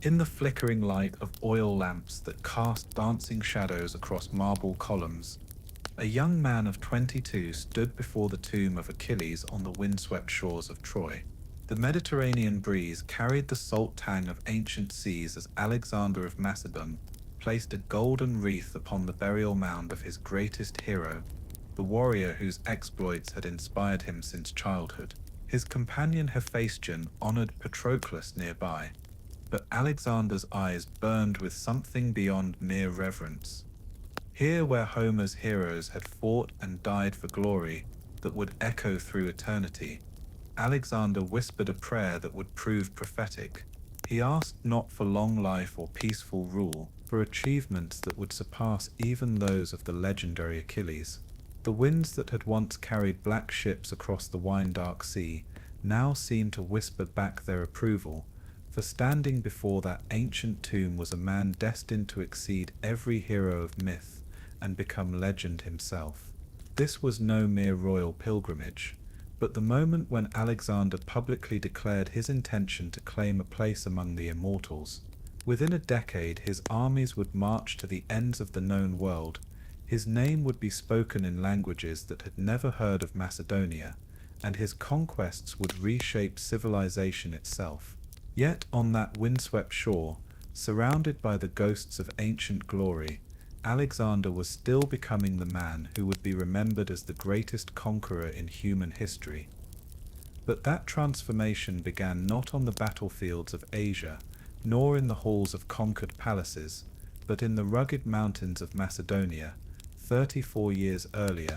In the flickering light of oil lamps that cast dancing shadows across marble columns, a young man of 22 stood before the tomb of Achilles on the windswept shores of Troy. The Mediterranean breeze carried the salt tang of ancient seas as Alexander of Macedon placed a golden wreath upon the burial mound of his greatest hero, the warrior whose exploits had inspired him since childhood. His companion Hephaestion honored Patroclus nearby, but Alexander's eyes burned with something beyond mere reverence. Here, where Homer's heroes had fought and died for glory that would echo through eternity, Alexander whispered a prayer that would prove prophetic. He asked not for long life or peaceful rule, for achievements that would surpass even those of the legendary Achilles. The winds that had once carried black ships across the wine-dark sea now seemed to whisper back their approval, for standing before that ancient tomb was a man destined to exceed every hero of myth and become legend himself. This was no mere royal pilgrimage, but the moment when Alexander publicly declared his intention to claim a place among the immortals. Within a decade, his armies would march to the ends of the known world. His name would be spoken in languages that had never heard of Macedonia, and his conquests would reshape civilization itself. Yet on that windswept shore, surrounded by the ghosts of ancient glory, Alexander was still becoming the man who would be remembered as the greatest conqueror in human history. But that transformation began not on the battlefields of Asia, nor in the halls of conquered palaces, but in the rugged mountains of Macedonia, 34 years earlier,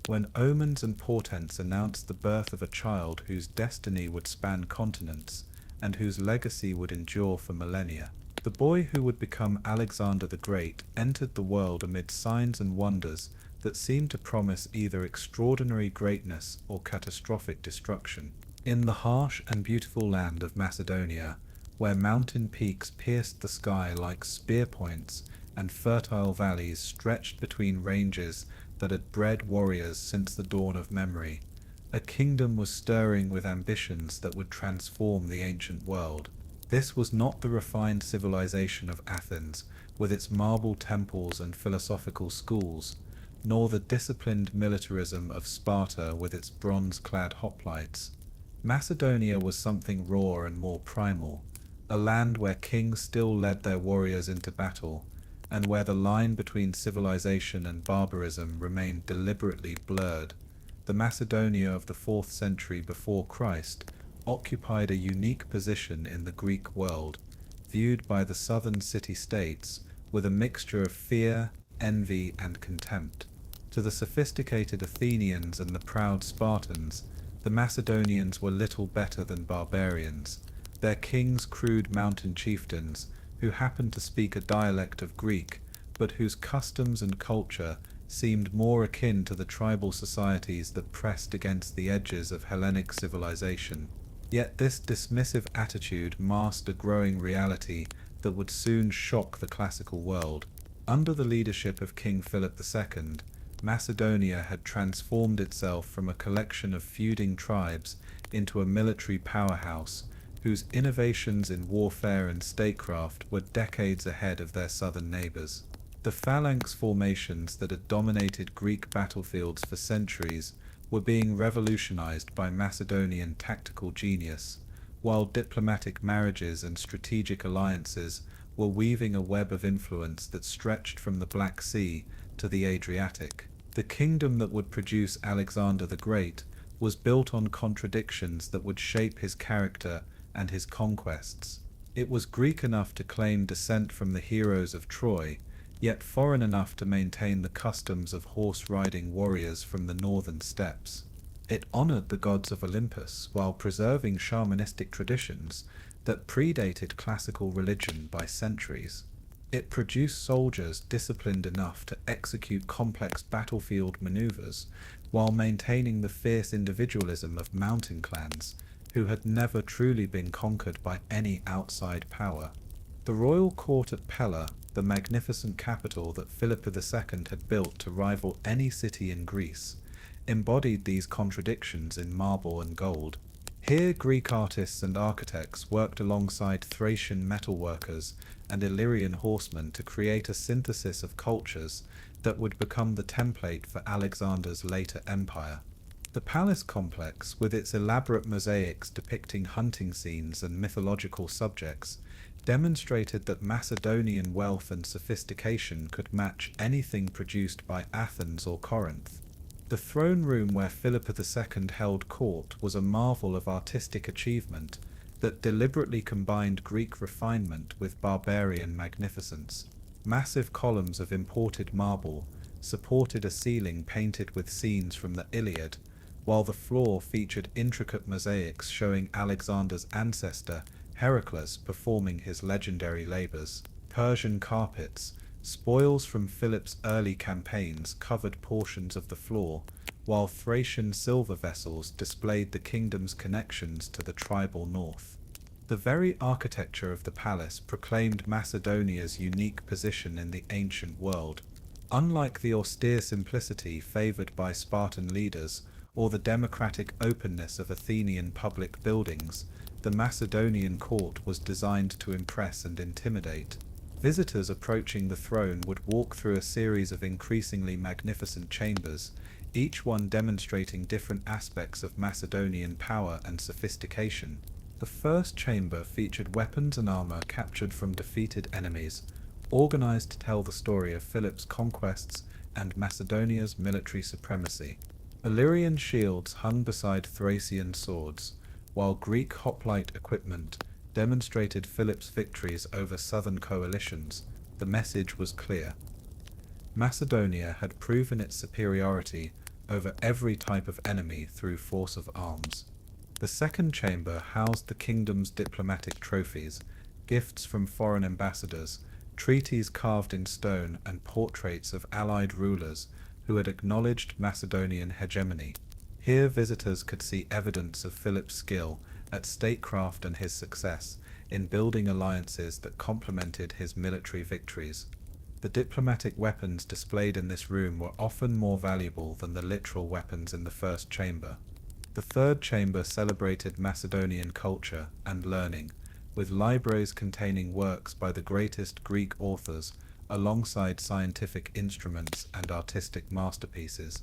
when omens and portents announced the birth of a child whose destiny would span continents, and whose legacy would endure for millennia. The boy who would become Alexander the Great entered the world amid signs and wonders that seemed to promise either extraordinary greatness or catastrophic destruction. In the harsh and beautiful land of Macedonia, where mountain peaks pierced the sky like spear points and fertile valleys stretched between ranges that had bred warriors since the dawn of memory, a kingdom was stirring with ambitions that would transform the ancient world. This was not the refined civilization of Athens, with its marble temples and philosophical schools, nor the disciplined militarism of Sparta with its bronze-clad hoplites. Macedonia was something raw and more primal, a land where kings still led their warriors into battle, and where the line between civilization and barbarism remained deliberately blurred. The Macedonia of the 4th century before Christ occupied a unique position in the Greek world, viewed by the southern city-states with a mixture of fear, envy, and contempt. To the sophisticated Athenians and the proud Spartans, the Macedonians were little better than barbarians, their kings crude mountain chieftains who happened to speak a dialect of Greek, but whose customs and culture seemed more akin to the tribal societies that pressed against the edges of Hellenic civilization. Yet this dismissive attitude masked a growing reality that would soon shock the classical world. Under the leadership of King Philip II, Macedonia had transformed itself from a collection of feuding tribes into a military powerhouse whose innovations in warfare and statecraft were decades ahead of their southern neighbors. The phalanx formations that had dominated Greek battlefields for centuries were being revolutionized by Macedonian tactical genius, while diplomatic marriages and strategic alliances were weaving a web of influence that stretched from the Black Sea to the Adriatic. The kingdom that would produce Alexander the Great was built on contradictions that would shape his character and his conquests. It was Greek enough to claim descent from the heroes of Troy, yet foreign enough to maintain the customs of horse-riding warriors from the northern steppes. It honored the gods of Olympus while preserving shamanistic traditions that predated classical religion by centuries. It produced soldiers disciplined enough to execute complex battlefield maneuvers while maintaining the fierce individualism of mountain clans who had never truly been conquered by any outside power. The royal court at Pella, the magnificent capital that Philip II had built to rival any city in Greece, embodied these contradictions in marble and gold. Here, Greek artists and architects worked alongside Thracian metalworkers and Illyrian horsemen to create a synthesis of cultures that would become the template for Alexander's later empire. The palace complex, with its elaborate mosaics depicting hunting scenes and mythological subjects, demonstrated that Macedonian wealth and sophistication could match anything produced by Athens or Corinth. The throne room where Philip II held court was a marvel of artistic achievement that deliberately combined Greek refinement with barbarian magnificence. Massive columns of imported marble supported a ceiling painted with scenes from the Iliad, while the floor featured intricate mosaics showing Alexander's ancestor Heracles performing his legendary labors. Persian carpets, spoils from Philip's early campaigns, covered portions of the floor, while Thracian silver vessels displayed the kingdom's connections to the tribal north. The very architecture of the palace proclaimed Macedonia's unique position in the ancient world. Unlike the austere simplicity favored by Spartan leaders or the democratic openness of Athenian public buildings, the Macedonian court was designed to impress and intimidate. Visitors approaching the throne would walk through a series of increasingly magnificent chambers, each one demonstrating different aspects of Macedonian power and sophistication. The first chamber featured weapons and armor captured from defeated enemies, organized to tell the story of Philip's conquests and Macedonia's military supremacy. Illyrian shields hung beside Thracian swords, while Greek hoplite equipment demonstrated Philip's victories over southern coalitions. The message was clear. Macedonia had proven its superiority over every type of enemy through force of arms. The second chamber housed the kingdom's diplomatic trophies, gifts from foreign ambassadors, treaties carved in stone, and portraits of allied rulers who had acknowledged Macedonian hegemony. Here visitors could see evidence of Philip's skill at statecraft and his success in building alliances that complemented his military victories. The diplomatic weapons displayed in this room were often more valuable than the literal weapons in the first chamber. The third chamber celebrated Macedonian culture and learning, with libraries containing works by the greatest Greek authors alongside scientific instruments and artistic masterpieces.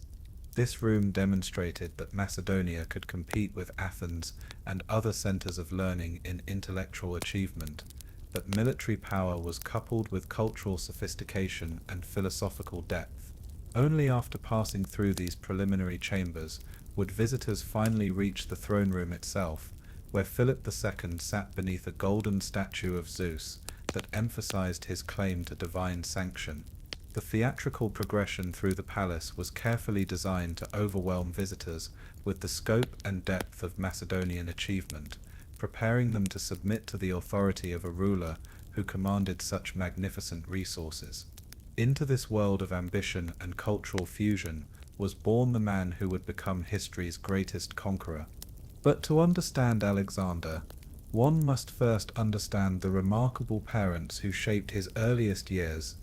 This room demonstrated that Macedonia could compete with Athens and other centers of learning in intellectual achievement, that military power was coupled with cultural sophistication and philosophical depth. Only after passing through these preliminary chambers would visitors finally reach the throne room itself, where Philip II sat beneath a golden statue of Zeus that emphasized his claim to divine sanction. The theatrical progression through the palace was carefully designed to overwhelm visitors with the scope and depth of Macedonian achievement, preparing them to submit to the authority of a ruler who commanded such magnificent resources. Into this world of ambition and cultural fusion was born the man who would become history's greatest conqueror. But to understand Alexander, one must first understand the remarkable parents who shaped his earliest years,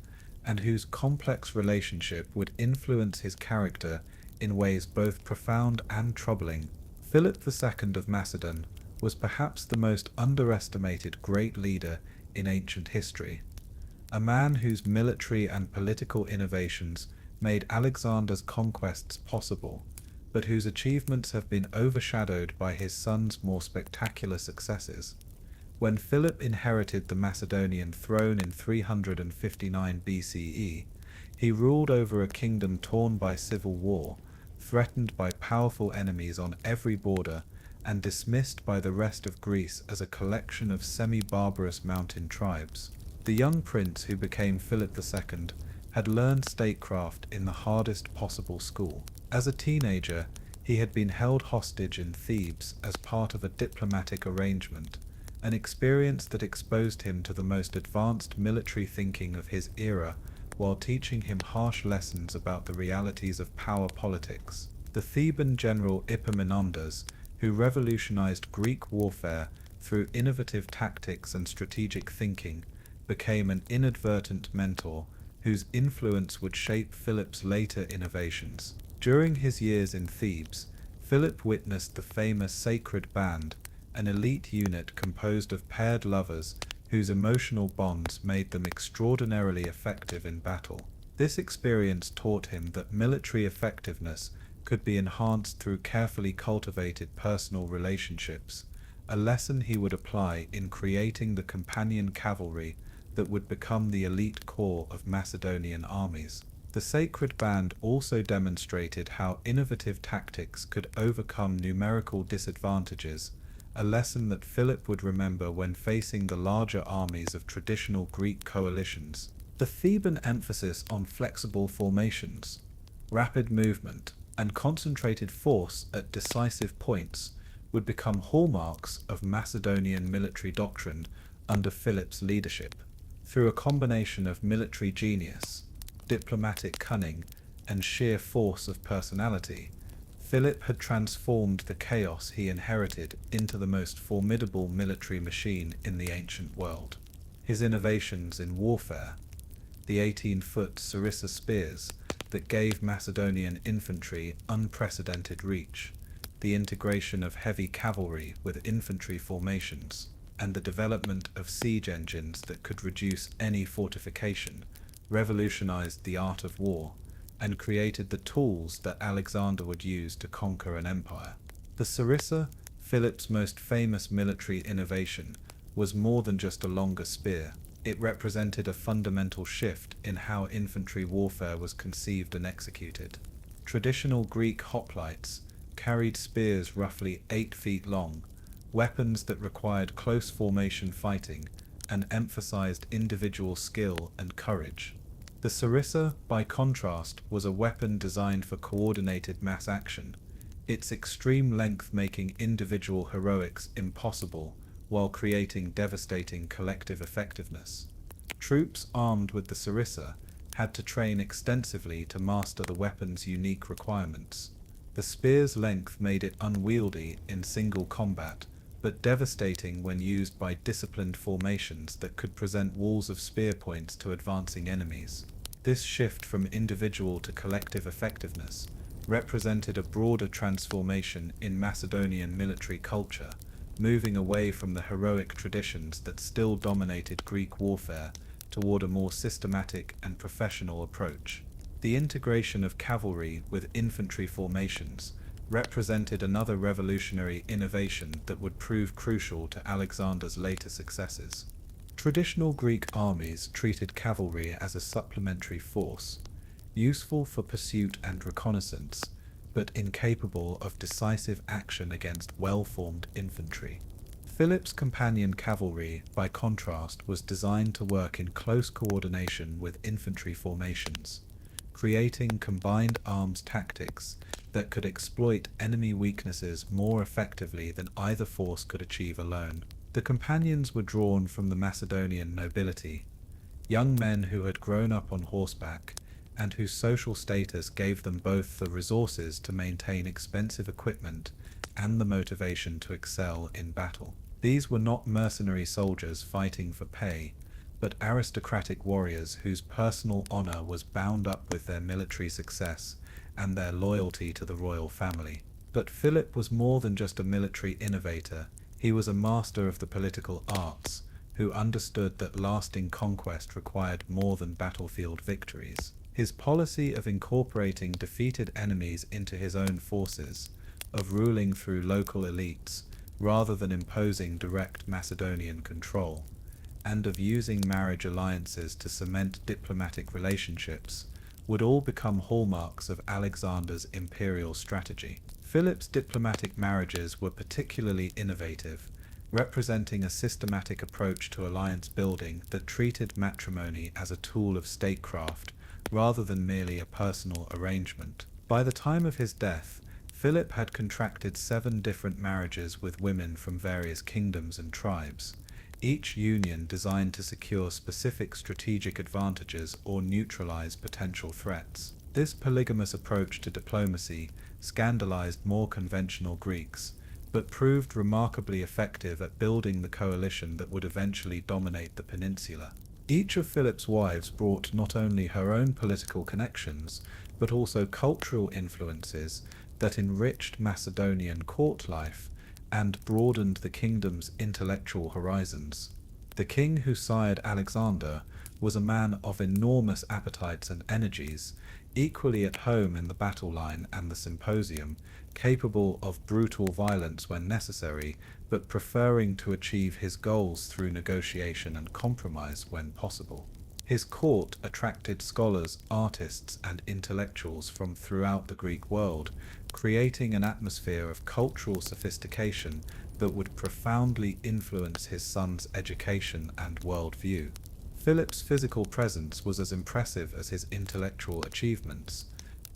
and whose complex relationship would influence his character in ways both profound and troubling. Philip II of Macedon was perhaps the most underestimated great leader in ancient history, a man whose military and political innovations made Alexander's conquests possible, but whose achievements have been overshadowed by his son's more spectacular successes. When Philip inherited the Macedonian throne in 359 BCE, he ruled over a kingdom torn by civil war, threatened by powerful enemies on every border, and dismissed by the rest of Greece as a collection of semi-barbarous mountain tribes. The young prince who became Philip II had learned statecraft in the hardest possible school. As a teenager, he had been held hostage in Thebes as part of a diplomatic arrangement, an experience that exposed him to the most advanced military thinking of his era while teaching him harsh lessons about the realities of power politics. The Theban general Epaminondas, who revolutionized Greek warfare through innovative tactics and strategic thinking, became an inadvertent mentor whose influence would shape Philip's later innovations. During his years in Thebes, Philip witnessed the famous Sacred Band, an elite unit composed of paired lovers whose emotional bonds made them extraordinarily effective in battle. This experience taught him that military effectiveness could be enhanced through carefully cultivated personal relationships, a lesson he would apply in creating the companion cavalry that would become the elite core of Macedonian armies. The Sacred Band also demonstrated how innovative tactics could overcome numerical disadvantages, a lesson that Philip would remember when facing the larger armies of traditional Greek coalitions. The Theban emphasis on flexible formations, rapid movement, and concentrated force at decisive points would become hallmarks of Macedonian military doctrine under Philip's leadership. Through a combination of military genius, diplomatic cunning, and sheer force of personality, Philip had transformed the chaos he inherited into the most formidable military machine in the ancient world. His innovations in warfare, the 18-foot sarissa spears that gave Macedonian infantry unprecedented reach, the integration of heavy cavalry with infantry formations, and the development of siege engines that could reduce any fortification, revolutionized the art of war, and created the tools that Alexander would use to conquer an empire. The sarissa, Philip's most famous military innovation, was more than just a longer spear. It represented a fundamental shift in how infantry warfare was conceived and executed. Traditional Greek hoplites carried spears roughly 8 feet long, weapons that required close formation fighting and emphasized individual skill and courage. The sarissa, by contrast, was a weapon designed for coordinated mass action, its extreme length making individual heroics impossible while creating devastating collective effectiveness. Troops armed with the sarissa had to train extensively to master the weapon's unique requirements. The spear's length made it unwieldy in single combat, but devastating when used by disciplined formations that could present walls of spear points to advancing enemies. This shift from individual to collective effectiveness represented a broader transformation in Macedonian military culture, moving away from the heroic traditions that still dominated Greek warfare toward a more systematic and professional approach. The integration of cavalry with infantry formations represented another revolutionary innovation that would prove crucial to Alexander's later successes. Traditional Greek armies treated cavalry as a supplementary force, useful for pursuit and reconnaissance, but incapable of decisive action against well-formed infantry. Philip's companion cavalry, by contrast, was designed to work in close coordination with infantry formations, creating combined arms tactics that could exploit enemy weaknesses more effectively than either force could achieve alone. The companions were drawn from the Macedonian nobility, young men who had grown up on horseback and whose social status gave them both the resources to maintain expensive equipment and the motivation to excel in battle. These were not mercenary soldiers fighting for pay, but aristocratic warriors whose personal honor was bound up with their military success and their loyalty to the royal family. But Philip was more than just a military innovator. He was a master of the political arts, who understood that lasting conquest required more than battlefield victories. His policy of incorporating defeated enemies into his own forces, of ruling through local elites rather than imposing direct Macedonian control, and of using marriage alliances to cement diplomatic relationships, would all become hallmarks of Alexander's imperial strategy. Philip's diplomatic marriages were particularly innovative, representing a systematic approach to alliance building that treated matrimony as a tool of statecraft rather than merely a personal arrangement. By the time of his death, Philip had contracted 7 different marriages with women from various kingdoms and tribes, each union designed to secure specific strategic advantages or neutralize potential threats. This polygamous approach to diplomacy scandalized more conventional Greeks, but proved remarkably effective at building the coalition that would eventually dominate the peninsula. Each of Philip's wives brought not only her own political connections, but also cultural influences that enriched Macedonian court life and broadened the kingdom's intellectual horizons. The king who sired Alexander was a man of enormous appetites and energies, equally at home in the battle line and the symposium, capable of brutal violence when necessary, but preferring to achieve his goals through negotiation and compromise when possible. His court attracted scholars, artists, and intellectuals from throughout the Greek world, creating an atmosphere of cultural sophistication that would profoundly influence his son's education and worldview. Philip's physical presence was as impressive as his intellectual achievements.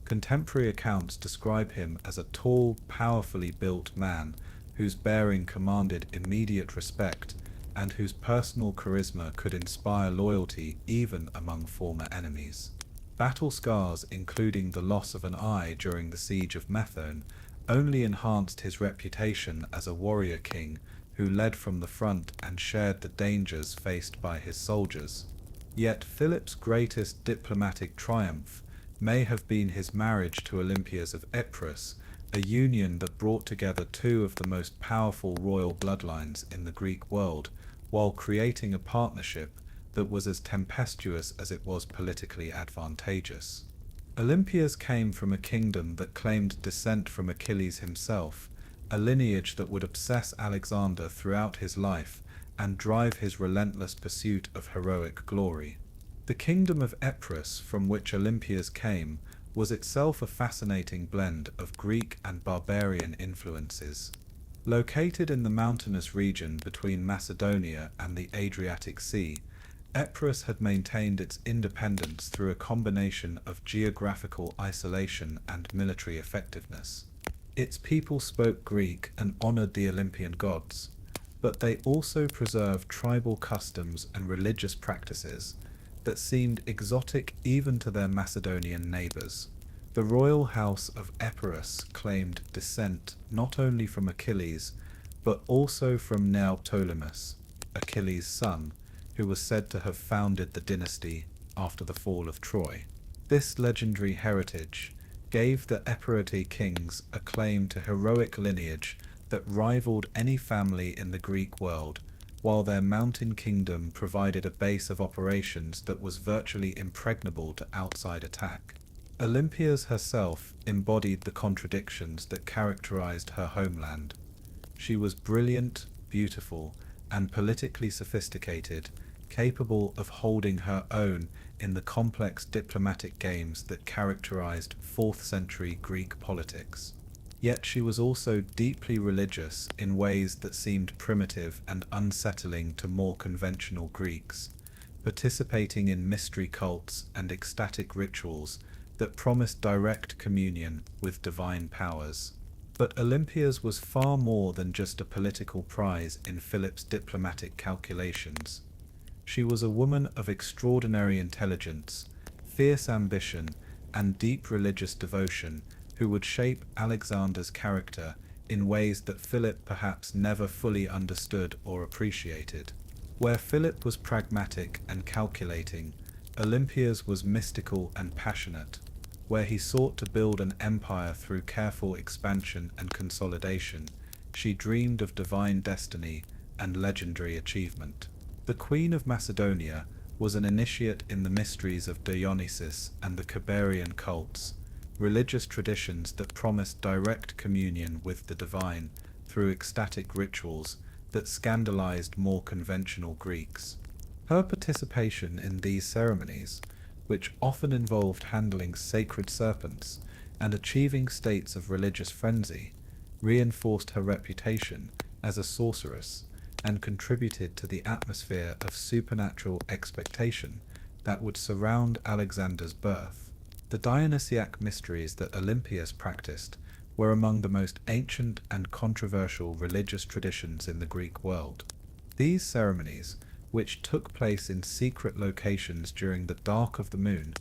Contemporary accounts describe him as a tall, powerfully built man whose bearing commanded immediate respect and whose personal charisma could inspire loyalty even among former enemies. Battle scars, including the loss of an eye during the siege of Macedon, only enhanced his reputation as a warrior king who led from the front and shared the dangers faced by his soldiers. Yet Philip's greatest diplomatic triumph may have been his marriage to Olympias of Epirus, a union that brought together two of the most powerful royal bloodlines in the Greek world, while creating a partnership that was as tempestuous as it was politically advantageous. Olympias came from a kingdom that claimed descent from Achilles himself, a lineage that would obsess Alexander throughout his life and drive his relentless pursuit of heroic glory. The kingdom of Epirus, from which Olympias came, was itself a fascinating blend of Greek and barbarian influences. Located in the mountainous region between Macedonia and the Adriatic Sea, Epirus had maintained its independence through a combination of geographical isolation and military effectiveness. Its people spoke Greek and honored the Olympian gods, but they also preserved tribal customs and religious practices that seemed exotic even to their Macedonian neighbors. The royal house of Epirus claimed descent not only from Achilles, but also from Neoptolemus, Achilles' son, who was said to have founded the dynasty after the fall of Troy. This legendary heritage gave the Epiroti kings a claim to heroic lineage that rivaled any family in the Greek world, while their mountain kingdom provided a base of operations that was virtually impregnable to outside attack. Olympias herself embodied the contradictions that characterized her homeland. She was brilliant, beautiful, and politically sophisticated, capable of holding her own in the complex diplomatic games that characterized 4th century Greek politics. Yet she was also deeply religious in ways that seemed primitive and unsettling to more conventional Greeks, participating in mystery cults and ecstatic rituals that promised direct communion with divine powers. But Olympias was far more than just a political prize in Philip's diplomatic calculations. She was a woman of extraordinary intelligence, fierce ambition, and deep religious devotion who would shape Alexander's character in ways that Philip perhaps never fully understood or appreciated. Where Philip was pragmatic and calculating, Olympias was mystical and passionate. Where he sought to build an empire through careful expansion and consolidation, she dreamed of divine destiny and legendary achievement. The Queen of Macedonia was an initiate in the mysteries of Dionysus and the Kyberian cults, religious traditions that promised direct communion with the divine through ecstatic rituals that scandalized more conventional Greeks. Her participation in these ceremonies, which often involved handling sacred serpents and achieving states of religious frenzy, reinforced her reputation as a sorceress and contributed to the atmosphere of supernatural expectation that would surround Alexander's birth. The Dionysiac mysteries that Olympias practiced were among the most ancient and controversial religious traditions in the Greek world. These ceremonies, which took place in secret locations during the dark of the moon,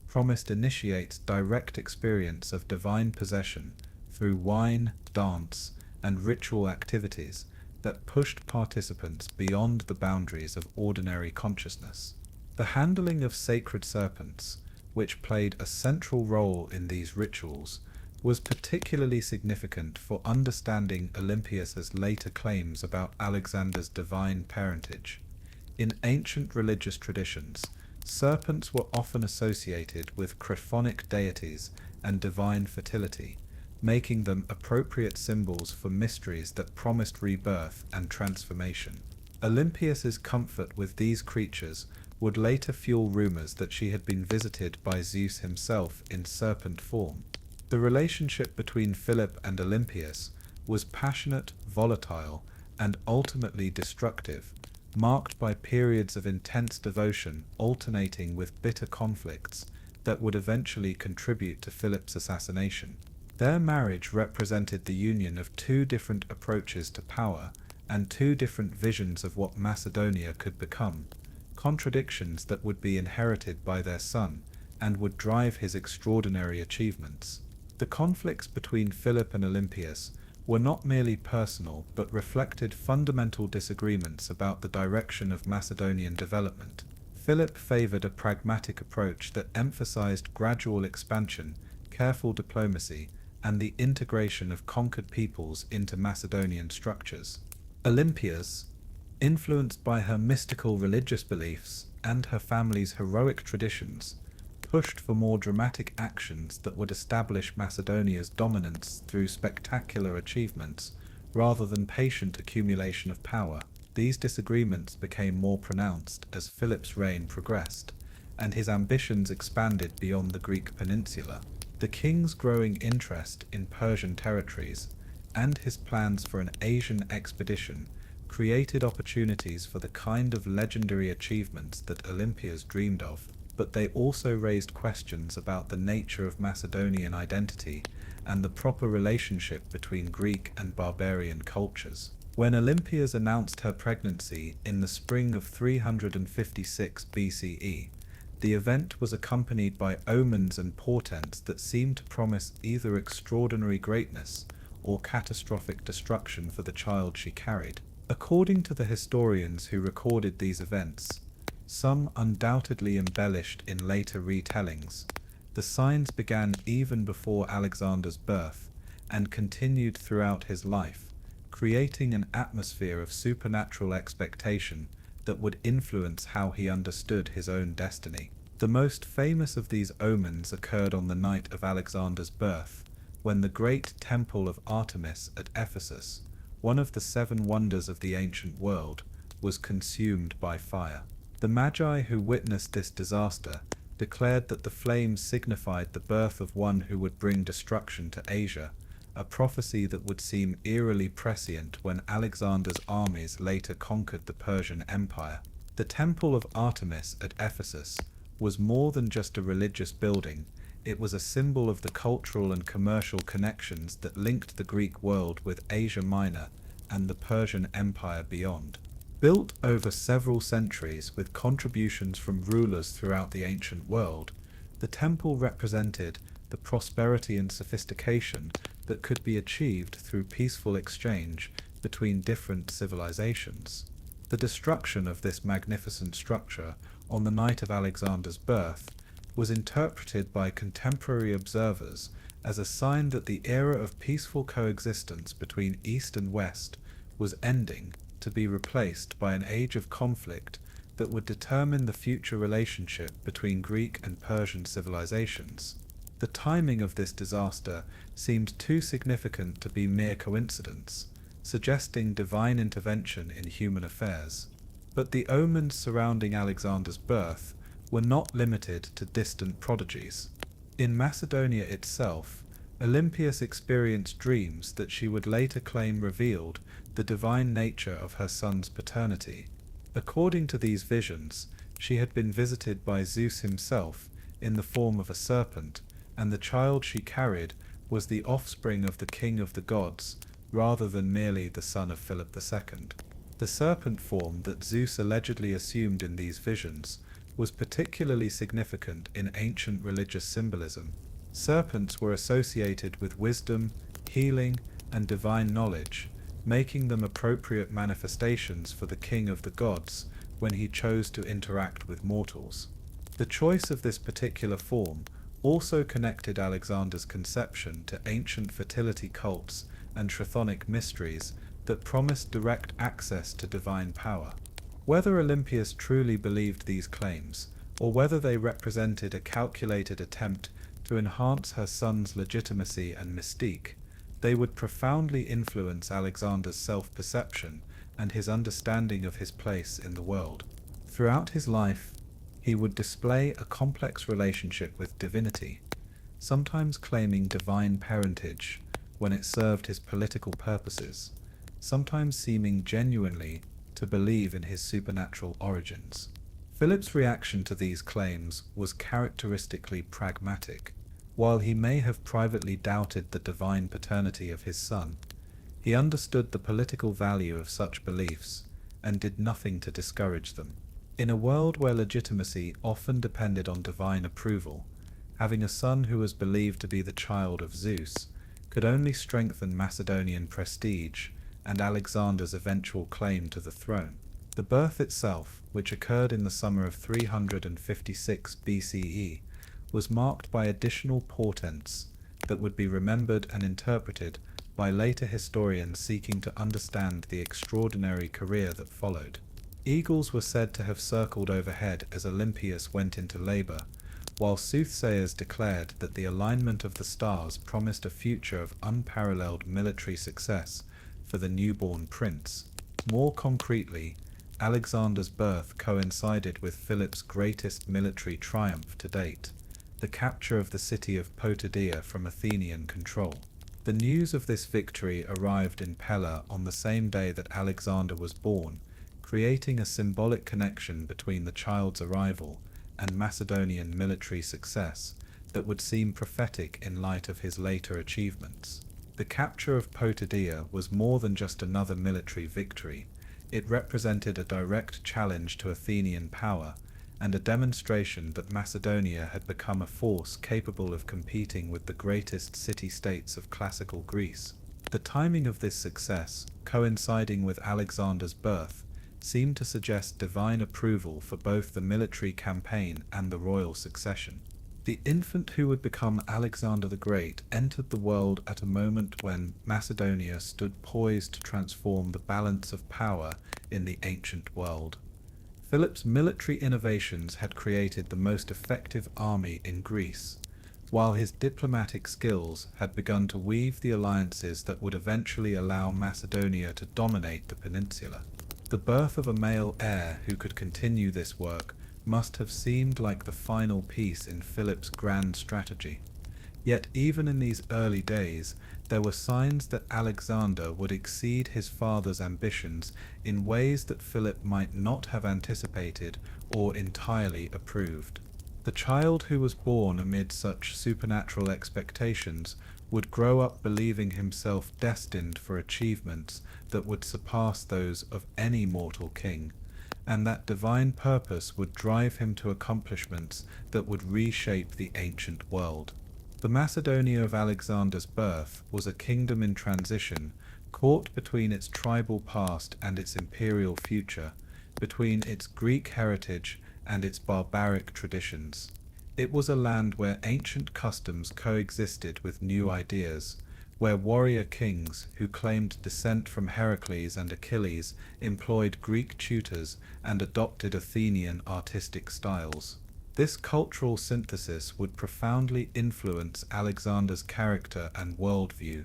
promised initiates direct experience of divine possession through wine, dance, and ritual activities that pushed participants beyond the boundaries of ordinary consciousness. The handling of sacred serpents, which played a central role in these rituals, was particularly significant for understanding Olympias's later claims about Alexander's divine parentage. In ancient religious traditions, serpents were often associated with chrophonic deities and divine fertility, making them appropriate symbols for mysteries that promised rebirth and transformation. Olympias's comfort with these creatures would later fuel rumors that she had been visited by Zeus himself in serpent form. The relationship between Philip and Olympias was passionate, volatile, and ultimately destructive, marked by periods of intense devotion alternating with bitter conflicts that would eventually contribute to Philip's assassination. Their marriage represented the union of two different approaches to power and two different visions of what Macedonia could become, contradictions that would be inherited by their son and would drive his extraordinary achievements. The conflicts between Philip and Olympias were not merely personal but reflected fundamental disagreements about the direction of Macedonian development. Philip favored a pragmatic approach that emphasized gradual expansion, careful diplomacy, and the integration of conquered peoples into Macedonian structures. Olympias, influenced by her mystical religious beliefs and her family's heroic traditions, pushed for more dramatic actions that would establish Macedonia's dominance through spectacular achievements rather than patient accumulation of power. These disagreements became more pronounced as Philip's reign progressed, and his ambitions expanded beyond the Greek peninsula. The king's growing interest in Persian territories and his plans for an Asian expedition created opportunities for the kind of legendary achievements that Olympias dreamed of, but they also raised questions about the nature of Macedonian identity and the proper relationship between Greek and barbarian cultures. When Olympias announced her pregnancy in the spring of 356 BCE, the event was accompanied by omens and portents that seemed to promise either extraordinary greatness or catastrophic destruction for the child she carried. According to the historians who recorded these events, some undoubtedly embellished in later retellings, the signs began even before Alexander's birth and continued throughout his life, creating an atmosphere of supernatural expectation that would influence how he understood his own destiny. The most famous of these omens occurred on the night of Alexander's birth, when the great temple of Artemis at Ephesus, one of the seven wonders of the ancient world, was consumed by fire. The Magi who witnessed this disaster declared that the flames signified the birth of one who would bring destruction to Asia, a prophecy that would seem eerily prescient when Alexander's armies later conquered the Persian Empire. The Temple of Artemis at Ephesus was more than just a religious building. It was a symbol of the cultural and commercial connections that linked the Greek world with Asia Minor and the Persian Empire beyond. Built over several centuries with contributions from rulers throughout the ancient world, the temple represented the prosperity and sophistication that could be achieved through peaceful exchange between different civilizations. The destruction of this magnificent structure on the night of Alexander's birth was interpreted by contemporary observers as a sign that the era of peaceful coexistence between East and West was ending, to be replaced by an age of conflict that would determine the future relationship between Greek and Persian civilizations. The timing of this disaster seemed too significant to be mere coincidence, suggesting divine intervention in human affairs. But the omens surrounding Alexander's birth were not limited to distant prodigies. In Macedonia itself, Olympias experienced dreams that she would later claim revealed the divine nature of her son's paternity. According to these visions, she had been visited by Zeus himself in the form of a serpent, and the child she carried was the offspring of the king of the gods, rather than merely the son of Philip II. The serpent form that Zeus allegedly assumed in these visions was particularly significant in ancient religious symbolism. Serpents were associated with wisdom, healing, and divine knowledge, making them appropriate manifestations for the king of the gods when he chose to interact with mortals. The choice of this particular form also connected Alexander's conception to ancient fertility cults and chthonic mysteries that promised direct access to divine power. Whether Olympias truly believed these claims, or whether they represented a calculated attempt to enhance her son's legitimacy and mystique, they would profoundly influence Alexander's self-perception and his understanding of his place in the world. Throughout his life, he would display a complex relationship with divinity, sometimes claiming divine parentage when it served his political purposes, sometimes seeming genuinely to believe in his supernatural origins. Philip's reaction to these claims was characteristically pragmatic. While he may have privately doubted the divine paternity of his son, he understood the political value of such beliefs and did nothing to discourage them. In a world where legitimacy often depended on divine approval, having a son who was believed to be the child of Zeus could only strengthen Macedonian prestige and Alexander's eventual claim to the throne. The birth itself, which occurred in the summer of 356 BCE, was marked by additional portents that would be remembered and interpreted by later historians seeking to understand the extraordinary career that followed. Eagles were said to have circled overhead as Olympias went into labor, while soothsayers declared that the alignment of the stars promised a future of unparalleled military success for the newborn prince. More concretely, Alexander's birth coincided with Philip's greatest military triumph to date, the capture of the city of Potidæa from Athenian control. The news of this victory arrived in Pella on the same day that Alexander was born, creating a symbolic connection between the child's arrival and Macedonian military success that would seem prophetic in light of his later achievements. The capture of Potidæa was more than just another military victory. It represented a direct challenge to Athenian power and a demonstration that Macedonia had become a force capable of competing with the greatest city-states of classical Greece. The timing of this success, coinciding with Alexander's birth, seemed to suggest divine approval for both the military campaign and the royal succession. The infant who would become Alexander the Great entered the world at a moment when Macedonia stood poised to transform the balance of power in the ancient world. Philip's military innovations had created the most effective army in Greece, while his diplomatic skills had begun to weave the alliances that would eventually allow Macedonia to dominate the peninsula. The birth of a male heir who could continue this work must have seemed like the final piece in Philip's grand strategy. Yet even in these early days, there were signs that Alexander would exceed his father's ambitions in ways that Philip might not have anticipated or entirely approved. The child who was born amid such supernatural expectations would grow up believing himself destined for achievements that would surpass those of any mortal king, and that divine purpose would drive him to accomplishments that would reshape the ancient world. The Macedonia of Alexander's birth was a kingdom in transition, caught between its tribal past and its imperial future, between its Greek heritage and its barbaric traditions. It was a land where ancient customs coexisted with new ideas, where warrior kings who claimed descent from Heracles and Achilles employed Greek tutors and adopted Athenian artistic styles. This cultural synthesis would profoundly influence Alexander's character and worldview,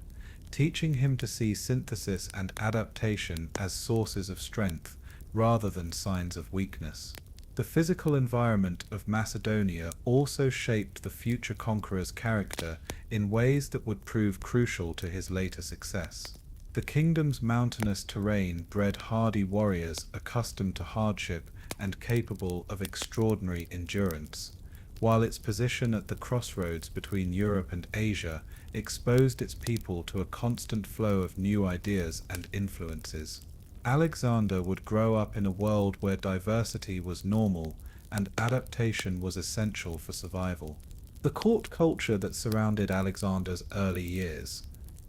teaching him to see synthesis and adaptation as sources of strength rather than signs of weakness. The physical environment of Macedonia also shaped the future conqueror's character in ways that would prove crucial to his later success. The kingdom's mountainous terrain bred hardy warriors accustomed to hardship and capable of extraordinary endurance, while its position at the crossroads between Europe and Asia exposed its people to a constant flow of new ideas and influences. Alexander would grow up in a world where diversity was normal and adaptation was essential for survival. The court culture that surrounded Alexander's early years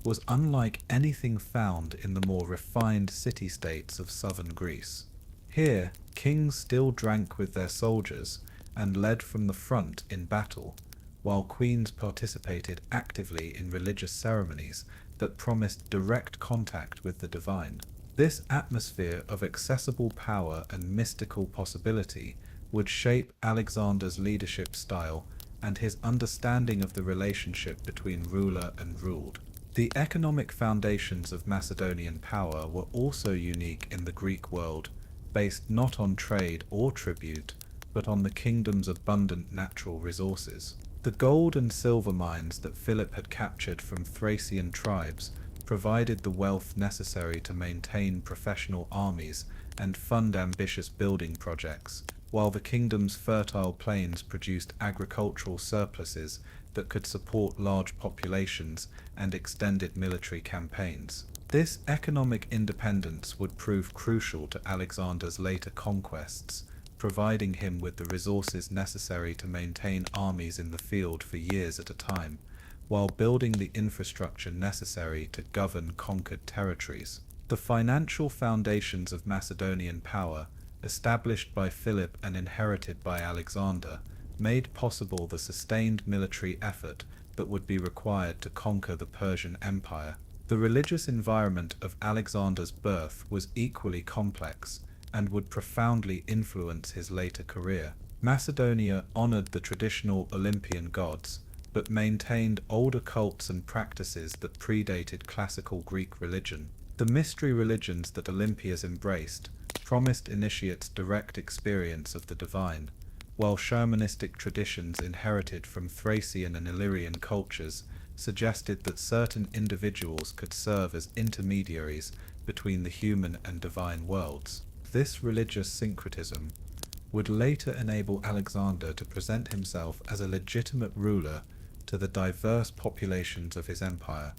was unlike anything found in the more refined city-states of southern Greece. Here, kings still drank with their soldiers and led from the front in battle, while queens participated actively in religious ceremonies that promised direct contact with the divine. This atmosphere of accessible power and mystical possibility would shape Alexander's leadership style and his understanding of the relationship between ruler and ruled. The economic foundations of Macedonian power were also unique in the Greek world, based not on trade or tribute, but on the kingdom's abundant natural resources. The gold and silver mines that Philip had captured from Thracian tribes provided the wealth necessary to maintain professional armies and fund ambitious building projects, while the kingdom's fertile plains produced agricultural surpluses that could support large populations and extended military campaigns. This economic independence would prove crucial to Alexander's later conquests, providing him with the resources necessary to maintain armies in the field for years at a time, while building the infrastructure necessary to govern conquered territories. The financial foundations of Macedonian power, established by Philip and inherited by Alexander, made possible the sustained military effort that would be required to conquer the Persian Empire. The religious environment of Alexander's birth was equally complex and would profoundly influence his later career. Macedonia honored the traditional Olympian gods, but maintained older cults and practices that predated classical Greek religion. The mystery religions that Olympias embraced promised initiates direct experience of the divine, while shamanistic traditions inherited from Thracian and Illyrian cultures suggested that certain individuals could serve as intermediaries between the human and divine worlds. This religious syncretism would later enable Alexander to present himself as a legitimate ruler to the diverse populations of his empire,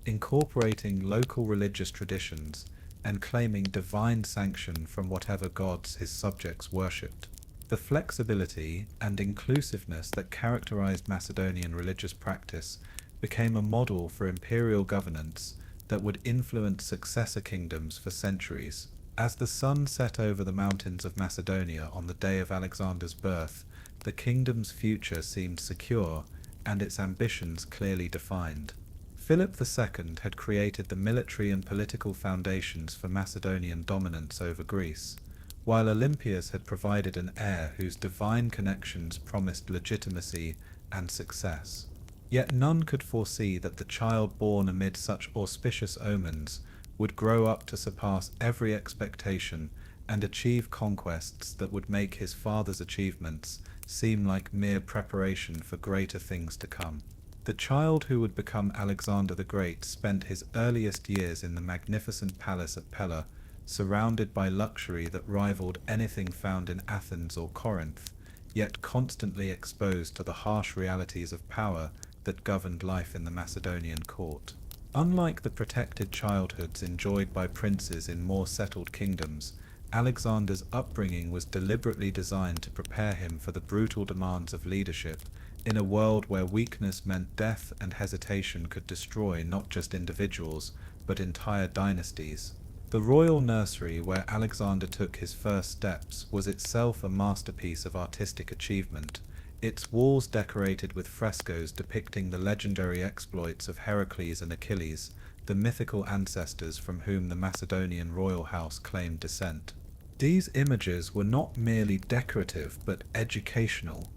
incorporating local religious traditions and claiming divine sanction from whatever gods his subjects worshipped. The flexibility and inclusiveness that characterized Macedonian religious practice became a model for imperial governance that would influence successor kingdoms for centuries. As the sun set over the mountains of Macedonia on the day of Alexander's birth, the kingdom's future seemed secure and its ambitions clearly defined. Philip II had created the military and political foundations for Macedonian dominance over Greece, while Olympias had provided an heir whose divine connections promised legitimacy and success. Yet none could foresee that the child born amid such auspicious omens would grow up to surpass every expectation and achieve conquests that would make his father's achievements seem like mere preparation for greater things to come. The child who would become Alexander the Great spent his earliest years in the magnificent palace at Pella, surrounded by luxury that rivaled anything found in Athens or Corinth, yet constantly exposed to the harsh realities of power that governed life in the Macedonian court. Unlike the protected childhoods enjoyed by princes in more settled kingdoms, Alexander's upbringing was deliberately designed to prepare him for the brutal demands of leadership in a world where weakness meant death and hesitation could destroy not just individuals, but entire dynasties. The royal nursery where Alexander took his first steps was itself a masterpiece of artistic achievement, its walls decorated with frescoes depicting the legendary exploits of Heracles and Achilles, the mythical ancestors from whom the Macedonian royal house claimed descent. These images were not merely decorative but educational,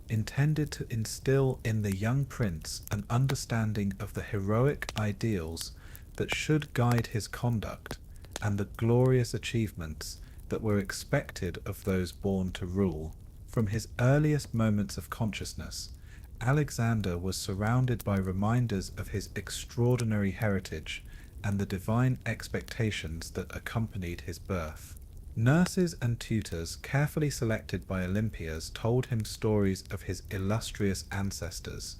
intended to instill in the young prince an understanding of the heroic ideals that should guide his conduct and the glorious achievements that were expected of those born to rule. From his earliest moments of consciousness, Alexander was surrounded by reminders of his extraordinary heritage and the divine expectations that accompanied his birth. Nurses and tutors carefully selected by Olympias told him stories of his illustrious ancestors,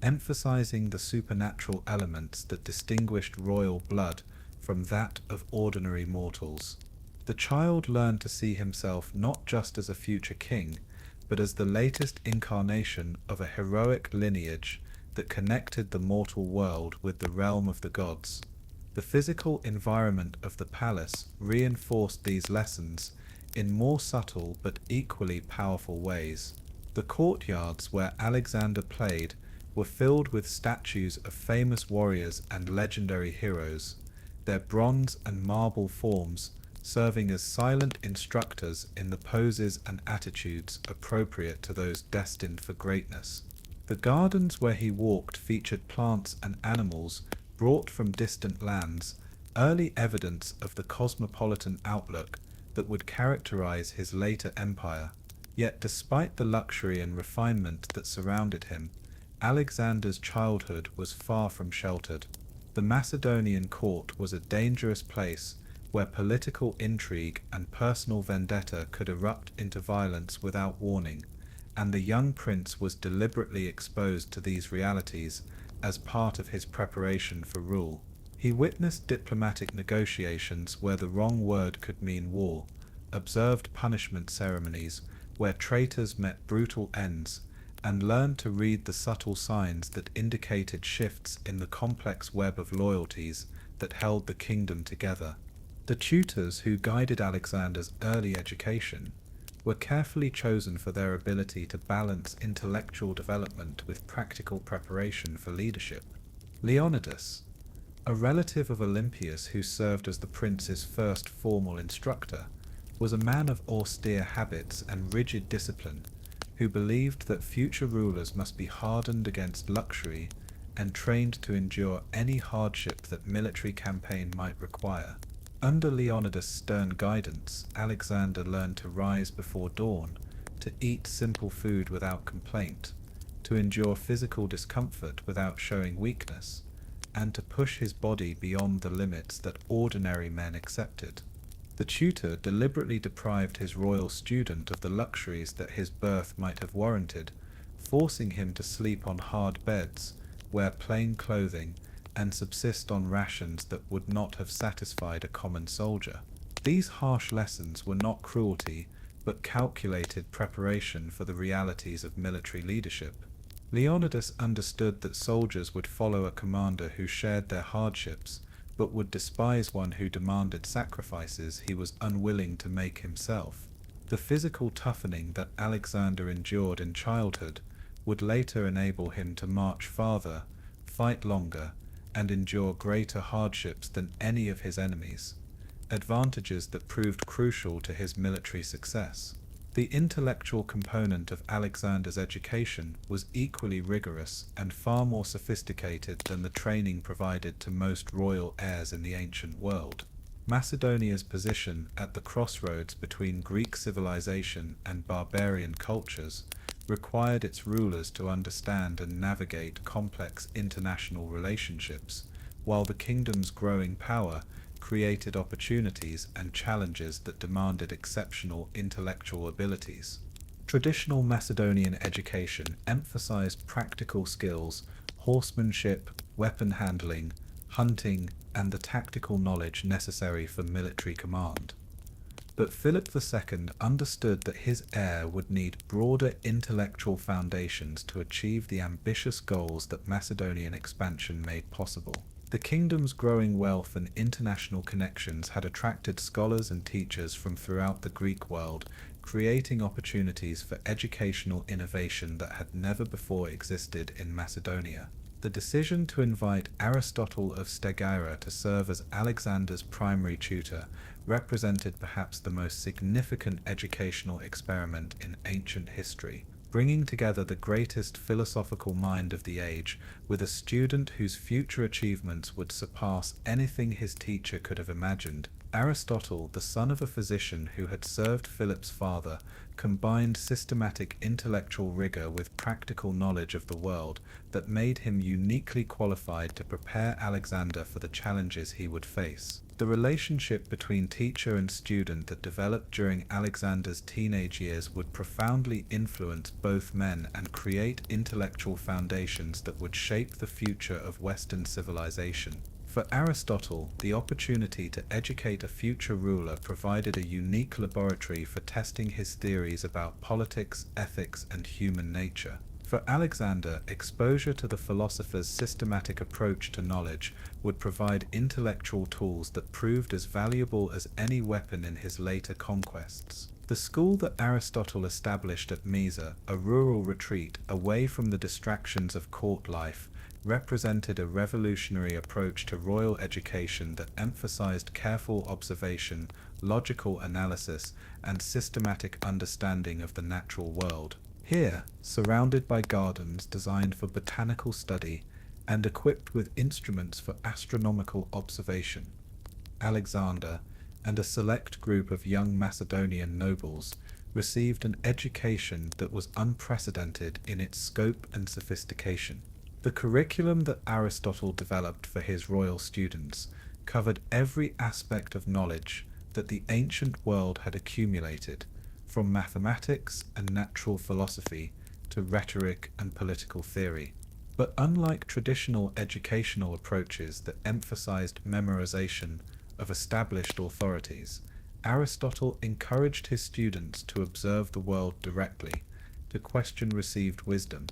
emphasizing the supernatural elements that distinguished royal blood from that of ordinary mortals. The child learned to see himself not just as a future king, but as the latest incarnation of a heroic lineage that connected the mortal world with the realm of the gods. The physical environment of the palace reinforced these lessons in more subtle but equally powerful ways. The courtyards where Alexander played were filled with statues of famous warriors and legendary heroes, their bronze and marble forms serving as silent instructors in the poses and attitudes appropriate to those destined for greatness. The gardens where he walked featured plants and animals brought from distant lands, early evidence of the cosmopolitan outlook that would characterize his later empire. Yet despite the luxury and refinement that surrounded him, Alexander's childhood was far from sheltered. The Macedonian court was a dangerous place where political intrigue and personal vendetta could erupt into violence without warning, and the young prince was deliberately exposed to these realities as part of his preparation for rule. He witnessed diplomatic negotiations where the wrong word could mean war, observed punishment ceremonies where traitors met brutal ends, and learned to read the subtle signs that indicated shifts in the complex web of loyalties that held the kingdom together. The tutors who guided Alexander's early education were carefully chosen for their ability to balance intellectual development with practical preparation for leadership. Leonidas, a relative of Olympias who served as the prince's first formal instructor, was a man of austere habits and rigid discipline, who believed that future rulers must be hardened against luxury and trained to endure any hardship that military campaign might require. Under Leonidas' stern guidance, Alexander learned to rise before dawn, to eat simple food without complaint, to endure physical discomfort without showing weakness, and to push his body beyond the limits that ordinary men accepted. The tutor deliberately deprived his royal student of the luxuries that his birth might have warranted, forcing him to sleep on hard beds, wear plain clothing, and subsist on rations that would not have satisfied a common soldier. These harsh lessons were not cruelty, but calculated preparation for the realities of military leadership. Leonidas understood that soldiers would follow a commander who shared their hardships, but would despise one who demanded sacrifices he was unwilling to make himself. The physical toughening that Alexander endured in childhood would later enable him to march farther, fight longer, and endure greater hardships than any of his enemies, advantages that proved crucial to his military success. The intellectual component of Alexander's education was equally rigorous and far more sophisticated than the training provided to most royal heirs in the ancient world. Macedonia's position at the crossroads between Greek civilization and barbarian cultures required its rulers to understand and navigate complex international relationships, while the kingdom's growing power created opportunities and challenges that demanded exceptional intellectual abilities. Traditional Macedonian education emphasized practical skills, horsemanship, weapon handling, hunting, and the tactical knowledge necessary for military command. But Philip II understood that his heir would need broader intellectual foundations to achieve the ambitious goals that Macedonian expansion made possible. The kingdom's growing wealth and international connections had attracted scholars and teachers from throughout the Greek world, creating opportunities for educational innovation that had never before existed in Macedonia. The decision to invite Aristotle of Stagira to serve as Alexander's primary tutor represented perhaps the most significant educational experiment in ancient history, bringing together the greatest philosophical mind of the age with a student whose future achievements would surpass anything his teacher could have imagined. Aristotle, the son of a physician who had served Philip's father, combined systematic intellectual rigor with practical knowledge of the world that made him uniquely qualified to prepare Alexander for the challenges he would face. The relationship between teacher and student that developed during Alexander's teenage years would profoundly influence both men and create intellectual foundations that would shape the future of Western civilization. For Aristotle, the opportunity to educate a future ruler provided a unique laboratory for testing his theories about politics, ethics, and human nature. For Alexander, exposure to the philosopher's systematic approach to knowledge would provide intellectual tools that proved as valuable as any weapon in his later conquests. The school that Aristotle established at Mysa, a rural retreat away from the distractions of court life, represented a revolutionary approach to royal education that emphasized careful observation, logical analysis, and systematic understanding of the natural world. Here, surrounded by gardens designed for botanical study and equipped with instruments for astronomical observation, Alexander and a select group of young Macedonian nobles received an education that was unprecedented in its scope and sophistication. The curriculum that Aristotle developed for his royal students covered every aspect of knowledge that the ancient world had accumulated, from mathematics and natural philosophy to rhetoric and political theory. But unlike traditional educational approaches that emphasized memorization of established authorities, Aristotle encouraged his students to observe the world directly, to question received wisdom,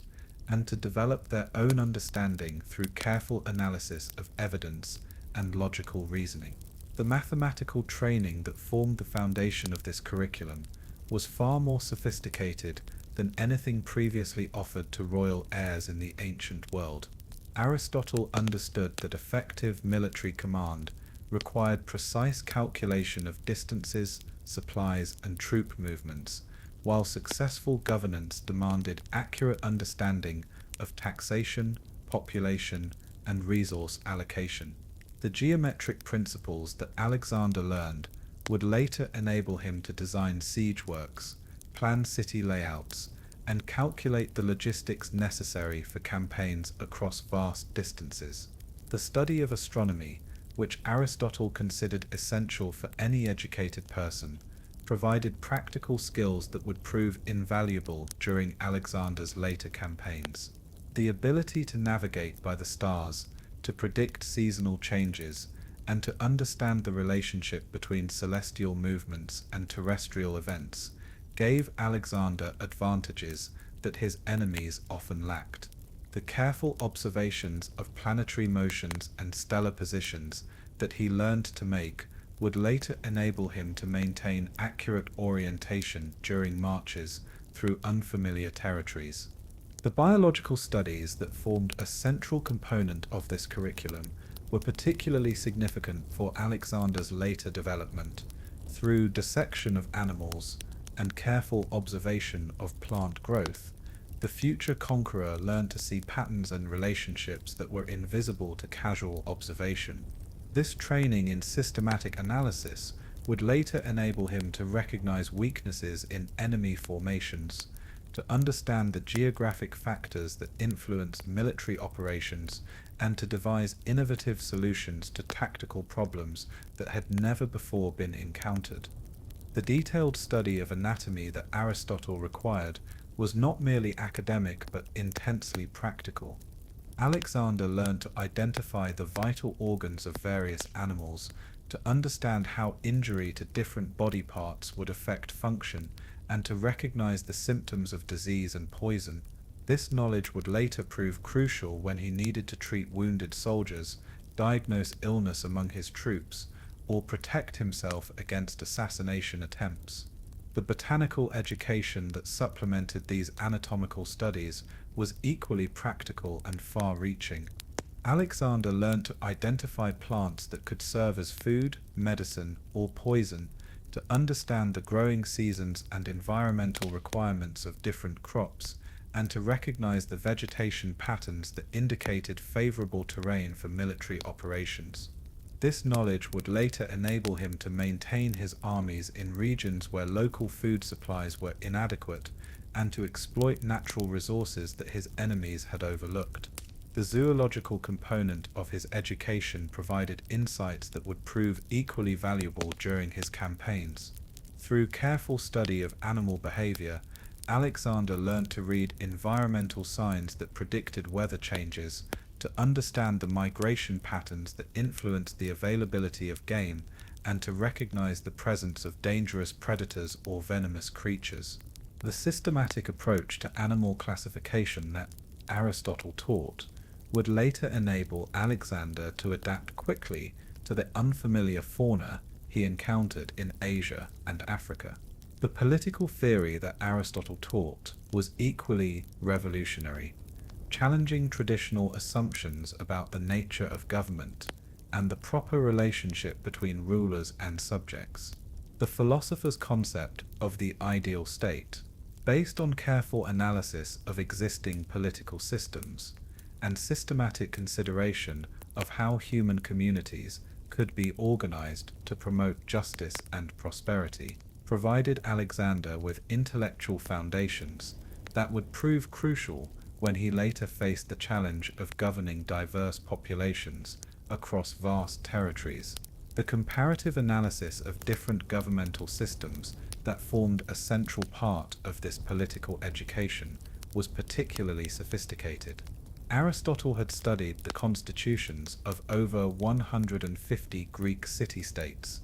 and to develop their own understanding through careful analysis of evidence and logical reasoning. The mathematical training that formed the foundation of this curriculum was far more sophisticated than anything previously offered to royal heirs in the ancient world. Aristotle understood that effective military command required precise calculation of distances, supplies, and troop movements, while successful governance demanded accurate understanding of taxation, population, and resource allocation. The geometric principles that Alexander learned would later enable him to design siege works, plan city layouts, and calculate the logistics necessary for campaigns across vast distances. The study of astronomy, which Aristotle considered essential for any educated person, provided practical skills that would prove invaluable during Alexander's later campaigns. The ability to navigate by the stars, to predict seasonal changes, and to understand the relationship between celestial movements and terrestrial events gave Alexander advantages that his enemies often lacked. The careful observations of planetary motions and stellar positions that he learned to make would later enable him to maintain accurate orientation during marches through unfamiliar territories. The biological studies that formed a central component of this curriculum were particularly significant for Alexander's later development. Through dissection of animals and careful observation of plant growth, the future conqueror learned to see patterns and relationships that were invisible to casual observation. This training in systematic analysis would later enable him to recognize weaknesses in enemy formations, to understand the geographic factors that influence military operations, and to devise innovative solutions to tactical problems that had never before been encountered. The detailed study of anatomy that Aristotle required was not merely academic but intensely practical. Alexander learned to identify the vital organs of various animals, to understand how injury to different body parts would affect function, and to recognize the symptoms of disease and poison. This knowledge would later prove crucial when he needed to treat wounded soldiers, diagnose illness among his troops, or protect himself against assassination attempts. The botanical education that supplemented these anatomical studies was equally practical and far-reaching. Alexander learned to identify plants that could serve as food, medicine, or poison, to understand the growing seasons and environmental requirements of different crops, and to recognize the vegetation patterns that indicated favorable terrain for military operations. This knowledge would later enable him to maintain his armies in regions where local food supplies were inadequate, and to exploit natural resources that his enemies had overlooked. The zoological component of his education provided insights that would prove equally valuable during his campaigns. Through careful study of animal behavior, Alexander learned to read environmental signs that predicted weather changes, to understand the migration patterns that influenced the availability of game, and to recognize the presence of dangerous predators or venomous creatures. The systematic approach to animal classification that Aristotle taught would later enable Alexander to adapt quickly to the unfamiliar fauna he encountered in Asia and Africa. The political theory that Aristotle taught was equally revolutionary, challenging traditional assumptions about the nature of government and the proper relationship between rulers and subjects. The philosopher's concept of the ideal state, based on careful analysis of existing political systems and systematic consideration of how human communities could be organized to promote justice and prosperity, provided Alexander with intellectual foundations that would prove crucial when he later faced the challenge of governing diverse populations across vast territories. The comparative analysis of different governmental systems that formed a central part of this political education was particularly sophisticated. Aristotle had studied the constitutions of over 150 Greek city-states,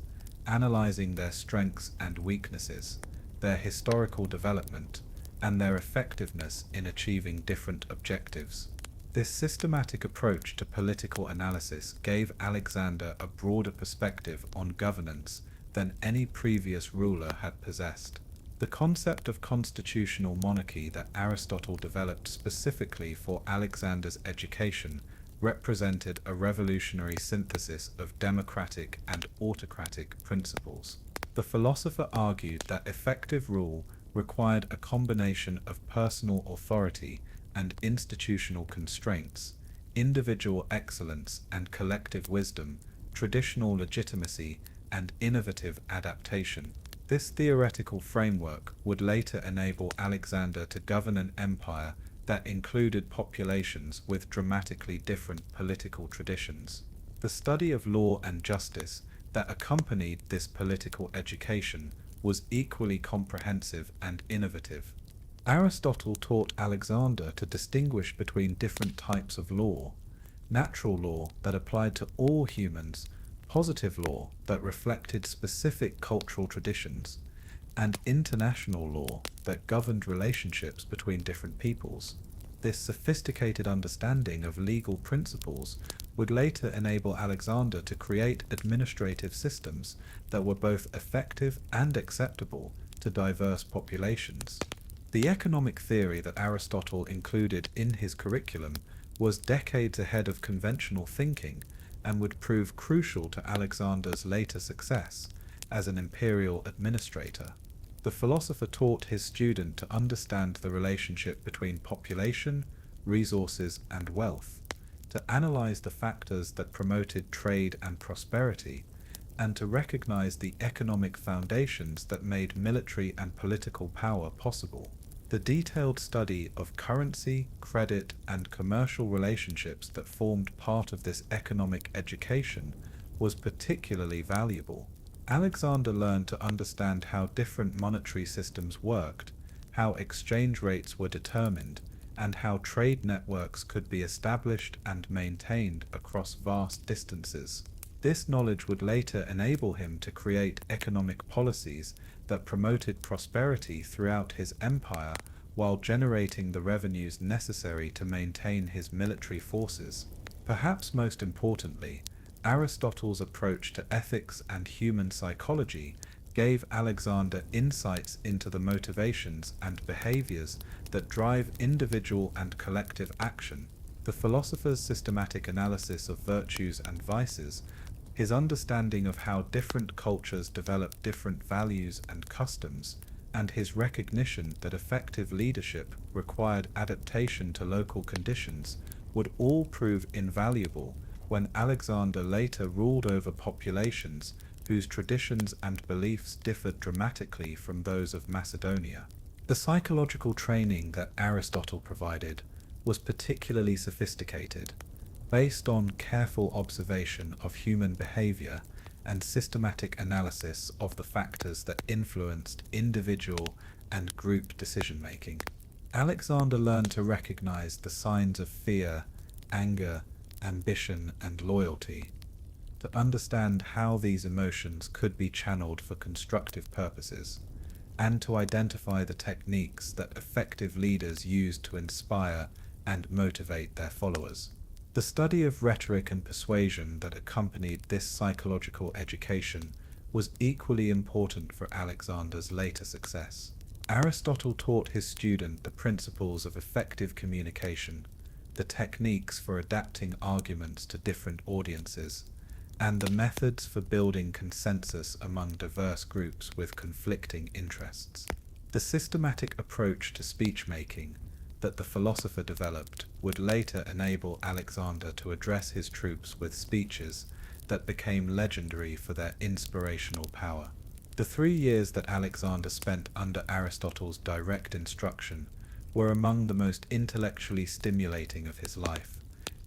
analyzing their strengths and weaknesses, their historical development, and their effectiveness in achieving different objectives. This systematic approach to political analysis gave Alexander a broader perspective on governance than any previous ruler had possessed. The concept of constitutional monarchy that Aristotle developed specifically for Alexander's education represented a revolutionary synthesis of democratic and autocratic principles. The philosopher argued that effective rule required a combination of personal authority and institutional constraints, individual excellence and collective wisdom, traditional legitimacy and innovative adaptation. This theoretical framework would later enable Alexander to govern an empire that included populations with dramatically different political traditions. The study of law and justice that accompanied this political education was equally comprehensive and innovative. Aristotle taught Alexander to distinguish between different types of law: natural law that applied to all humans, positive law that reflected specific cultural traditions, and international law that governed relationships between different peoples. This sophisticated understanding of legal principles would later enable Alexander to create administrative systems that were both effective and acceptable to diverse populations. The economic theory that Aristotle included in his curriculum was decades ahead of conventional thinking and would prove crucial to Alexander's later success as an imperial administrator. The philosopher taught his student to understand the relationship between population, resources, and wealth, to analyze the factors that promoted trade and prosperity, and to recognize the economic foundations that made military and political power possible. The detailed study of currency, credit, and commercial relationships that formed part of this economic education was particularly valuable. Alexander learned to understand how different monetary systems worked, how exchange rates were determined, and how trade networks could be established and maintained across vast distances. This knowledge would later enable him to create economic policies that promoted prosperity throughout his empire while generating the revenues necessary to maintain his military forces. Perhaps most importantly, Aristotle's approach to ethics and human psychology gave Alexander insights into the motivations and behaviors that drive individual and collective action. The philosopher's systematic analysis of virtues and vices, his understanding of how different cultures develop different values and customs, and his recognition that effective leadership required adaptation to local conditions would all prove invaluable when Alexander later ruled over populations whose traditions and beliefs differed dramatically from those of Macedonia. The psychological training that Aristotle provided was particularly sophisticated, based on careful observation of human behavior and systematic analysis of the factors that influenced individual and group decision-making. Alexander learned to recognize the signs of fear, anger, ambition, and loyalty, to understand how these emotions could be channeled for constructive purposes, and to identify the techniques that effective leaders use to inspire and motivate their followers. The study of rhetoric and persuasion that accompanied this psychological education was equally important for Alexander's later success. Aristotle taught his student the principles of effective communication, the techniques for adapting arguments to different audiences, and the methods for building consensus among diverse groups with conflicting interests. The systematic approach to speech-making that the philosopher developed would later enable Alexander to address his troops with speeches that became legendary for their inspirational power. The 3 years that Alexander spent under Aristotle's direct instruction were among the most intellectually stimulating of his life,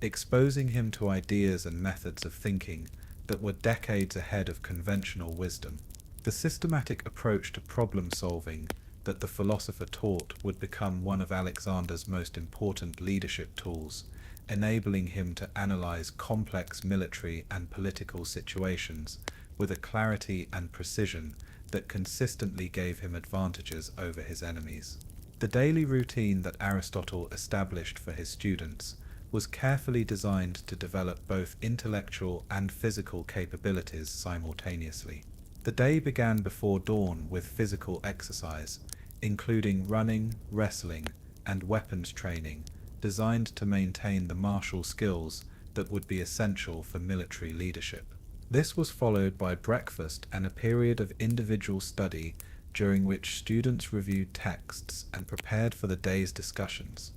exposing him to ideas and methods of thinking that were decades ahead of conventional wisdom. The systematic approach to problem solving that the philosopher taught would become one of Alexander's most important leadership tools, enabling him to analyze complex military and political situations with a clarity and precision that consistently gave him advantages over his enemies. The daily routine that Aristotle established for his students was carefully designed to develop both intellectual and physical capabilities simultaneously. The day began before dawn with physical exercise, including running, wrestling, and weapons training, designed to maintain the martial skills that would be essential for military leadership. This was followed by breakfast and a period of individual study during which students reviewed texts and prepared for the day's discussions.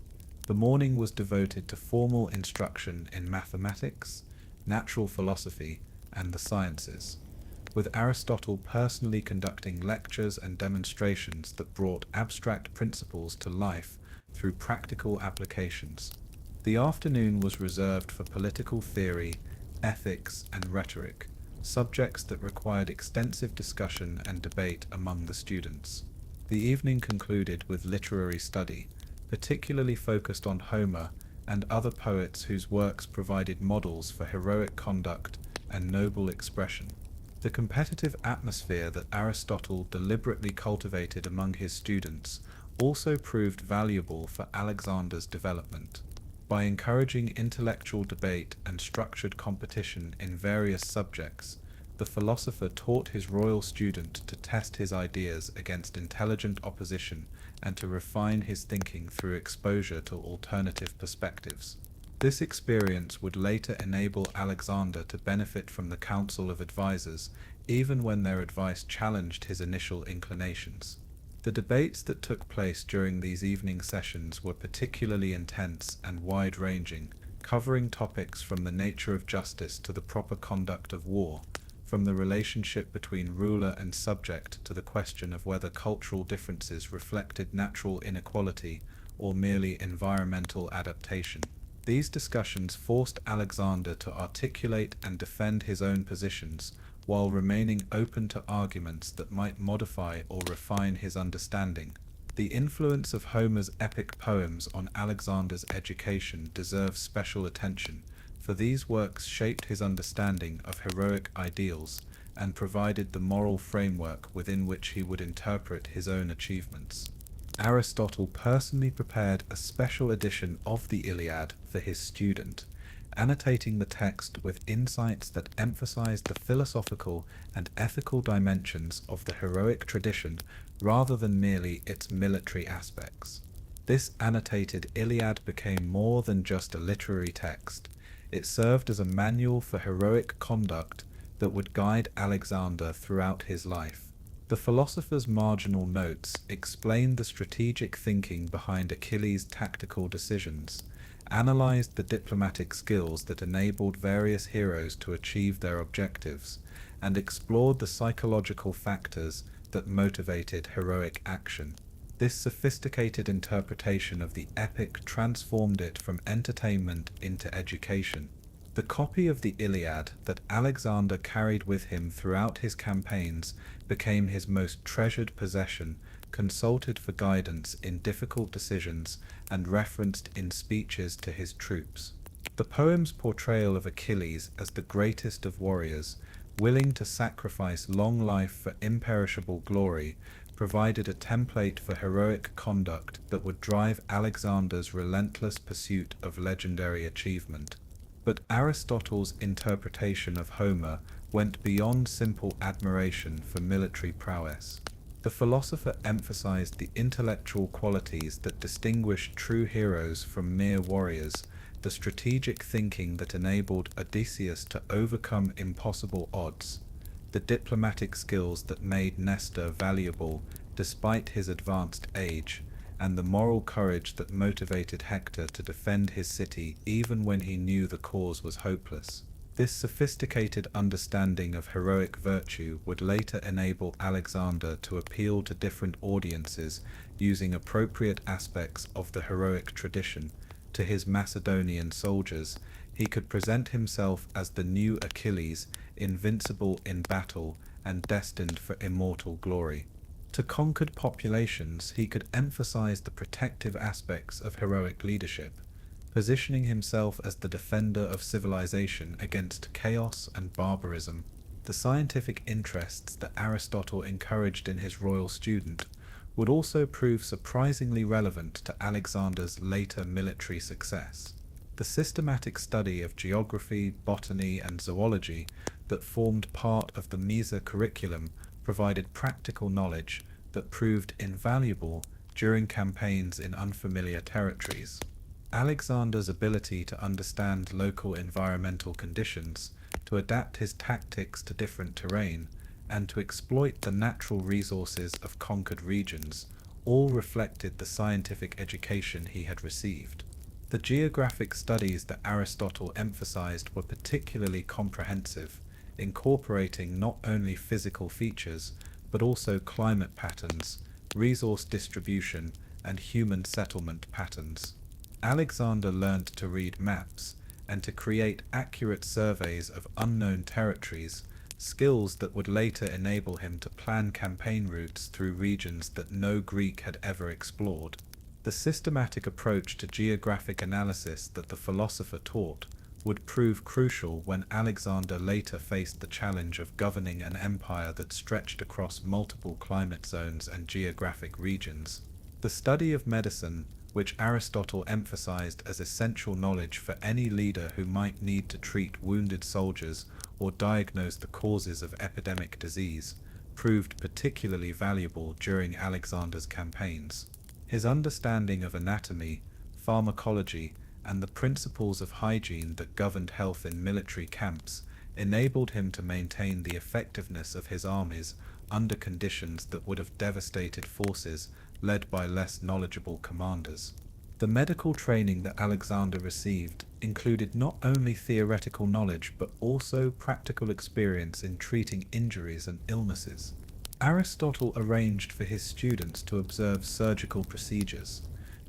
The morning was devoted to formal instruction in mathematics, natural philosophy, and the sciences, with Aristotle personally conducting lectures and demonstrations that brought abstract principles to life through practical applications. The afternoon was reserved for political theory, ethics, and rhetoric, subjects that required extensive discussion and debate among the students. The evening concluded with literary study, particularly focused on Homer and other poets whose works provided models for heroic conduct and noble expression. The competitive atmosphere that Aristotle deliberately cultivated among his students also proved valuable for Alexander's development. By encouraging intellectual debate and structured competition in various subjects, the philosopher taught his royal student to test his ideas against intelligent opposition and to refine his thinking through exposure to alternative perspectives. This experience would later enable Alexander to benefit from the counsel of advisors, even when their advice challenged his initial inclinations. The debates that took place during these evening sessions were particularly intense and wide-ranging, covering topics from the nature of justice to the proper conduct of war, from the relationship between ruler and subject to the question of whether cultural differences reflected natural inequality or merely environmental adaptation. These discussions forced Alexander to articulate and defend his own positions, while remaining open to arguments that might modify or refine his understanding. The influence of Homer's epic poems on Alexander's education deserves special attention, for these works shaped his understanding of heroic ideals and provided the moral framework within which he would interpret his own achievements. Aristotle personally prepared a special edition of the Iliad for his student, annotating the text with insights that emphasized the philosophical and ethical dimensions of the heroic tradition rather than merely its military aspects. This annotated Iliad became more than just a literary text. It served as a manual for heroic conduct that would guide Alexander throughout his life. The philosopher's marginal notes explained the strategic thinking behind Achilles' tactical decisions, analyzed the diplomatic skills that enabled various heroes to achieve their objectives, and explored the psychological factors that motivated heroic action. This sophisticated interpretation of the epic transformed it from entertainment into education. The copy of the Iliad that Alexander carried with him throughout his campaigns became his most treasured possession, consulted for guidance in difficult decisions, and referenced in speeches to his troops. The poem's portrayal of Achilles as the greatest of warriors, willing to sacrifice long life for imperishable glory, provided a template for heroic conduct that would drive Alexander's relentless pursuit of legendary achievement. But Aristotle's interpretation of Homer went beyond simple admiration for military prowess. The philosopher emphasized the intellectual qualities that distinguish true heroes from mere warriors, the strategic thinking that enabled Odysseus to overcome impossible odds, the diplomatic skills that made Nestor valuable despite his advanced age, and the moral courage that motivated Hector to defend his city even when he knew the cause was hopeless. This sophisticated understanding of heroic virtue would later enable Alexander to appeal to different audiences using appropriate aspects of the heroic tradition. To his Macedonian soldiers, he could present himself as the new Achilles, invincible in battle and destined for immortal glory. To conquered populations, he could emphasize the protective aspects of heroic leadership, positioning himself as the defender of civilization against chaos and barbarism. The scientific interests that Aristotle encouraged in his royal student would also prove surprisingly relevant to Alexander's later military success. The systematic study of geography, botany, and zoology that formed part of the Mesa curriculum provided practical knowledge that proved invaluable during campaigns in unfamiliar territories. Alexander's ability to understand local environmental conditions, to adapt his tactics to different terrain, and to exploit the natural resources of conquered regions all reflected the scientific education he had received. The geographic studies that Aristotle emphasized were particularly comprehensive, incorporating not only physical features, but also climate patterns, resource distribution, and human settlement patterns. Alexander learned to read maps and to create accurate surveys of unknown territories, skills that would later enable him to plan campaign routes through regions that no Greek had ever explored. The systematic approach to geographic analysis that the philosopher taught would prove crucial when Alexander later faced the challenge of governing an empire that stretched across multiple climate zones and geographic regions. The study of medicine, which Aristotle emphasized as essential knowledge for any leader who might need to treat wounded soldiers or diagnose the causes of epidemic disease, proved particularly valuable during Alexander's campaigns. His understanding of anatomy, pharmacology, and the principles of hygiene that governed health in military camps enabled him to maintain the effectiveness of his armies under conditions that would have devastated forces led by less knowledgeable commanders. The medical training that Alexander received included not only theoretical knowledge but also practical experience in treating injuries and illnesses. Aristotle arranged for his students to observe surgical procedures,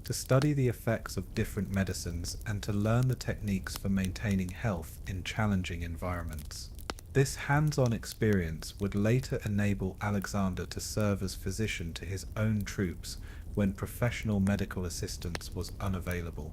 to study the effects of different medicines, and to learn the techniques for maintaining health in challenging environments. This hands-on experience would later enable Alexander to serve as physician to his own troops when professional medical assistance was unavailable.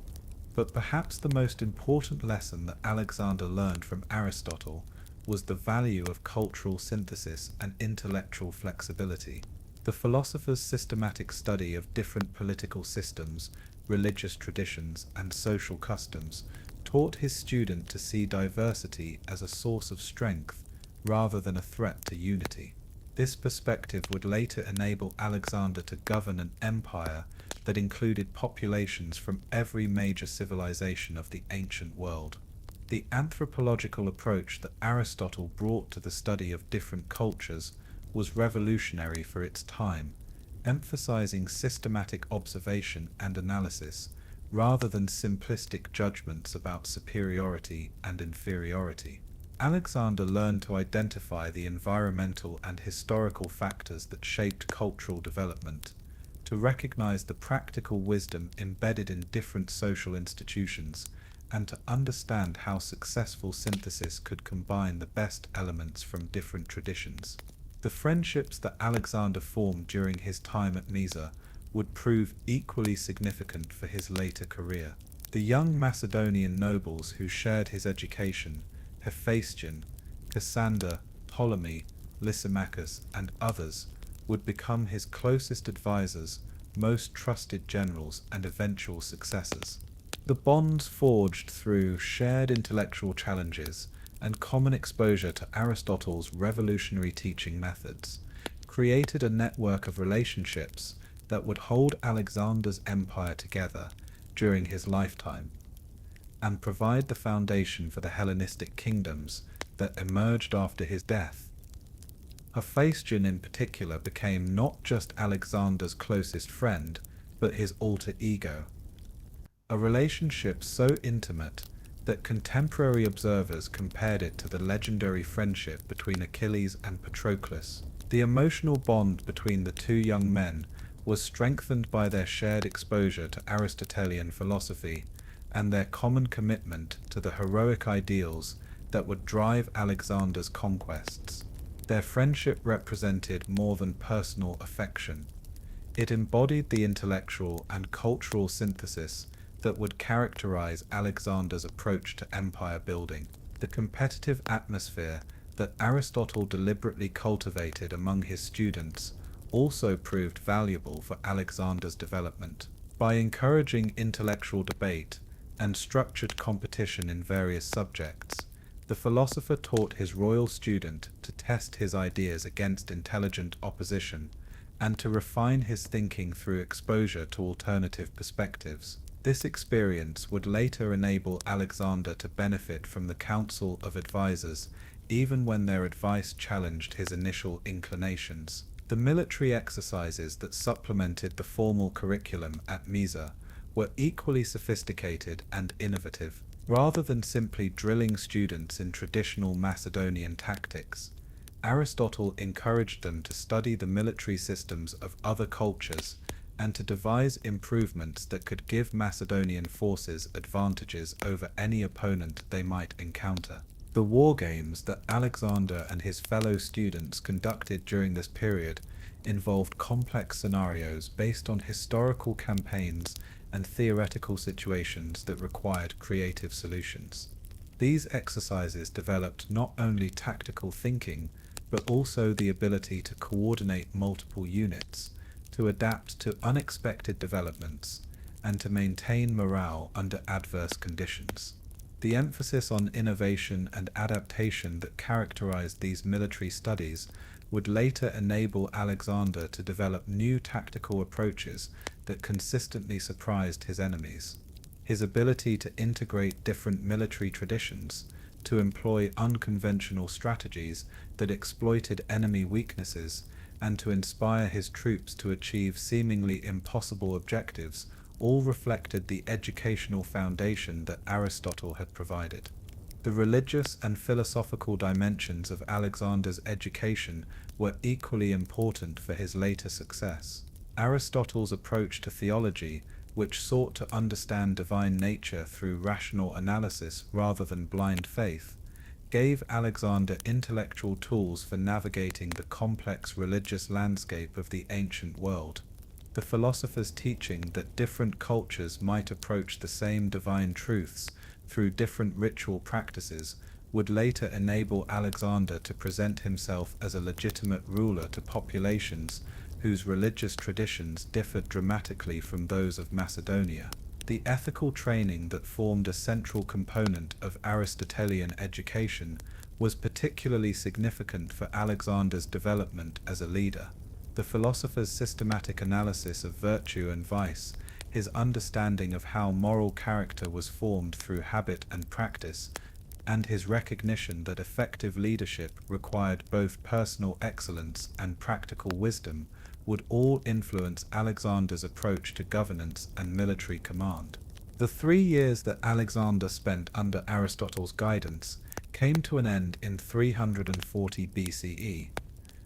But perhaps the most important lesson that Alexander learned from Aristotle was the value of cultural synthesis and intellectual flexibility. The philosopher's systematic study of different political systems, religious traditions, and social customs taught his student to see diversity as a source of strength rather than a threat to unity. This perspective would later enable Alexander to govern an empire that included populations from every major civilization of the ancient world. The anthropological approach that Aristotle brought to the study of different cultures was revolutionary for its time, emphasizing systematic observation and analysis rather than simplistic judgments about superiority and inferiority. Alexander learned to identify the environmental and historical factors that shaped cultural development, to recognize the practical wisdom embedded in different social institutions, and to understand how successful synthesis could combine the best elements from different traditions. The friendships that Alexander formed during his time at Mesa would prove equally significant for his later career. The young Macedonian nobles who shared his education, Hephaestion, Cassander, Ptolemy, Lysimachus, and others, would become his closest advisors, most trusted generals, and eventual successors. The bonds forged through shared intellectual challenges and common exposure to Aristotle's revolutionary teaching methods created a network of relationships that would hold Alexander's empire together during his lifetime and provide the foundation for the Hellenistic kingdoms that emerged after his death. Hephaestion in particular became not just Alexander's closest friend, but his alter ego, a relationship so intimate that contemporary observers compared it to the legendary friendship between Achilles and Patroclus. The emotional bond between the two young men was strengthened by their shared exposure to Aristotelian philosophy and their common commitment to the heroic ideals that would drive Alexander's conquests. Their friendship represented more than personal affection. It embodied the intellectual and cultural synthesis that would characterize Alexander's approach to empire building. The competitive atmosphere that Aristotle deliberately cultivated among his students also proved valuable for Alexander's development. By encouraging intellectual debate and structured competition in various subjects, the philosopher taught his royal student to test his ideas against intelligent opposition and to refine his thinking through exposure to alternative perspectives. This experience would later enable Alexander to benefit from the counsel of advisors, even when their advice challenged his initial inclinations. The military exercises that supplemented the formal curriculum at Mysa were equally sophisticated and innovative. Rather than simply drilling students in traditional Macedonian tactics, Aristotle encouraged them to study the military systems of other cultures and to devise improvements that could give Macedonian forces advantages over any opponent they might encounter. The war games that Alexander and his fellow students conducted during this period involved complex scenarios based on historical campaigns and theoretical situations that required creative solutions. These exercises developed not only tactical thinking, but also the ability to coordinate multiple units, to adapt to unexpected developments, and to maintain morale under adverse conditions. The emphasis on innovation and adaptation that characterized these military studies would later enable Alexander to develop new tactical approaches that consistently surprised his enemies. His ability to integrate different military traditions, to employ unconventional strategies that exploited enemy weaknesses, and to inspire his troops to achieve seemingly impossible objectives all reflected the educational foundation that Aristotle had provided. The religious and philosophical dimensions of Alexander's education were equally important for his later success. Aristotle's approach to theology, which sought to understand divine nature through rational analysis rather than blind faith, gave Alexander intellectual tools for navigating the complex religious landscape of the ancient world. The philosopher's teaching that different cultures might approach the same divine truths through different ritual practices would later enable Alexander to present himself as a legitimate ruler to populations whose religious traditions differed dramatically from those of Macedonia. The ethical training that formed a central component of Aristotelian education was particularly significant for Alexander's development as a leader. The philosopher's systematic analysis of virtue and vice, his understanding of how moral character was formed through habit and practice, and his recognition that effective leadership required both personal excellence and practical wisdom, would all influence Alexander's approach to governance and military command. The 3 years that Alexander spent under Aristotle's guidance came to an end in 340 BCE,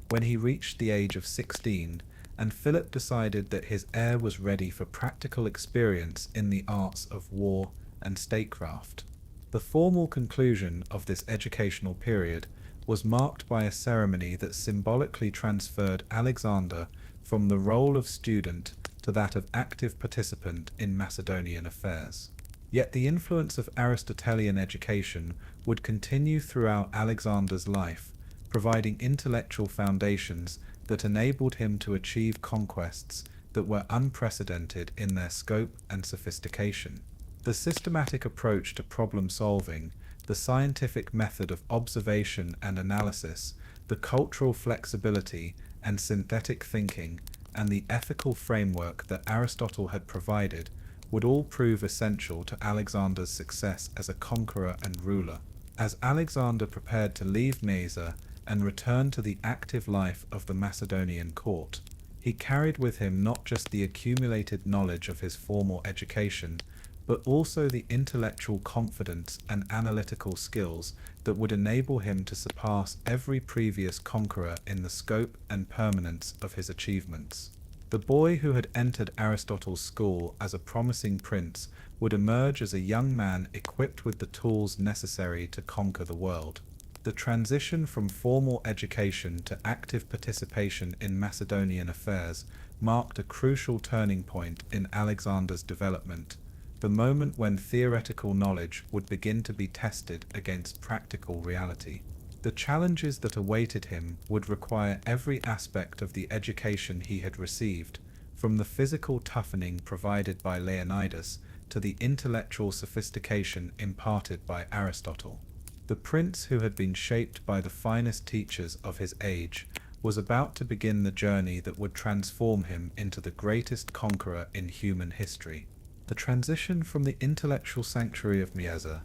when he reached the age of 16, and Philip decided that his heir was ready for practical experience in the arts of war and statecraft. The formal conclusion of this educational period was marked by a ceremony that symbolically transferred Alexander from the role of student to that of active participant in Macedonian affairs. Yet the influence of Aristotelian education would continue throughout Alexander's life, providing intellectual foundations that enabled him to achieve conquests that were unprecedented in their scope and sophistication. The systematic approach to problem solving, the scientific method of observation and analysis, the cultural flexibility and synthetic thinking, and the ethical framework that Aristotle had provided would all prove essential to Alexander's success as a conqueror and ruler. As Alexander prepared to leave Mysa and return to the active life of the Macedonian court, he carried with him not just the accumulated knowledge of his formal education, but also the intellectual confidence and analytical skills that would enable him to surpass every previous conqueror in the scope and permanence of his achievements. The boy who had entered Aristotle's school as a promising prince would emerge as a young man equipped with the tools necessary to conquer the world. The transition from formal education to active participation in Macedonian affairs marked a crucial turning point in Alexander's development, the moment when theoretical knowledge would begin to be tested against practical reality. The challenges that awaited him would require every aspect of the education he had received, from the physical toughening provided by Leonidas to the intellectual sophistication imparted by Aristotle. The prince who had been shaped by the finest teachers of his age was about to begin the journey that would transform him into the greatest conqueror in human history. The transition from the intellectual sanctuary of Mysa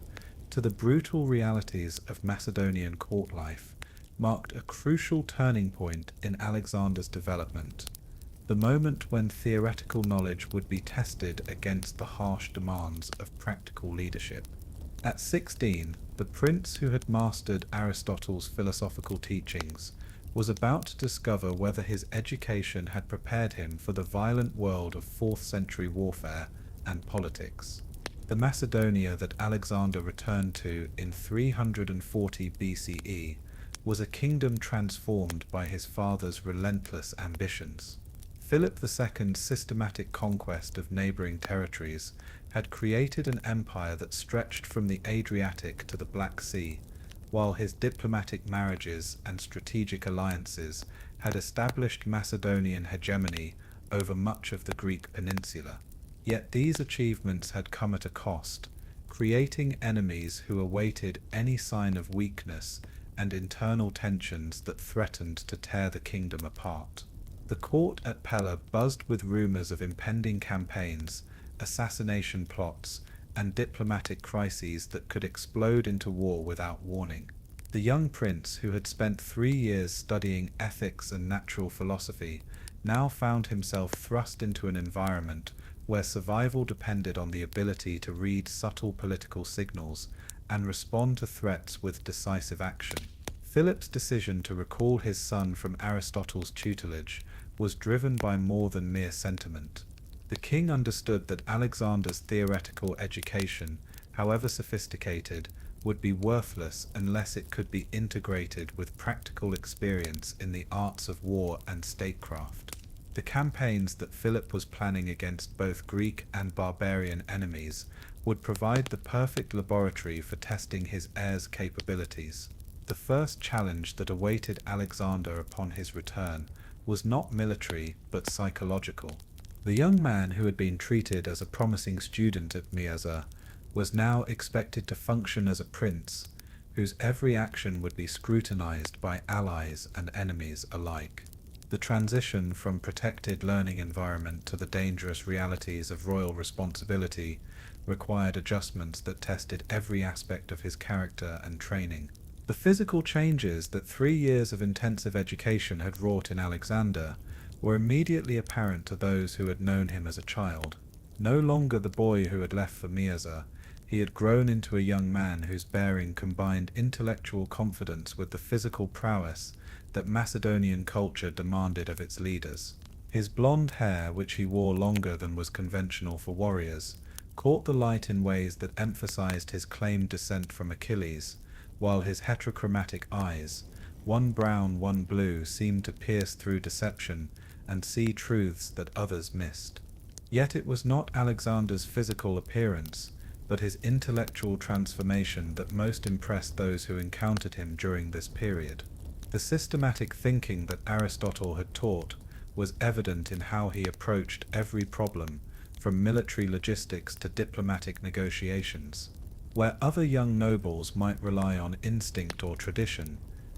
to the brutal realities of Macedonian court life marked a crucial turning point in Alexander's development, the moment when theoretical knowledge would be tested against the harsh demands of practical leadership. At 16, the prince who had mastered Aristotle's philosophical teachings was about to discover whether his education had prepared him for the violent world of 4th century warfare and politics. The Macedonia that Alexander returned to in 340 BCE was a kingdom transformed by his father's relentless ambitions. Philip II's systematic conquest of neighboring territories had created an empire that stretched from the Adriatic to the Black Sea, while his diplomatic marriages and strategic alliances had established Macedonian hegemony over much of the Greek peninsula. Yet these achievements had come at a cost, creating enemies who awaited any sign of weakness and internal tensions that threatened to tear the kingdom apart. The court at Pella buzzed with rumors of impending campaigns, assassination plots, and diplomatic crises that could explode into war without warning. The young prince, who had spent 3 years studying ethics and natural philosophy, now found himself thrust into an environment where survival depended on the ability to read subtle political signals and respond to threats with decisive action. Philip's decision to recall his son from Aristotle's tutelage was driven by more than mere sentiment. The king understood that Alexander's theoretical education, however sophisticated, would be worthless unless it could be integrated with practical experience in the arts of war and statecraft. The campaigns that Philip was planning against both Greek and barbarian enemies would provide the perfect laboratory for testing his heir's capabilities. The first challenge that awaited Alexander upon his return was not military but psychological. The young man who had been treated as a promising student at Mysa was now expected to function as a prince, whose every action would be scrutinized by allies and enemies alike. The transition from protected learning environment to the dangerous realities of royal responsibility required adjustments that tested every aspect of his character and training. The physical changes that 3 years of intensive education had wrought in Alexander were immediately apparent to those who had known him as a child. No longer the boy who had left for Mysa, he had grown into a young man whose bearing combined intellectual confidence with the physical prowess that Macedonian culture demanded of its leaders. His blonde hair, which he wore longer than was conventional for warriors, caught the light in ways that emphasized his claimed descent from Achilles, while his heterochromatic eyes, one brown, one blue, seemed to pierce through deception and see truths that others missed. Yet it was not Alexander's physical appearance, but his intellectual transformation that most impressed those who encountered him during this period. The systematic thinking that Aristotle had taught was evident in how he approached every problem, from military logistics to diplomatic negotiations. Where other young nobles might rely on instinct or tradition,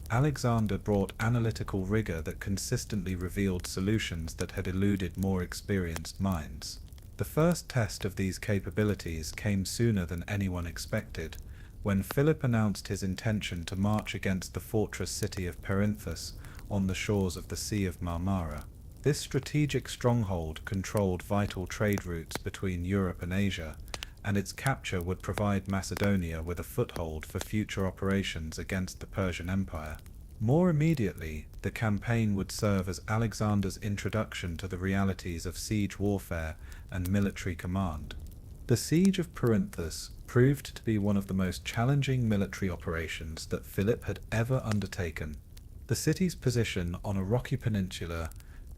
Alexander brought analytical rigor that consistently revealed solutions that had eluded more experienced minds. The first test of these capabilities came sooner than anyone expected, when Philip announced his intention to march against the fortress city of Perinthus on the shores of the Sea of Marmara. This strategic stronghold controlled vital trade routes between Europe and Asia, and its capture would provide Macedonia with a foothold for future operations against the Persian Empire. More immediately, the campaign would serve as Alexander's introduction to the realities of siege warfare and military command. The siege of Perinthus proved to be one of the most challenging military operations that Philip had ever undertaken. The city's position on a rocky peninsula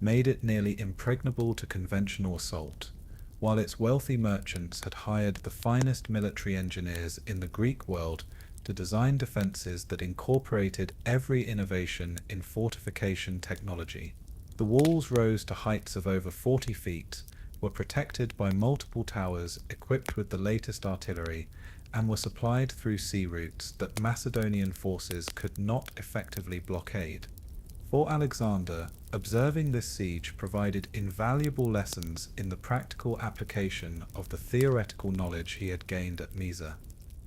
made it nearly impregnable to conventional assault, while its wealthy merchants had hired the finest military engineers in the Greek world to design defenses that incorporated every innovation in fortification technology. The walls rose to heights of over 40 feet, were protected by multiple towers equipped with the latest artillery, and were supplied through sea routes that Macedonian forces could not effectively blockade. For Alexander, observing this siege provided invaluable lessons in the practical application of the theoretical knowledge he had gained at Mysa.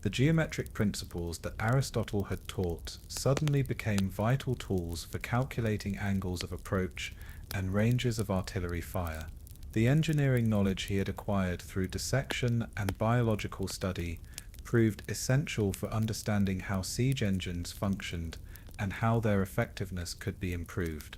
The geometric principles that Aristotle had taught suddenly became vital tools for calculating angles of approach and ranges of artillery fire. The engineering knowledge he had acquired through dissection and biological study proved essential for understanding how siege engines functioned and how their effectiveness could be improved.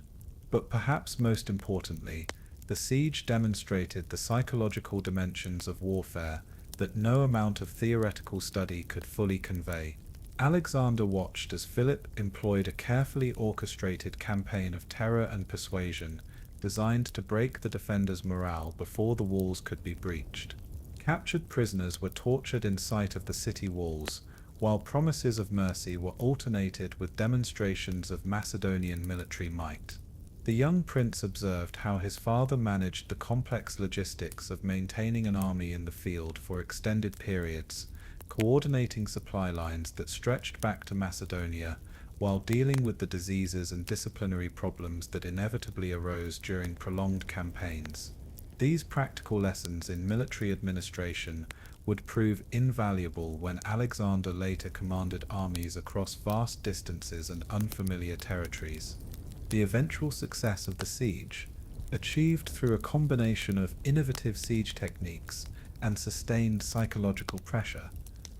But perhaps most importantly, the siege demonstrated the psychological dimensions of warfare that no amount of theoretical study could fully convey. Alexander watched as Philip employed a carefully orchestrated campaign of terror and persuasion designed to break the defenders' morale before the walls could be breached. Captured prisoners were tortured in sight of the city walls, while promises of mercy were alternated with demonstrations of Macedonian military might. The young prince observed how his father managed the complex logistics of maintaining an army in the field for extended periods, coordinating supply lines that stretched back to Macedonia, while dealing with the diseases and disciplinary problems that inevitably arose during prolonged campaigns. These practical lessons in military administration would prove invaluable when Alexander later commanded armies across vast distances and unfamiliar territories. The eventual success of the siege, achieved through a combination of innovative siege techniques and sustained psychological pressure,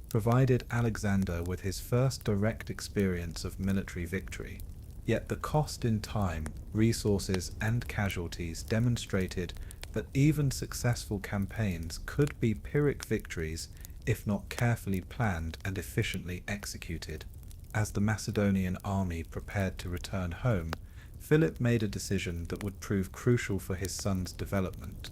provided Alexander with his first direct experience of military victory. Yet the cost in time, resources, and casualties demonstrated that even successful campaigns could be Pyrrhic victories if not carefully planned and efficiently executed. As the Macedonian army prepared to return home, Philip made a decision that would prove crucial for his son's development.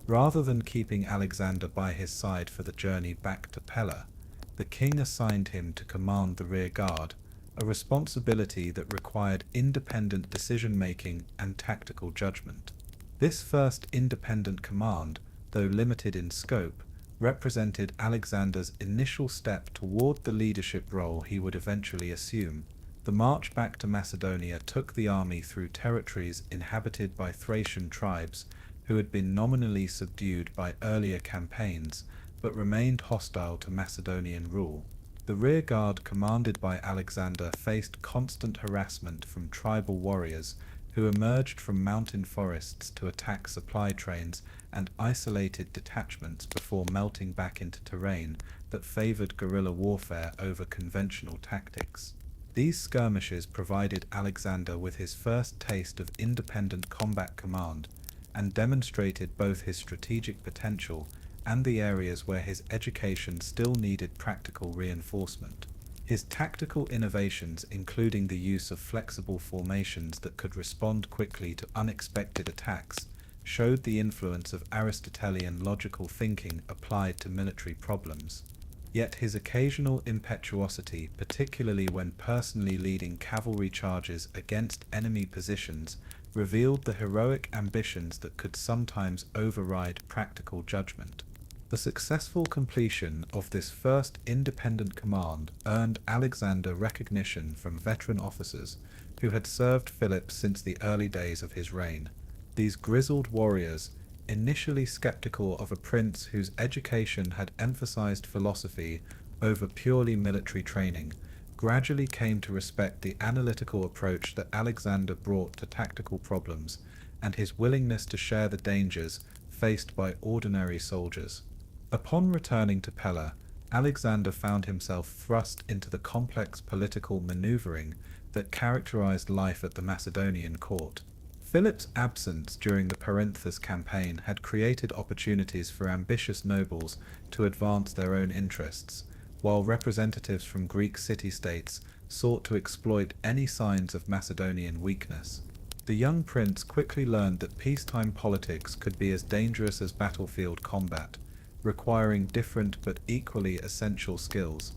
Rather than keeping Alexander by his side for the journey back to Pella, the king assigned him to command the rear guard, a responsibility that required independent decision-making and tactical judgment. This first independent command, though limited in scope, represented Alexander's initial step toward the leadership role he would eventually assume. The march back to Macedonia took the army through territories inhabited by Thracian tribes who had been nominally subdued by earlier campaigns, but remained hostile to Macedonian rule. The rear guard commanded by Alexander faced constant harassment from tribal warriors who emerged from mountain forests to attack supply trains and isolated detachments before melting back into terrain that favored guerrilla warfare over conventional tactics. These skirmishes provided Alexander with his first taste of independent combat command and demonstrated both his strategic potential and the areas where his education still needed practical reinforcement. His tactical innovations, including the use of flexible formations that could respond quickly to unexpected attacks, showed the influence of Aristotelian logical thinking applied to military problems. Yet his occasional impetuosity, particularly when personally leading cavalry charges against enemy positions, revealed the heroic ambitions that could sometimes override practical judgment. The successful completion of this first independent command earned Alexander recognition from veteran officers who had served Philip since the early days of his reign. These grizzled warriors, initially skeptical of a prince whose education had emphasized philosophy over purely military training, gradually came to respect the analytical approach that Alexander brought to tactical problems and his willingness to share the dangers faced by ordinary soldiers. Upon returning to Pella, Alexander found himself thrust into the complex political maneuvering that characterized life at the Macedonian court. Philip's absence during the Perinthus campaign had created opportunities for ambitious nobles to advance their own interests, while representatives from Greek city-states sought to exploit any signs of Macedonian weakness. The young prince quickly learned that peacetime politics could be as dangerous as battlefield combat, requiring different but equally essential skills.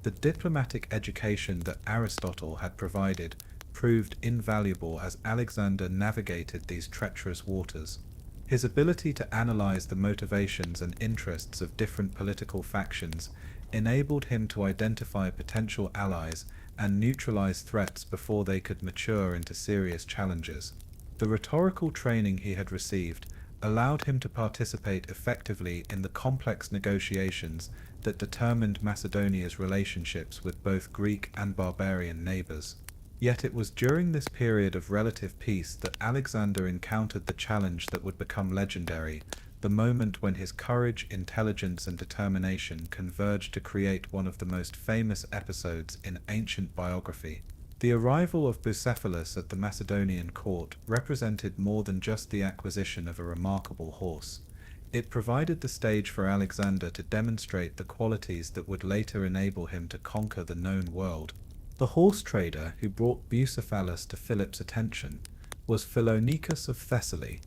The diplomatic education that Aristotle had provided proved invaluable as Alexander navigated these treacherous waters. His ability to analyze the motivations and interests of different political factions enabled him to identify potential allies and neutralize threats before they could mature into serious challenges. The rhetorical training he had received allowed him to participate effectively in the complex negotiations that determined Macedonia's relationships with both Greek and barbarian neighbors. Yet it was during this period of relative peace that Alexander encountered the challenge that would become legendary, the moment when his courage, intelligence, and determination converged to create one of the most famous episodes in ancient biography. The arrival of Bucephalus at the Macedonian court represented more than just the acquisition of a remarkable horse. It provided the stage for Alexander to demonstrate the qualities that would later enable him to conquer the known world. The horse trader who brought Bucephalus to Philip's attention was Philonicus of Thessaly,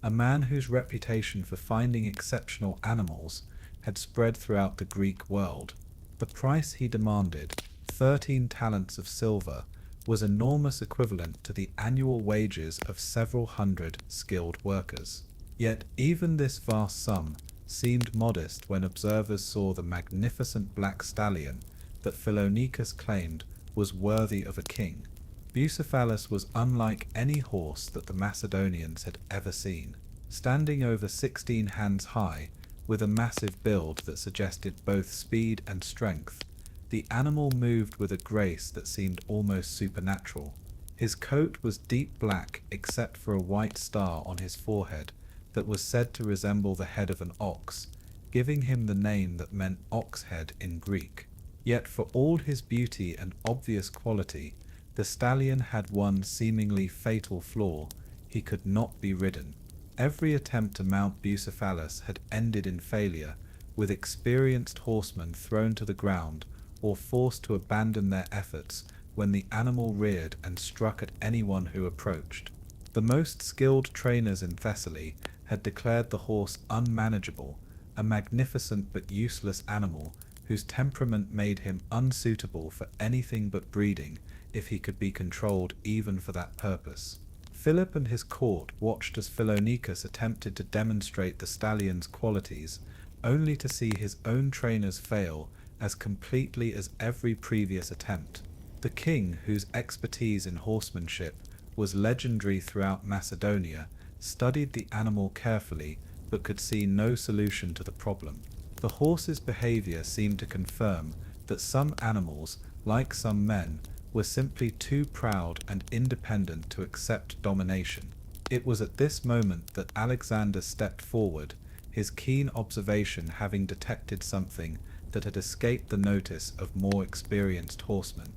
a man whose reputation for finding exceptional animals had spread throughout the Greek world. The price he demanded, 13 talents of silver, was enormous, equivalent to the annual wages of several hundred skilled workers. Yet even this vast sum seemed modest when observers saw the magnificent black stallion that Philonicus claimed was worthy of a king. Bucephalus was unlike any horse that the Macedonians had ever seen. Standing over 16 hands high, with a massive build that suggested both speed and strength, the animal moved with a grace that seemed almost supernatural. His coat was deep black except for a white star on his forehead that was said to resemble the head of an ox, giving him the name that meant ox head in Greek. Yet for all his beauty and obvious quality, the stallion had one seemingly fatal flaw: he could not be ridden. Every attempt to mount Bucephalus had ended in failure, with experienced horsemen thrown to the ground or forced to abandon their efforts when the animal reared and struck at anyone who approached. The most skilled trainers in Thessaly had declared the horse unmanageable, a magnificent but useless animal whose temperament made him unsuitable for anything but breeding if he could be controlled even for that purpose. Philip and his court watched as Philonicus attempted to demonstrate the stallion's qualities, only to see his own trainers fail as completely as every previous attempt. The king, whose expertise in horsemanship was legendary throughout Macedonia, studied the animal carefully but could see no solution to the problem. The horse's behavior seemed to confirm that some animals, like some men, were simply too proud and independent to accept domination. It was at this moment that Alexander stepped forward, his keen observation having detected something that had escaped the notice of more experienced horsemen.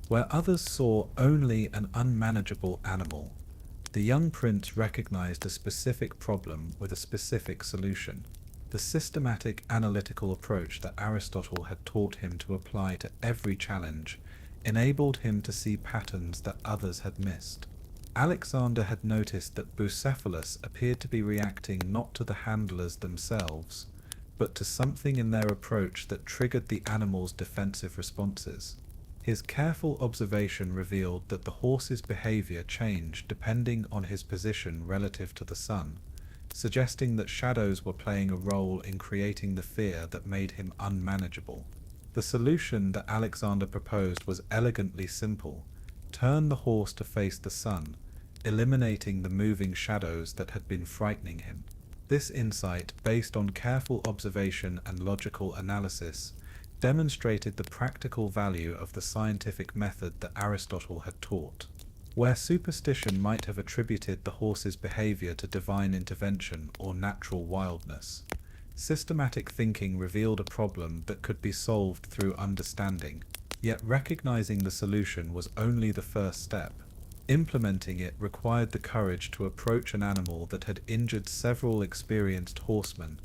Where others saw only an unmanageable animal, the young prince recognized a specific problem with a specific solution. The systematic analytical approach that Aristotle had taught him to apply to every challenge enabled him to see patterns that others had missed. Alexander had noticed that Bucephalus appeared to be reacting not to the handlers themselves, but to something in their approach that triggered the animal's defensive responses. His careful observation revealed that the horse's behavior changed depending on his position relative to the sun, suggesting that shadows were playing a role in creating the fear that made him unmanageable. The solution that Alexander proposed was elegantly simple: turn the horse to face the sun, eliminating the moving shadows that had been frightening him. This insight, based on careful observation and logical analysis, demonstrated the practical value of the scientific method that Aristotle had taught. Where superstition might have attributed the horse's behavior to divine intervention or natural wildness, systematic thinking revealed a problem that could be solved through understanding. Yet recognizing the solution was only the first step. Implementing it required the courage to approach an animal that had injured several experienced horsemen,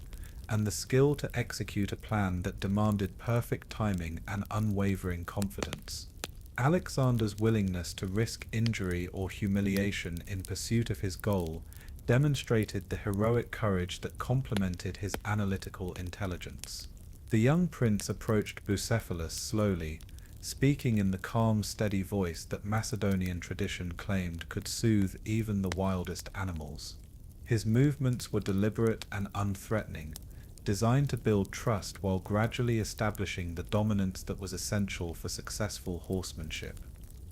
and the skill to execute a plan that demanded perfect timing and unwavering confidence. Alexander's willingness to risk injury or humiliation in pursuit of his goal demonstrated the heroic courage that complemented his analytical intelligence. The young prince approached Bucephalus slowly, speaking in the calm, steady voice that Macedonian tradition claimed could soothe even the wildest animals. His movements were deliberate and unthreatening, designed to build trust while gradually establishing the dominance that was essential for successful horsemanship.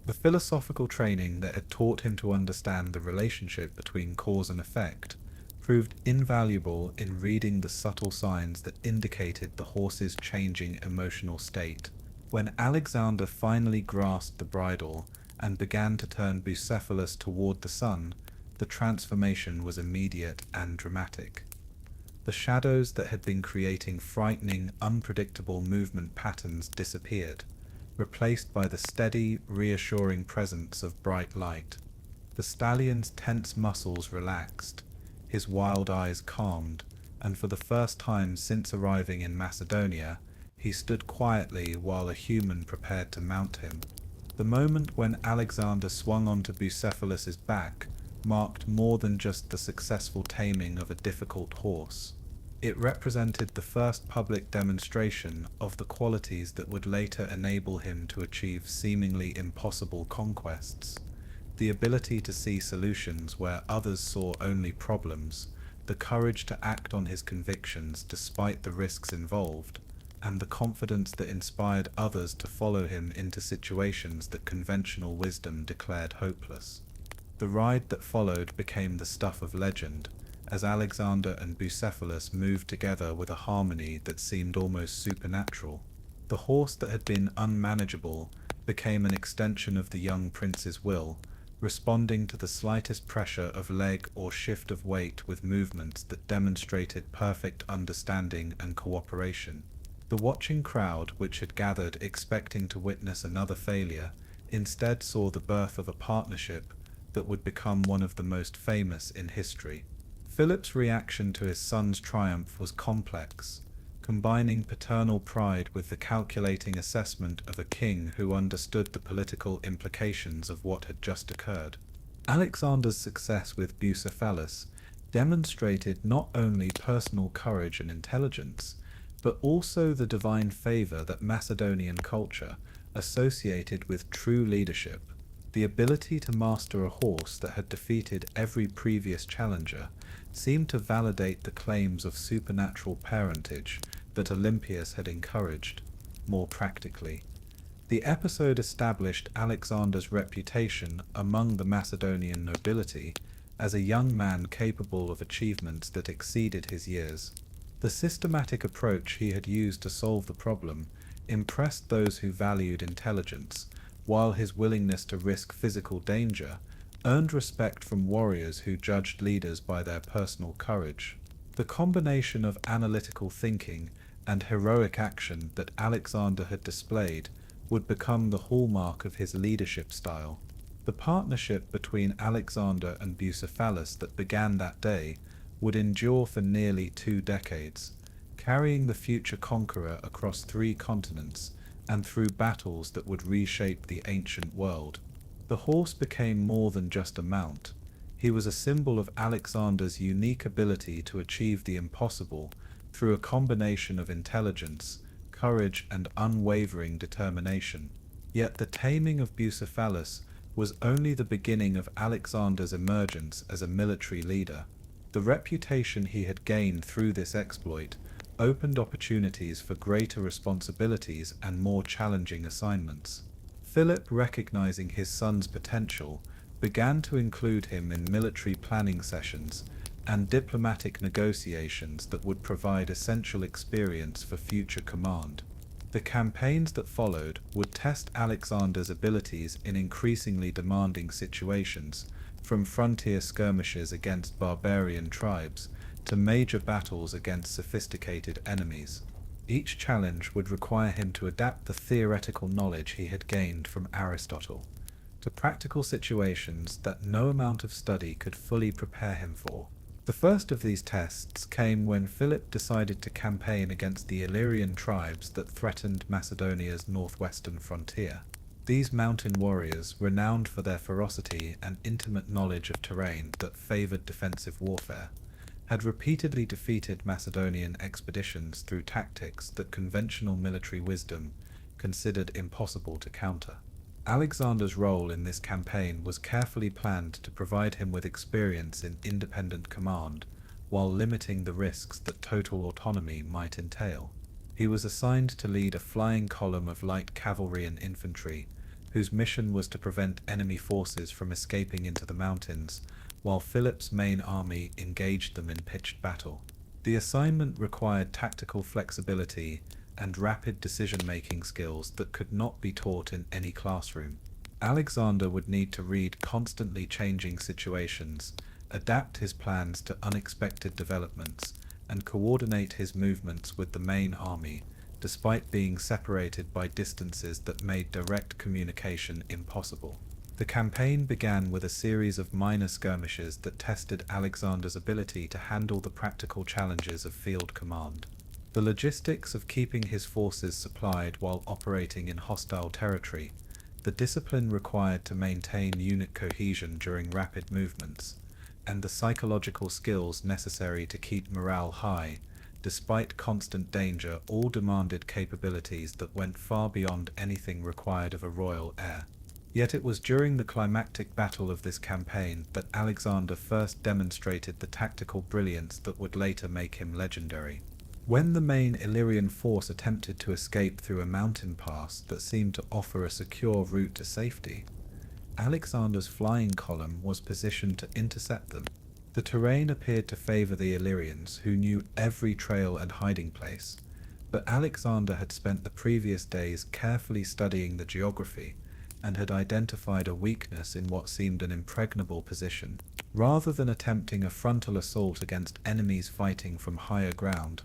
The philosophical training that had taught him to understand the relationship between cause and effect proved invaluable in reading the subtle signs that indicated the horse's changing emotional state. When Alexander finally grasped the bridle and began to turn Bucephalus toward the sun, the transformation was immediate and dramatic. The shadows that had been creating frightening, unpredictable movement patterns disappeared, replaced by the steady, reassuring presence of bright light. The stallion's tense muscles relaxed, his wild eyes calmed, and for the first time since arriving in Macedonia, he stood quietly while a human prepared to mount him. The moment when Alexander swung onto Bucephalus's back marked more than just the successful taming of a difficult horse. It represented the first public demonstration of the qualities that would later enable him to achieve seemingly impossible conquests: the ability to see solutions where others saw only problems, the courage to act on his convictions despite the risks involved, and the confidence that inspired others to follow him into situations that conventional wisdom declared hopeless. The ride that followed became the stuff of legend, as Alexander and Bucephalus moved together with a harmony that seemed almost supernatural. The horse that had been unmanageable became an extension of the young prince's will, responding to the slightest pressure of leg or shift of weight with movements that demonstrated perfect understanding and cooperation. The watching crowd, which had gathered expecting to witness another failure, instead saw the birth of a partnership that would become one of the most famous in history. Philip's reaction to his son's triumph was complex, combining paternal pride with the calculating assessment of a king who understood the political implications of what had just occurred. Alexander's success with Bucephalus demonstrated not only personal courage and intelligence, but also the divine favor that Macedonian culture associated with true leadership. The ability to master a horse that had defeated every previous challenger seemed to validate the claims of supernatural parentage that Olympias had encouraged. More practically, the episode established Alexander's reputation among the Macedonian nobility as a young man capable of achievements that exceeded his years. The systematic approach he had used to solve the problem impressed those who valued intelligence, while his willingness to risk physical danger earned respect from warriors who judged leaders by their personal courage. The combination of analytical thinking and heroic action that Alexander had displayed would become the hallmark of his leadership style. The partnership between Alexander and Bucephalus that began that day would endure for nearly 2 decades, carrying the future conqueror across 3 continents and through battles that would reshape the ancient world. The horse became more than just a mount. He was a symbol of Alexander's unique ability to achieve the impossible through a combination of intelligence, courage, and unwavering determination. Yet the taming of Bucephalus was only the beginning of Alexander's emergence as a military leader. The reputation he had gained through this exploit opened opportunities for greater responsibilities and more challenging assignments. Philip, recognizing his son's potential, began to include him in military planning sessions and diplomatic negotiations that would provide essential experience for future command. The campaigns that followed would test Alexander's abilities in increasingly demanding situations, from frontier skirmishes against barbarian tribes to major battles against sophisticated enemies. Each challenge would require him to adapt the theoretical knowledge he had gained from Aristotle to practical situations that no amount of study could fully prepare him for. The first of these tests came when Philip decided to campaign against the Illyrian tribes that threatened Macedonia's northwestern frontier. These mountain warriors, renowned for their ferocity and intimate knowledge of terrain that favored defensive warfare, had repeatedly defeated Macedonian expeditions through tactics that conventional military wisdom considered impossible to counter. Alexander's role in this campaign was carefully planned to provide him with experience in independent command, while limiting the risks that total autonomy might entail. He was assigned to lead a flying column of light cavalry and infantry, whose mission was to prevent enemy forces from escaping into the mountains, while Philip's main army engaged them in pitched battle. The assignment required tactical flexibility and rapid decision-making skills that could not be taught in any classroom. Alexander would need to read constantly changing situations, adapt his plans to unexpected developments, and coordinate his movements with the main army, despite being separated by distances that made direct communication impossible. The campaign began with a series of minor skirmishes that tested Alexander's ability to handle the practical challenges of field command. The logistics of keeping his forces supplied while operating in hostile territory, the discipline required to maintain unit cohesion during rapid movements, and the psychological skills necessary to keep morale high, despite constant danger, all demanded capabilities that went far beyond anything required of a royal heir. Yet it was during the climactic battle of this campaign that Alexander first demonstrated the tactical brilliance that would later make him legendary. When the main Illyrian force attempted to escape through a mountain pass that seemed to offer a secure route to safety, Alexander's flying column was positioned to intercept them. The terrain appeared to favor the Illyrians, who knew every trail and hiding place, but Alexander had spent the previous days carefully studying the geography and had identified a weakness in what seemed an impregnable position. Rather than attempting a frontal assault against enemies fighting from higher ground,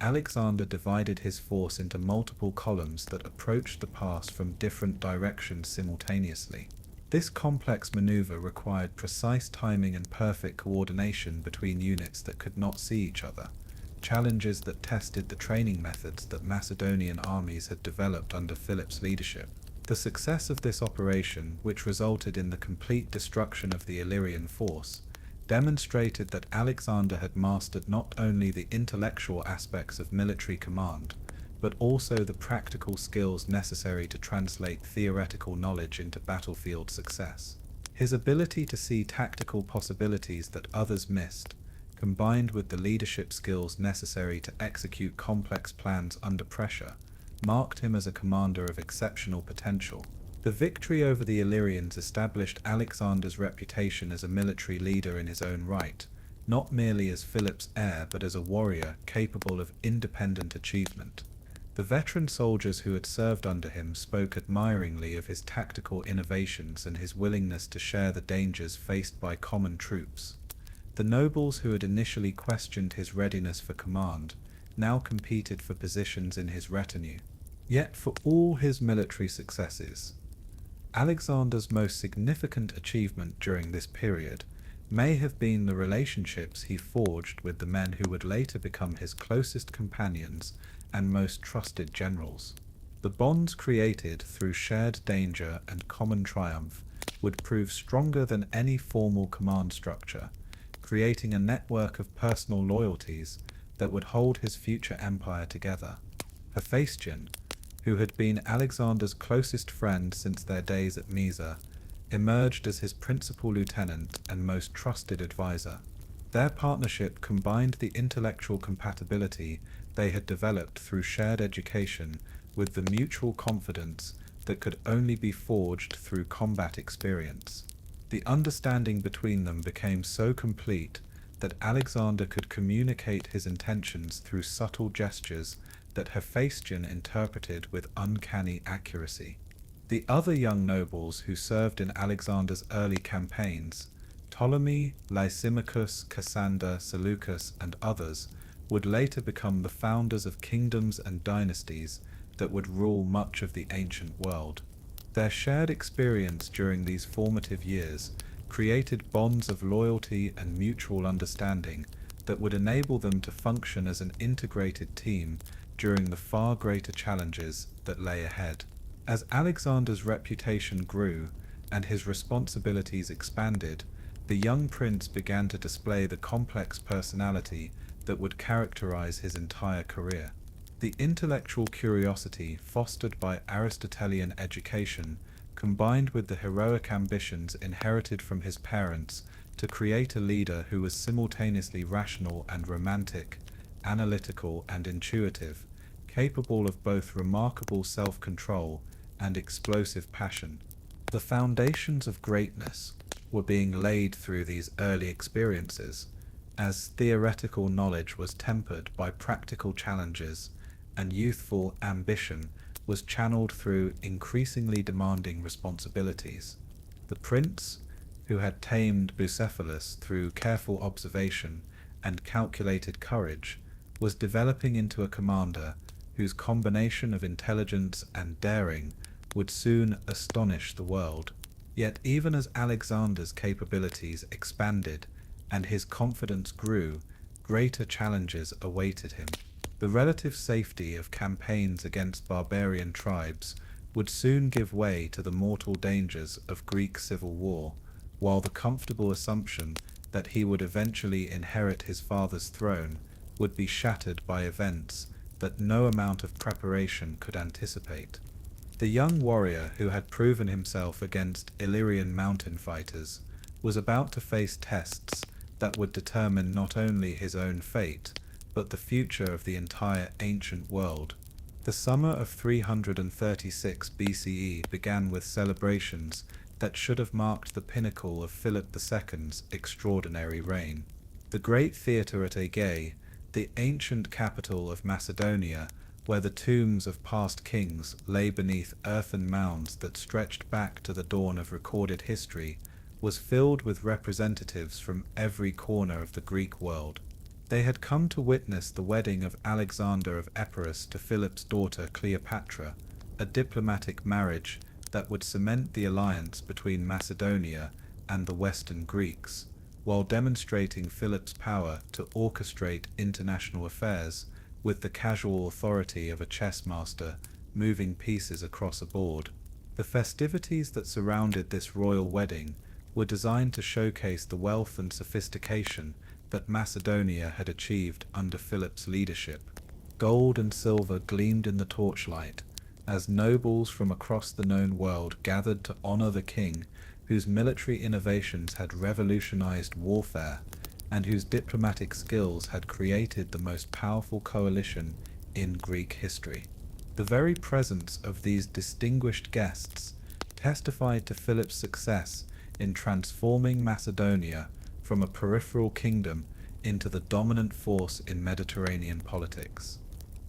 Alexander divided his force into multiple columns that approached the pass from different directions simultaneously. This complex maneuver required precise timing and perfect coordination between units that could not see each other, challenges that tested the training methods that Macedonian armies had developed under Philip's leadership. The success of this operation, which resulted in the complete destruction of the Illyrian force, demonstrated that Alexander had mastered not only the intellectual aspects of military command, but also the practical skills necessary to translate theoretical knowledge into battlefield success. His ability to see tactical possibilities that others missed, combined with the leadership skills necessary to execute complex plans under pressure, marked him as a commander of exceptional potential. The victory over the Illyrians established Alexander's reputation as a military leader in his own right, not merely as Philip's heir but as a warrior capable of independent achievement. The veteran soldiers who had served under him spoke admiringly of his tactical innovations and his willingness to share the dangers faced by common troops. The nobles who had initially questioned his readiness for command now competed for positions in his retinue. Yet for all his military successes, Alexander's most significant achievement during this period may have been the relationships he forged with the men who would later become his closest companions and most trusted generals. The bonds created through shared danger and common triumph would prove stronger than any formal command structure, creating a network of personal loyalties that would hold his future empire together. Hephaestion, who had been Alexander's closest friend since their days at Mysa, emerged as his principal lieutenant and most trusted advisor. Their partnership combined the intellectual compatibility they had developed through shared education with the mutual confidence that could only be forged through combat experience. The understanding between them became so complete that Alexander could communicate his intentions through subtle gestures that Hephaestion interpreted with uncanny accuracy. The other young nobles who served in Alexander's early campaigns, Ptolemy, Lysimachus, Cassander, Seleucus, and others, would later become the founders of kingdoms and dynasties that would rule much of the ancient world. Their shared experience during these formative years created bonds of loyalty and mutual understanding that would enable them to function as an integrated team during the far greater challenges that lay ahead. As Alexander's reputation grew and his responsibilities expanded, the young prince began to display the complex personality that would characterize his entire career. The intellectual curiosity fostered by Aristotelian education, combined with the heroic ambitions inherited from his parents to create a leader who was simultaneously rational and romantic, analytical and intuitive, capable of both remarkable self-control and explosive passion. The foundations of greatness were being laid through these early experiences, as theoretical knowledge was tempered by practical challenges and youthful ambition was channeled through increasingly demanding responsibilities. The prince, who had tamed Bucephalus through careful observation and calculated courage, was developing into a commander whose combination of intelligence and daring would soon astonish the world. Yet even as Alexander's capabilities expanded and his confidence grew, greater challenges awaited him. The relative safety of campaigns against barbarian tribes would soon give way to the mortal dangers of Greek civil war, while the comfortable assumption that he would eventually inherit his father's throne would be shattered by events that no amount of preparation could anticipate. The young warrior who had proven himself against Illyrian mountain fighters was about to face tests that would determine not only his own fate, but the future of the entire ancient world. The summer of 336 BCE began with celebrations that should have marked the pinnacle of Philip II's extraordinary reign. The great theatre at Aegae, the ancient capital of Macedonia, where the tombs of past kings lay beneath earthen mounds that stretched back to the dawn of recorded history, was filled with representatives from every corner of the Greek world. They had come to witness the wedding of Alexander of Epirus to Philip's daughter Cleopatra, a diplomatic marriage that would cement the alliance between Macedonia and the Western Greeks, while demonstrating Philip's power to orchestrate international affairs with the casual authority of a chess master moving pieces across a board. The festivities that surrounded this royal wedding were designed to showcase the wealth and sophistication that Macedonia had achieved under Philip's leadership. Gold and silver gleamed in the torchlight, as nobles from across the known world gathered to honor the king whose military innovations had revolutionized warfare and whose diplomatic skills had created the most powerful coalition in Greek history. The very presence of these distinguished guests testified to Philip's success in transforming Macedonia from a peripheral kingdom into the dominant force in Mediterranean politics.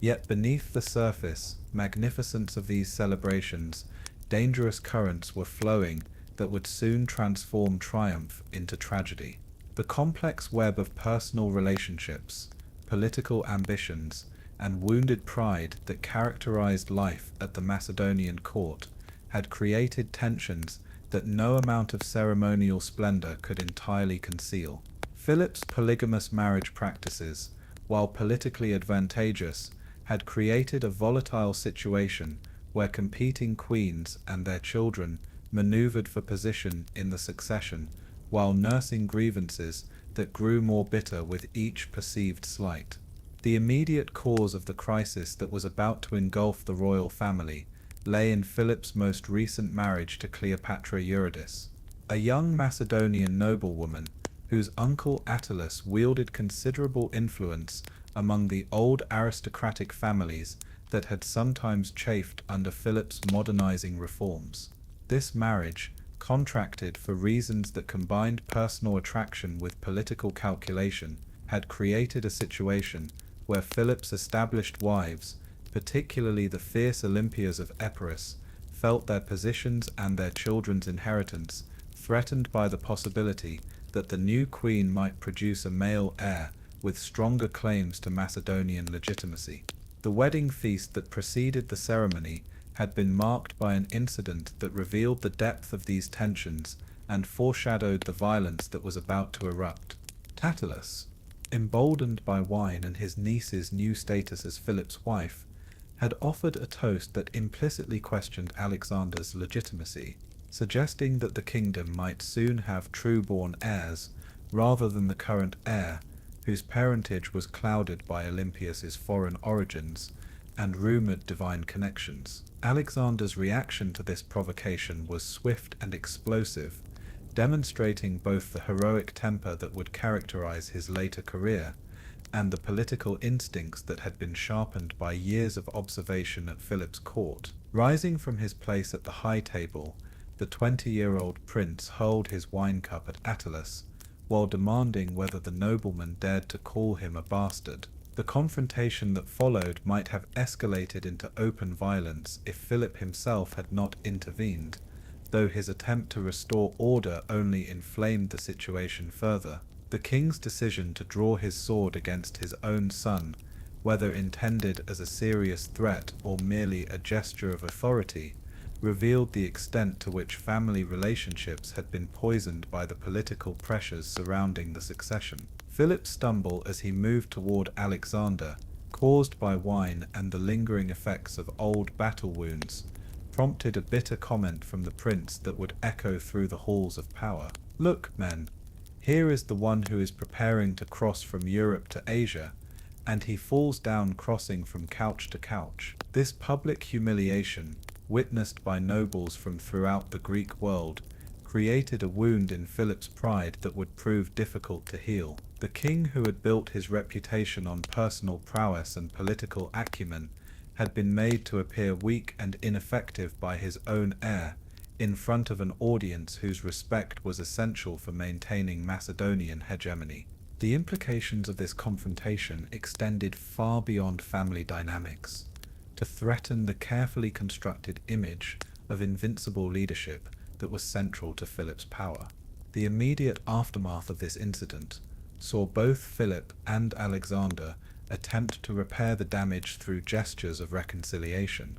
Yet beneath the surface magnificence of these celebrations, dangerous currents were flowing that would soon transform triumph into tragedy. The complex web of personal relationships, political ambitions, and wounded pride that characterized life at the Macedonian court had created tensions that no amount of ceremonial splendor could entirely conceal. Philip's polygamous marriage practices, while politically advantageous, had created a volatile situation where competing queens and their children maneuvered for position in the succession, while nursing grievances that grew more bitter with each perceived slight. The immediate cause of the crisis that was about to engulf the royal family lay in Philip's most recent marriage to Cleopatra Eurydice, a young Macedonian noblewoman whose uncle Attalus wielded considerable influence among the old aristocratic families that had sometimes chafed under Philip's modernizing reforms. This marriage, contracted for reasons that combined personal attraction with political calculation, had created a situation where Philip's established wives, particularly the fierce Olympias of Epirus, felt their positions and their children's inheritance threatened by the possibility that the new queen might produce a male heir with stronger claims to Macedonian legitimacy. The wedding feast that preceded the ceremony had been marked by an incident that revealed the depth of these tensions and foreshadowed the violence that was about to erupt. Attalus, emboldened by wine and his niece's new status as Philip's wife, had offered a toast that implicitly questioned Alexander's legitimacy, suggesting that the kingdom might soon have true-born heirs rather than the current heir, whose parentage was clouded by Olympias's foreign origins and rumored divine connections. Alexander's reaction to this provocation was swift and explosive, demonstrating both the heroic temper that would characterize his later career and the political instincts that had been sharpened by years of observation at Philip's court. Rising from his place at the high table, the 20-year-old prince hurled his wine cup at Attalus, while demanding whether the nobleman dared to call him a bastard. The confrontation that followed might have escalated into open violence if Philip himself had not intervened, though his attempt to restore order only inflamed the situation further. The king's decision to draw his sword against his own son, whether intended as a serious threat or merely a gesture of authority, revealed the extent to which family relationships had been poisoned by the political pressures surrounding the succession. Philip's stumble as he moved toward Alexander, caused by wine and the lingering effects of old battle wounds, prompted a bitter comment from the prince that would echo through the halls of power. "Look, men, here is the one who is preparing to cross from Europe to Asia, and he falls down crossing from couch to couch." This public humiliation, witnessed by nobles from throughout the Greek world, created a wound in Philip's pride that would prove difficult to heal. The king, who had built his reputation on personal prowess and political acumen, had been made to appear weak and ineffective by his own heir, in front of an audience whose respect was essential for maintaining Macedonian hegemony. The implications of this confrontation extended far beyond family dynamics, to threaten the carefully constructed image of invincible leadership that was central to Philip's power. The immediate aftermath of this incident saw both Philip and Alexander attempt to repair the damage through gestures of reconciliation,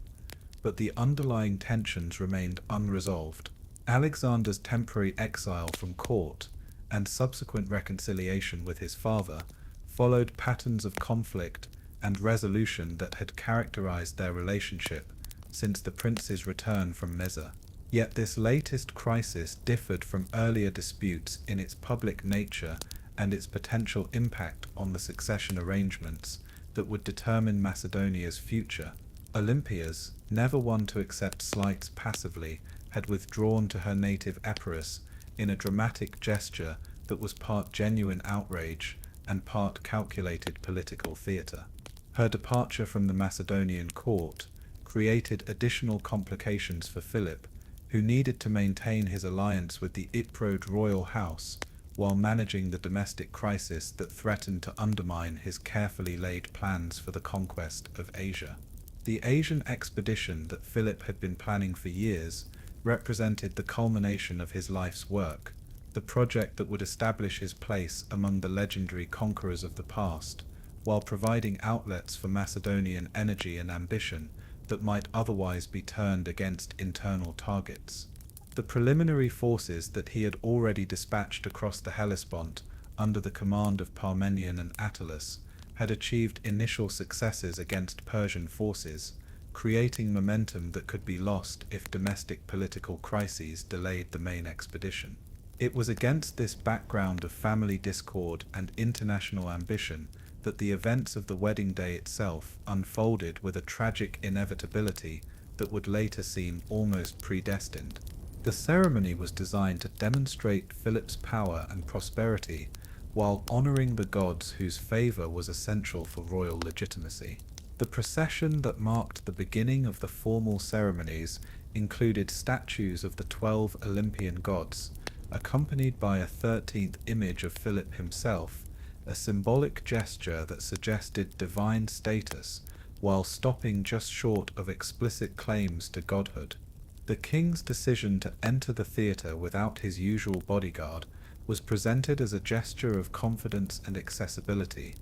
but the underlying tensions remained unresolved. Alexander's temporary exile from court and subsequent reconciliation with his father followed patterns of conflict and resolution that had characterized their relationship since the prince's return from Mesa. Yet this latest crisis differed from earlier disputes in its public nature and its potential impact on the succession arrangements that would determine Macedonia's future. Olympias, never one to accept slights passively, had withdrawn to her native Epirus in a dramatic gesture that was part genuine outrage and part calculated political theatre. Her departure from the Macedonian court created additional complications for Philip, who needed to maintain his alliance with the Iprod royal house while managing the domestic crisis that threatened to undermine his carefully laid plans for the conquest of Asia. The Asian expedition that Philip had been planning for years represented the culmination of his life's work, the project that would establish his place among the legendary conquerors of the past, while providing outlets for Macedonian energy and ambition that might otherwise be turned against internal targets. The preliminary forces that he had already dispatched across the Hellespont under the command of Parmenion and Attalus had achieved initial successes against Persian forces, creating momentum that could be lost if domestic political crises delayed the main expedition. It was against this background of family discord and international ambition that the events of the wedding day itself unfolded with a tragic inevitability that would later seem almost predestined. The ceremony was designed to demonstrate Philip's power and prosperity while honoring the gods whose favor was essential for royal legitimacy. The procession that marked the beginning of the formal ceremonies included statues of the 12 Olympian gods, accompanied by a 13th image of Philip himself, a symbolic gesture that suggested divine status while stopping just short of explicit claims to godhood. The king's decision to enter the theatre without his usual bodyguard was presented as a gesture of confidence and accessibility,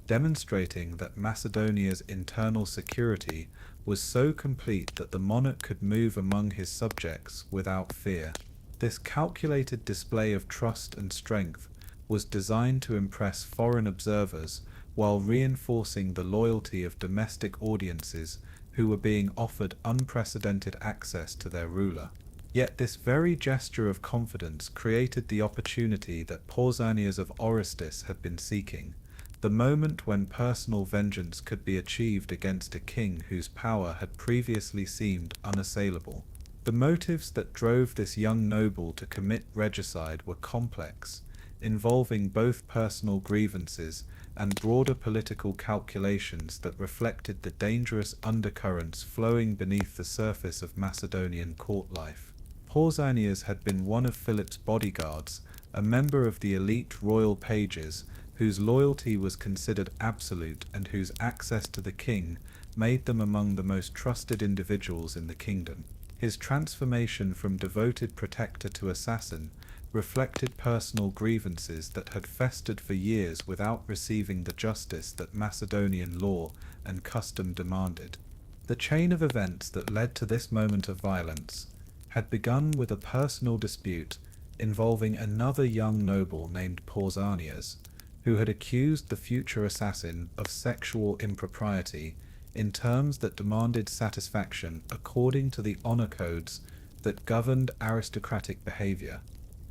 demonstrating that Macedonia's internal security was so complete that the monarch could move among his subjects without fear. This calculated display of trust and strength was designed to impress foreign observers while reinforcing the loyalty of domestic audiences who were being offered unprecedented access to their ruler. Yet this very gesture of confidence created the opportunity that Pausanias of Orestis had been seeking, the moment when personal vengeance could be achieved against a king whose power had previously seemed unassailable. The motives that drove this young noble to commit regicide were complex, involving both personal grievances and broader political calculations that reflected the dangerous undercurrents flowing beneath the surface of Macedonian court life. Pausanias had been one of Philip's bodyguards, a member of the elite royal pages, whose loyalty was considered absolute and whose access to the king made them among the most trusted individuals in the kingdom. His transformation from devoted protector to assassin reflected personal grievances that had festered for years without receiving the justice that Macedonian law and custom demanded. The chain of events that led to this moment of violence had begun with a personal dispute involving another young noble named Pausanias, who had accused the future assassin of sexual impropriety in terms that demanded satisfaction according to the honor codes that governed aristocratic behavior.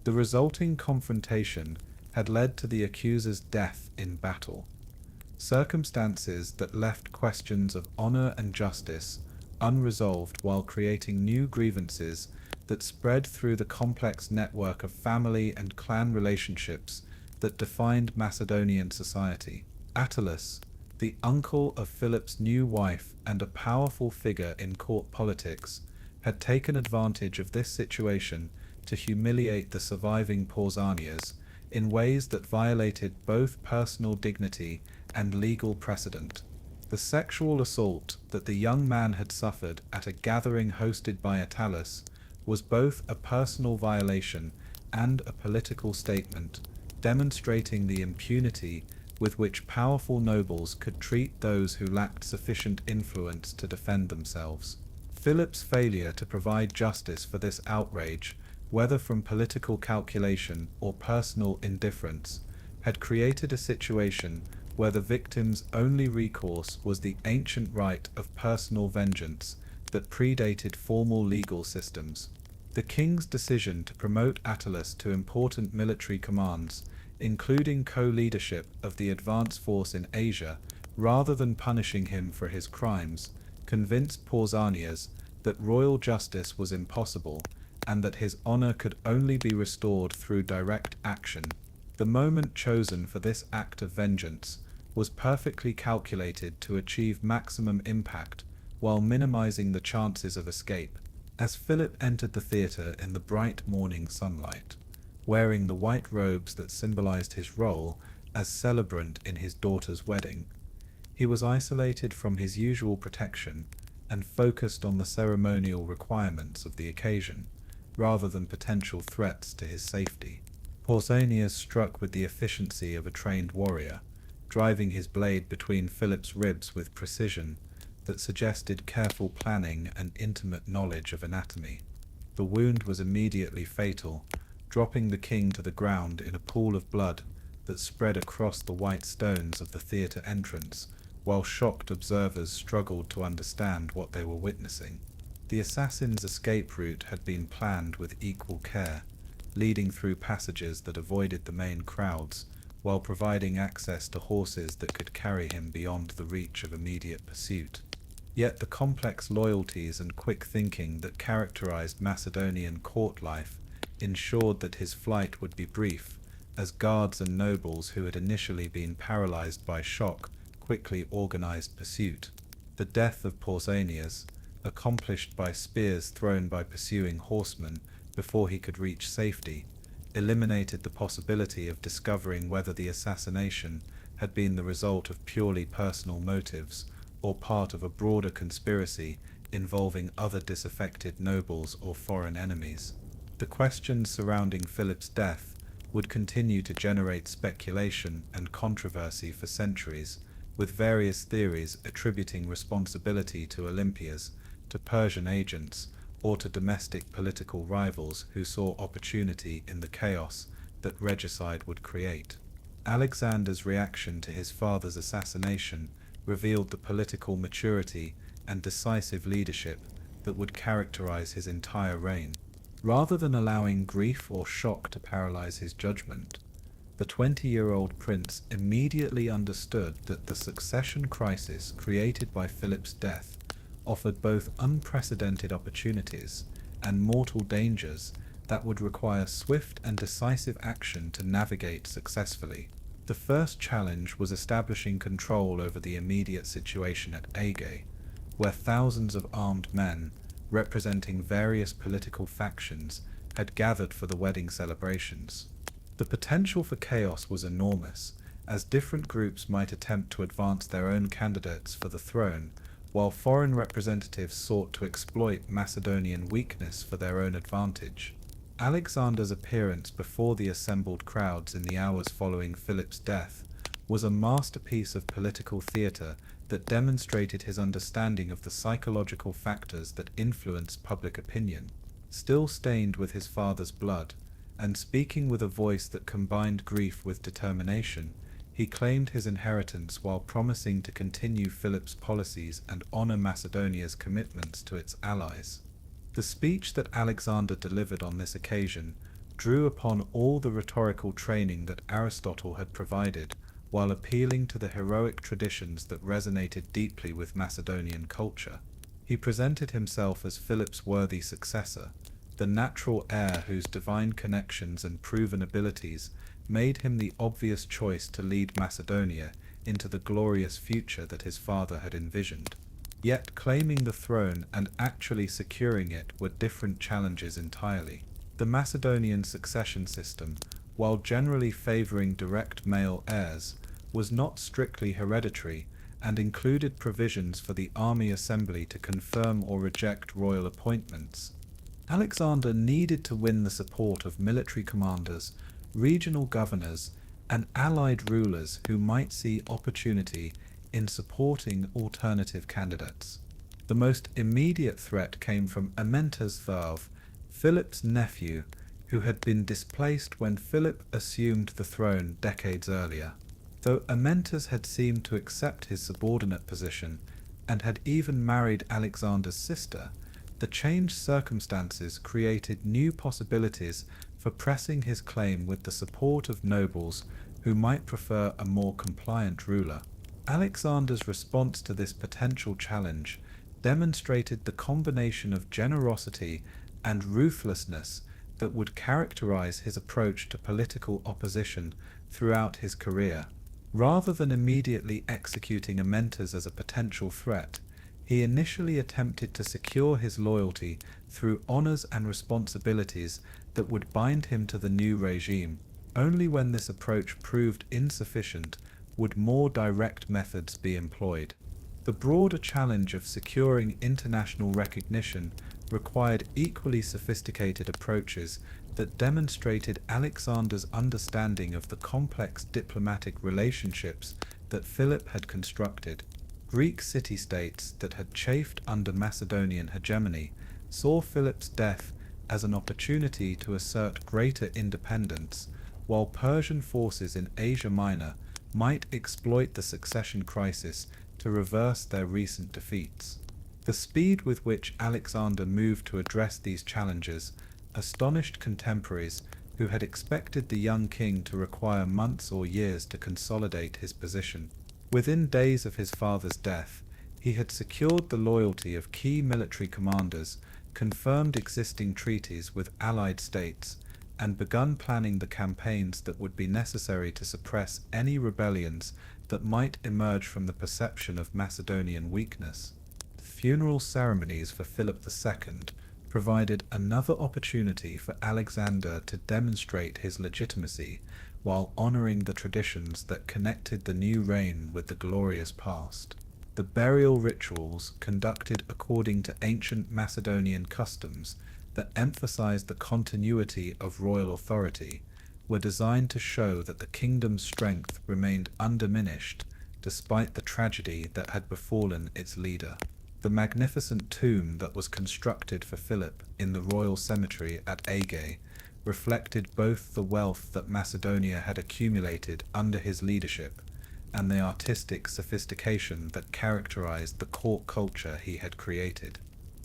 The resulting confrontation had led to the accuser's death in battle, circumstances that left questions of honor and justice unresolved while creating new grievances that spread through the complex network of family and clan relationships that defined Macedonian society. Attalus, the uncle of Philip's new wife and a powerful figure in court politics, had taken advantage of this situation to humiliate the surviving Pausanias in ways that violated both personal dignity and legal precedent. The sexual assault that the young man had suffered at a gathering hosted by Attalus was both a personal violation and a political statement, demonstrating the impunity with which powerful nobles could treat those who lacked sufficient influence to defend themselves. Philip's failure to provide justice for this outrage, whether from political calculation or personal indifference, had created a situation where the victim's only recourse was the ancient right of personal vengeance that predated formal legal systems. The king's decision to promote Attalus to important military commands, including co-leadership of the advance force in Asia, rather than punishing him for his crimes, convinced Pausanias that royal justice was impossible and that his honor could only be restored through direct action. The moment chosen for this act of vengeance was perfectly calculated to achieve maximum impact while minimizing the chances of escape. As Philip entered the theatre in the bright morning sunlight, wearing the white robes that symbolized his role as celebrant in his daughter's wedding, he was isolated from his usual protection and focused on the ceremonial requirements of the occasion, rather than potential threats to his safety. Pausanias struck with the efficiency of a trained warrior, driving his blade between Philip's ribs with precision that suggested careful planning and intimate knowledge of anatomy. The wound was immediately fatal, dropping the king to the ground in a pool of blood that spread across the white stones of the theatre entrance, while shocked observers struggled to understand what they were witnessing. The assassin's escape route had been planned with equal care, leading through passages that avoided the main crowds, while providing access to horses that could carry him beyond the reach of immediate pursuit. Yet the complex loyalties and quick thinking that characterized Macedonian court life ensured that his flight would be brief, as guards and nobles who had initially been paralyzed by shock quickly organized pursuit. The death of Pausanias, accomplished by spears thrown by pursuing horsemen before he could reach safety, eliminated the possibility of discovering whether the assassination had been the result of purely personal motives or part of a broader conspiracy involving other disaffected nobles or foreign enemies. The questions surrounding Philip's death would continue to generate speculation and controversy for centuries, with various theories attributing responsibility to Olympias, to Persian agents, or to domestic political rivals who saw opportunity in the chaos that regicide would create. Alexander's reaction to his father's assassination revealed the political maturity and decisive leadership that would characterize his entire reign. Rather than allowing grief or shock to paralyze his judgment, the 20-year-old prince immediately understood that the succession crisis created by Philip's death offered both unprecedented opportunities and mortal dangers that would require swift and decisive action to navigate successfully. The first challenge was establishing control over the immediate situation at Aige, where thousands of armed men, representing various political factions, had gathered for the wedding celebrations. The potential for chaos was enormous, as different groups might attempt to advance their own candidates for the throne, while foreign representatives sought to exploit Macedonian weakness for their own advantage. Alexander's appearance before the assembled crowds in the hours following Philip's death was a masterpiece of political theatre that demonstrated his understanding of the psychological factors that influence public opinion. Still stained with his father's blood, and speaking with a voice that combined grief with determination, he claimed his inheritance while promising to continue Philip's policies and honor Macedonia's commitments to its allies. The speech that Alexander delivered on this occasion drew upon all the rhetorical training that Aristotle had provided, while appealing to the heroic traditions that resonated deeply with Macedonian culture. He presented himself as Philip's worthy successor, the natural heir whose divine connections and proven abilities made him the obvious choice to lead Macedonia into the glorious future that his father had envisioned. Yet claiming the throne and actually securing it were different challenges entirely. The Macedonian succession system, while generally favoring direct male heirs, was not strictly hereditary and included provisions for the army assembly to confirm or reject royal appointments. Alexander needed to win the support of military commanders, regional governors, and allied rulers who might see opportunity in supporting alternative candidates. The most immediate threat came from Amyntas Tharve, Philip's nephew, who had been displaced when Philip assumed the throne decades earlier. Though Amyntas had seemed to accept his subordinate position and had even married Alexander's sister, the changed circumstances created new possibilities for pressing his claim with the support of nobles who might prefer a more compliant ruler. Alexander's response to this potential challenge demonstrated the combination of generosity and ruthlessness that would characterize his approach to political opposition throughout his career. Rather than immediately executing Amyntas as a potential threat, he initially attempted to secure his loyalty through honors and responsibilities that would bind him to the new regime. Only when this approach proved insufficient would more direct methods be employed. The broader challenge of securing international recognition required equally sophisticated approaches that demonstrated Alexander's understanding of the complex diplomatic relationships that Philip had constructed. Greek city-states that had chafed under Macedonian hegemony saw Philip's death as an opportunity to assert greater independence, while Persian forces in Asia Minor might exploit the succession crisis to reverse their recent defeats. The speed with which Alexander moved to address these challenges astonished contemporaries who had expected the young king to require months or years to consolidate his position. Within days of his father's death, He had secured the loyalty of key military commanders, confirmed existing treaties with allied states, and begun planning the campaigns that would be necessary to suppress any rebellions that might emerge from the perception of Macedonian weakness. Funeral ceremonies for Philip II provided another opportunity for Alexander to demonstrate his legitimacy while honoring the traditions that connected the new reign with the glorious past. The burial rituals, conducted according to ancient Macedonian customs that emphasized the continuity of royal authority, were designed to show that the kingdom's strength remained undiminished despite the tragedy that had befallen its leader. The magnificent tomb that was constructed for Philip in the royal cemetery at Aige reflected both the wealth that Macedonia had accumulated under his leadership and the artistic sophistication that characterized the court culture he had created.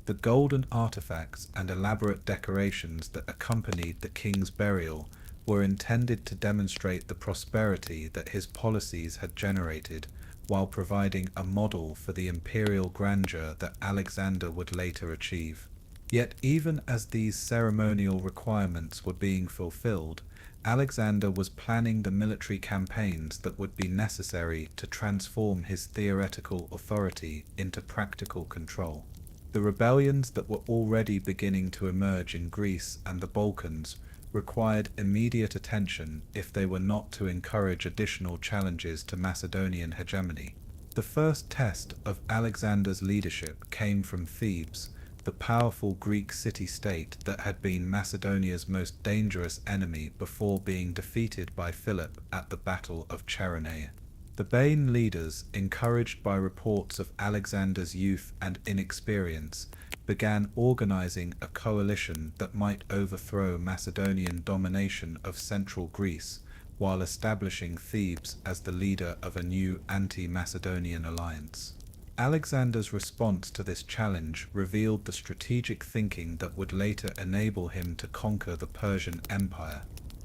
The golden artifacts and elaborate decorations that accompanied the king's burial were intended to demonstrate the prosperity that his policies had generated, while providing a model for the imperial grandeur that Alexander would later achieve. Yet even as these ceremonial requirements were being fulfilled, Alexander was planning the military campaigns that would be necessary to transform his theoretical authority into practical control. The rebellions that were already beginning to emerge in Greece and the Balkans required immediate attention if they were not to encourage additional challenges to Macedonian hegemony. The first test of Alexander's leadership came from Thebes, the powerful Greek city-state that had been Macedonia's most dangerous enemy before being defeated by Philip at the Battle of Cheronea. The Theban leaders, encouraged by reports of Alexander's youth and inexperience, began organizing a coalition that might overthrow Macedonian domination of central Greece, while establishing Thebes as the leader of a new anti-Macedonian alliance. Alexander's response to this challenge revealed the strategic thinking that would later enable him to conquer the Persian Empire.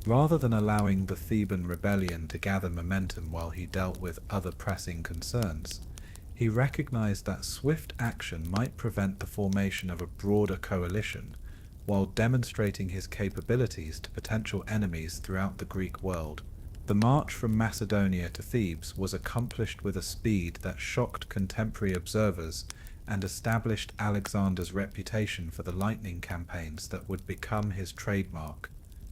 Rather than allowing the Theban rebellion to gather momentum while he dealt with other pressing concerns, he recognized that swift action might prevent the formation of a broader coalition, while demonstrating his capabilities to potential enemies throughout the Greek world. The march from Macedonia to Thebes was accomplished with a speed that shocked contemporary observers and established Alexander's reputation for the lightning campaigns that would become his trademark.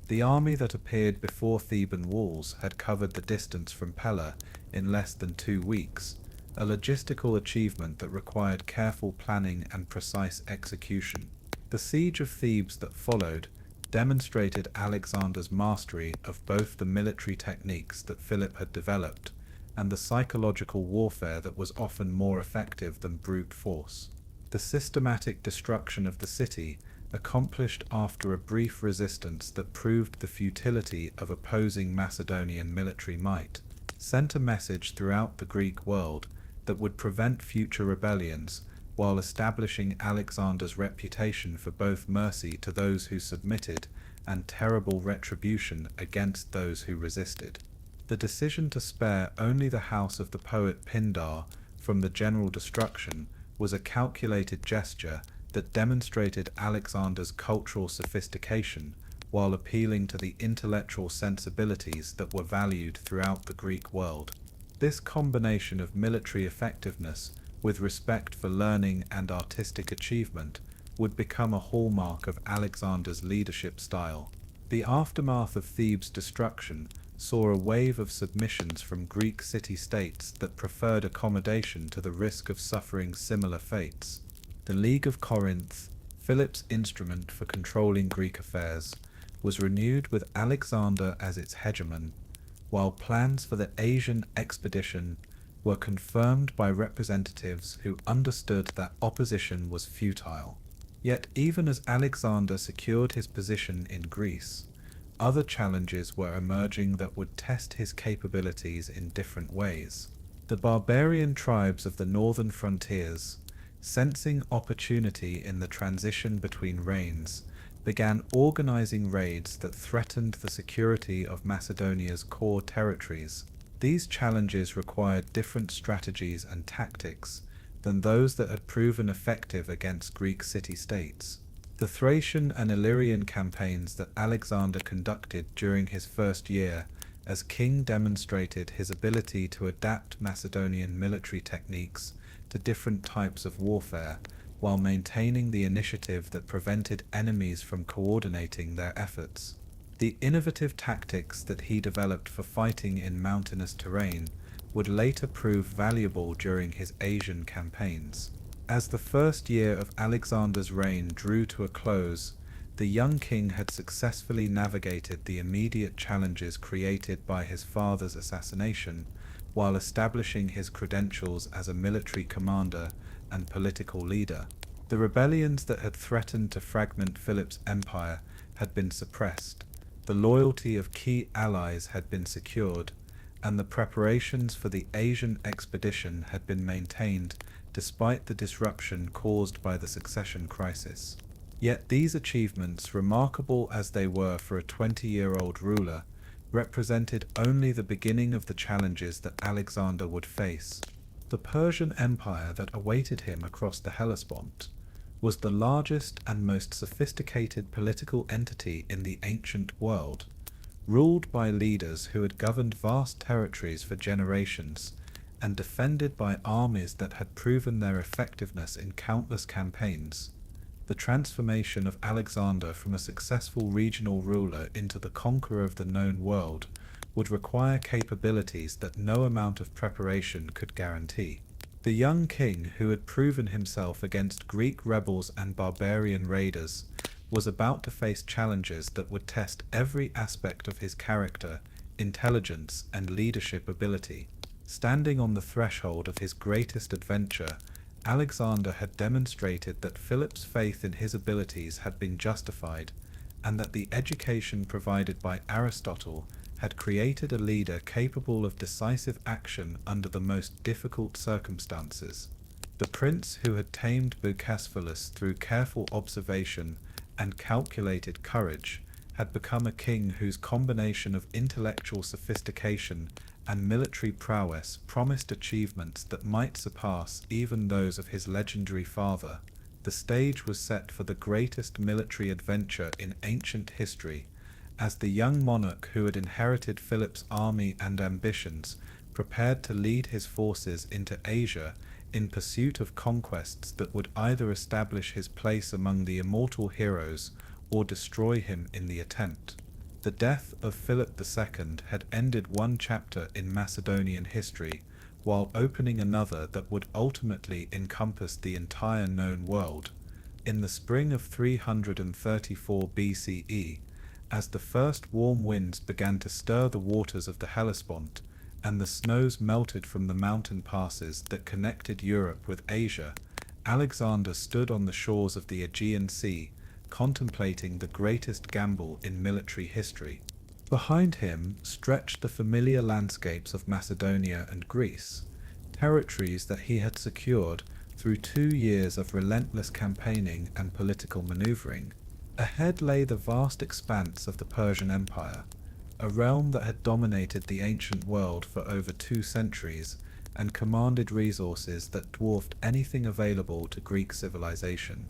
The army that appeared before Theban walls had covered the distance from Pella in less than 2 weeks, a logistical achievement that required careful planning and precise execution. The siege of Thebes that followed demonstrated Alexander's mastery of both the military techniques that Philip had developed and the psychological warfare that was often more effective than brute force. The systematic destruction of the city, accomplished after a brief resistance that proved the futility of opposing Macedonian military might, sent a message throughout the Greek world that would prevent future rebellions, while establishing Alexander's reputation for both mercy to those who submitted and terrible retribution against those who resisted. The decision to spare only the house of the poet Pindar from the general destruction was a calculated gesture that demonstrated Alexander's cultural sophistication while appealing to the intellectual sensibilities that were valued throughout the Greek world. This combination of military effectiveness with respect for learning and artistic achievement would become a hallmark of Alexander's leadership style. The aftermath of Thebes' destruction saw a wave of submissions from Greek city-states that preferred accommodation to the risk of suffering similar fates. The League of Corinth, Philip's instrument for controlling Greek affairs, was renewed with Alexander as its hegemon, while plans for the Asian expedition were confirmed by representatives who understood that opposition was futile. Yet even as Alexander secured his position in Greece, other challenges were emerging that would test his capabilities in different ways. The barbarian tribes of the northern frontiers, sensing opportunity in the transition between reigns, began organizing raids that threatened the security of Macedonia's core territories. These challenges required different strategies and tactics, than those that had proven effective against Greek city-states. The Thracian and Illyrian campaigns that Alexander conducted during his first year as king demonstrated his ability to adapt Macedonian military techniques to different types of warfare, while maintaining the initiative that prevented enemies from coordinating their efforts. The innovative tactics that he developed for fighting in mountainous terrain would later prove valuable during his Asian campaigns. As the first year of Alexander's reign drew to a close, the young king had successfully navigated the immediate challenges created by his father's assassination, while establishing his credentials as a military commander and political leader. The rebellions that had threatened to fragment Philip's empire had been suppressed, the loyalty of key allies had been secured, and the preparations for the Asian expedition had been maintained despite the disruption caused by the succession crisis. Yet these achievements, remarkable as they were for a 20-year-old ruler, represented only the beginning of the challenges that Alexander would face. The Persian Empire that awaited him across the Hellespont was the largest and most sophisticated political entity in the ancient world, ruled by leaders who had governed vast territories for generations and defended by armies that had proven their effectiveness in countless campaigns. The transformation of Alexander from a successful regional ruler into the conqueror of the known world would require capabilities that no amount of preparation could guarantee. The young king, who had proven himself against Greek rebels and barbarian raiders, was about to face challenges that would test every aspect of his character, intelligence, and leadership ability. Standing on the threshold of his greatest adventure, Alexander had demonstrated that Philip's faith in his abilities had been justified, and that the education provided by Aristotle had created a leader capable of decisive action under the most difficult circumstances. The prince who had tamed Bucephalus through careful observation and calculated courage had become a king whose combination of intellectual sophistication and military prowess promised achievements that might surpass even those of his legendary father. The stage was set for the greatest military adventure in ancient history, as the young monarch who had inherited Philip's army and ambitions prepared to lead his forces into Asia in pursuit of conquests that would either establish his place among the immortal heroes or destroy him in the attempt. The death of Philip II had ended one chapter in Macedonian history, while opening another that would ultimately encompass the entire known world. In the spring of 334 BCE, as the first warm winds began to stir the waters of the Hellespont, and the snows melted from the mountain passes that connected Europe with Asia, Alexander stood on the shores of the Aegean Sea, contemplating the greatest gamble in military history. Behind him stretched the familiar landscapes of Macedonia and Greece, territories that he had secured through 2 years of relentless campaigning and political maneuvering. Ahead lay the vast expanse of the Persian Empire, a realm that had dominated the ancient world for over 2 centuries and commanded resources that dwarfed anything available to Greek civilization.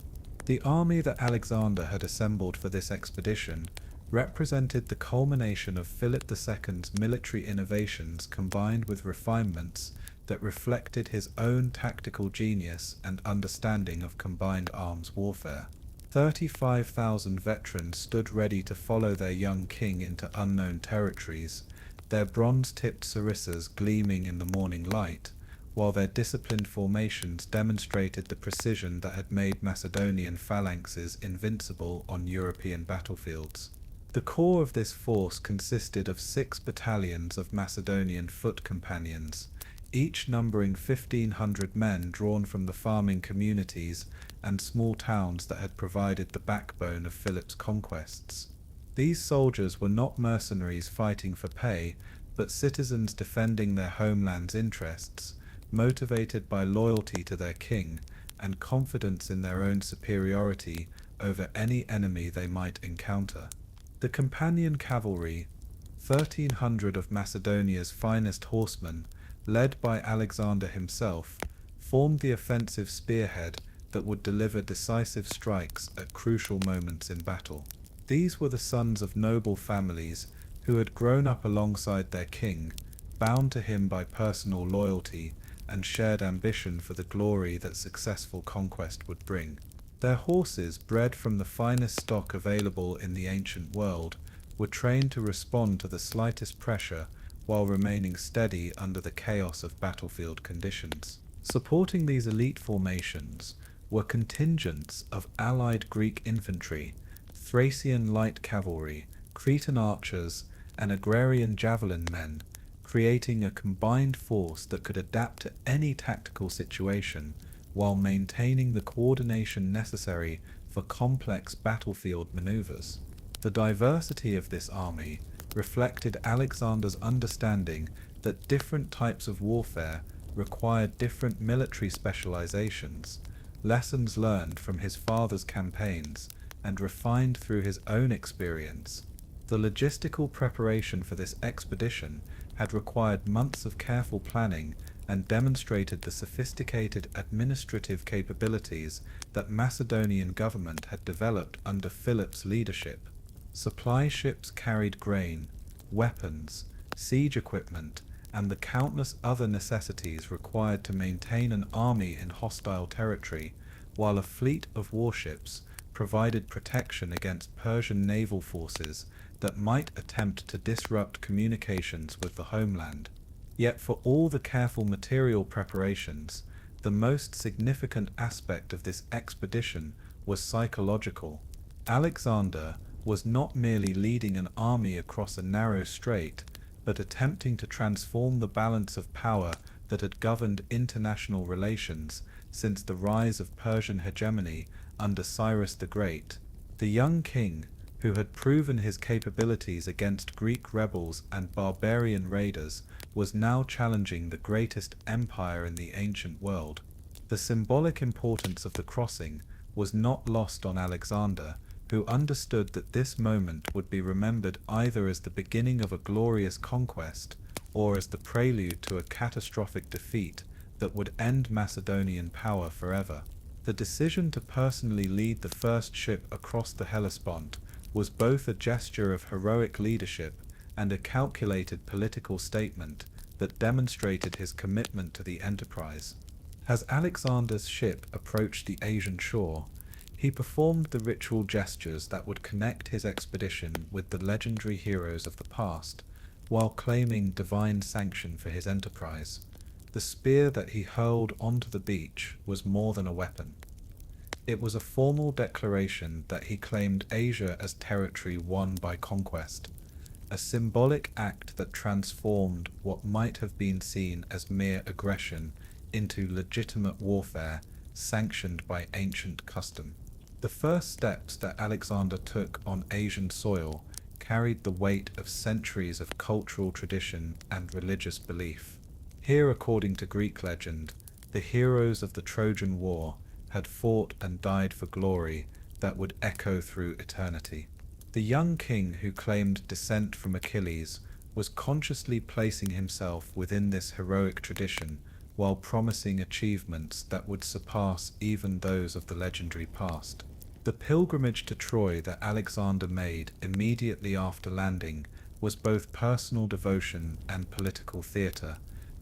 The army that Alexander had assembled for this expedition represented the culmination of Philip II's military innovations combined with refinements that reflected his own tactical genius and understanding of combined arms warfare. 35,000 veterans stood ready to follow their young king into unknown territories, their bronze-tipped sarissas gleaming in the morning light, while their disciplined formations demonstrated the precision that had made Macedonian phalanxes invincible on European battlefields. The core of this force consisted of 6 battalions of Macedonian foot companions, each numbering 1,500 men drawn from the farming communities and small towns that had provided the backbone of Philip's conquests. These soldiers were not mercenaries fighting for pay, but citizens defending their homeland's interests, motivated by loyalty to their king and confidence in their own superiority over any enemy they might encounter. The companion cavalry, 1,300 of Macedonia's finest horsemen, led by Alexander himself, formed the offensive spearhead that would deliver decisive strikes at crucial moments in battle. These were the sons of noble families who had grown up alongside their king, bound to him by personal loyalty and shared ambition for the glory that successful conquest would bring. Their horses, bred from the finest stock available in the ancient world, were trained to respond to the slightest pressure while remaining steady under the chaos of battlefield conditions. Supporting these elite formations were contingents of allied Greek infantry, Thracian light cavalry, Cretan archers, and agrarian javelin men, creating a combined force that could adapt to any tactical situation while maintaining the coordination necessary for complex battlefield maneuvers. The diversity of this army reflected Alexander's understanding that different types of warfare required different military specializations, lessons learned from his father's campaigns and refined through his own experience. The logistical preparation for this expedition had required months of careful planning and demonstrated the sophisticated administrative capabilities that Macedonian government had developed under Philip's leadership. Supply ships carried grain, weapons, siege equipment, and the countless other necessities required to maintain an army in hostile territory, while a fleet of warships provided protection against Persian naval forces that might attempt to disrupt communications with the homeland. Yet for all the careful material preparations, the most significant aspect of this expedition was psychological. Alexander was not merely leading an army across a narrow strait, but attempting to transform the balance of power that had governed international relations since the rise of Persian hegemony under Cyrus the Great. The young king, who had proven his capabilities against Greek rebels and barbarian raiders, was now challenging the greatest empire in the ancient world. The symbolic importance of the crossing was not lost on Alexander, who understood that this moment would be remembered either as the beginning of a glorious conquest or as the prelude to a catastrophic defeat that would end Macedonian power forever. The decision to personally lead the first ship across the Hellespont was both a gesture of heroic leadership and a calculated political statement that demonstrated his commitment to the enterprise. As Alexander's ship approached the Asian shore, he performed the ritual gestures that would connect his expedition with the legendary heroes of the past, while claiming divine sanction for his enterprise. The spear that he hurled onto the beach was more than a weapon. It was a formal declaration that he claimed Asia as territory won by conquest, a symbolic act that transformed what might have been seen as mere aggression into legitimate warfare sanctioned by ancient custom. The first steps that Alexander took on Asian soil carried the weight of centuries of cultural tradition and religious belief. Here, according to Greek legend, the heroes of the Trojan War had fought and died for glory that would echo through eternity. The young king who claimed descent from Achilles was consciously placing himself within this heroic tradition while promising achievements that would surpass even those of the legendary past. The pilgrimage to Troy that Alexander made immediately after landing was both personal devotion and political theatre,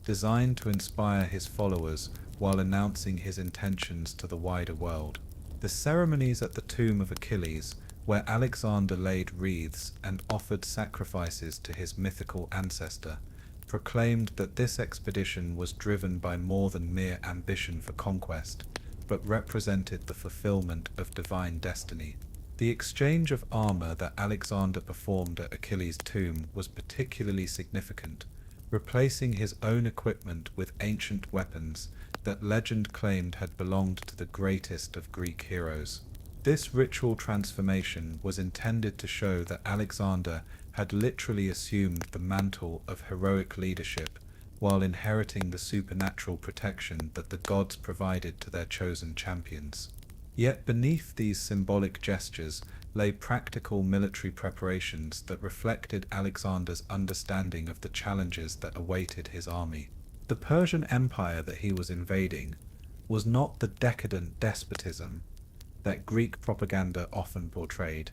designed to inspire his followers while announcing his intentions to the wider world. The ceremonies at the tomb of Achilles, where Alexander laid wreaths and offered sacrifices to his mythical ancestor, proclaimed that this expedition was driven by more than mere ambition for conquest, but represented the fulfillment of divine destiny. The exchange of armor that Alexander performed at Achilles' tomb was particularly significant, replacing his own equipment with ancient weapons that legend claimed had belonged to the greatest of Greek heroes. This ritual transformation was intended to show that Alexander had literally assumed the mantle of heroic leadership while inheriting the supernatural protection that the gods provided to their chosen champions. Yet beneath these symbolic gestures lay practical military preparations that reflected Alexander's understanding of the challenges that awaited his army. The Persian Empire that he was invading was not the decadent despotism that Greek propaganda often portrayed,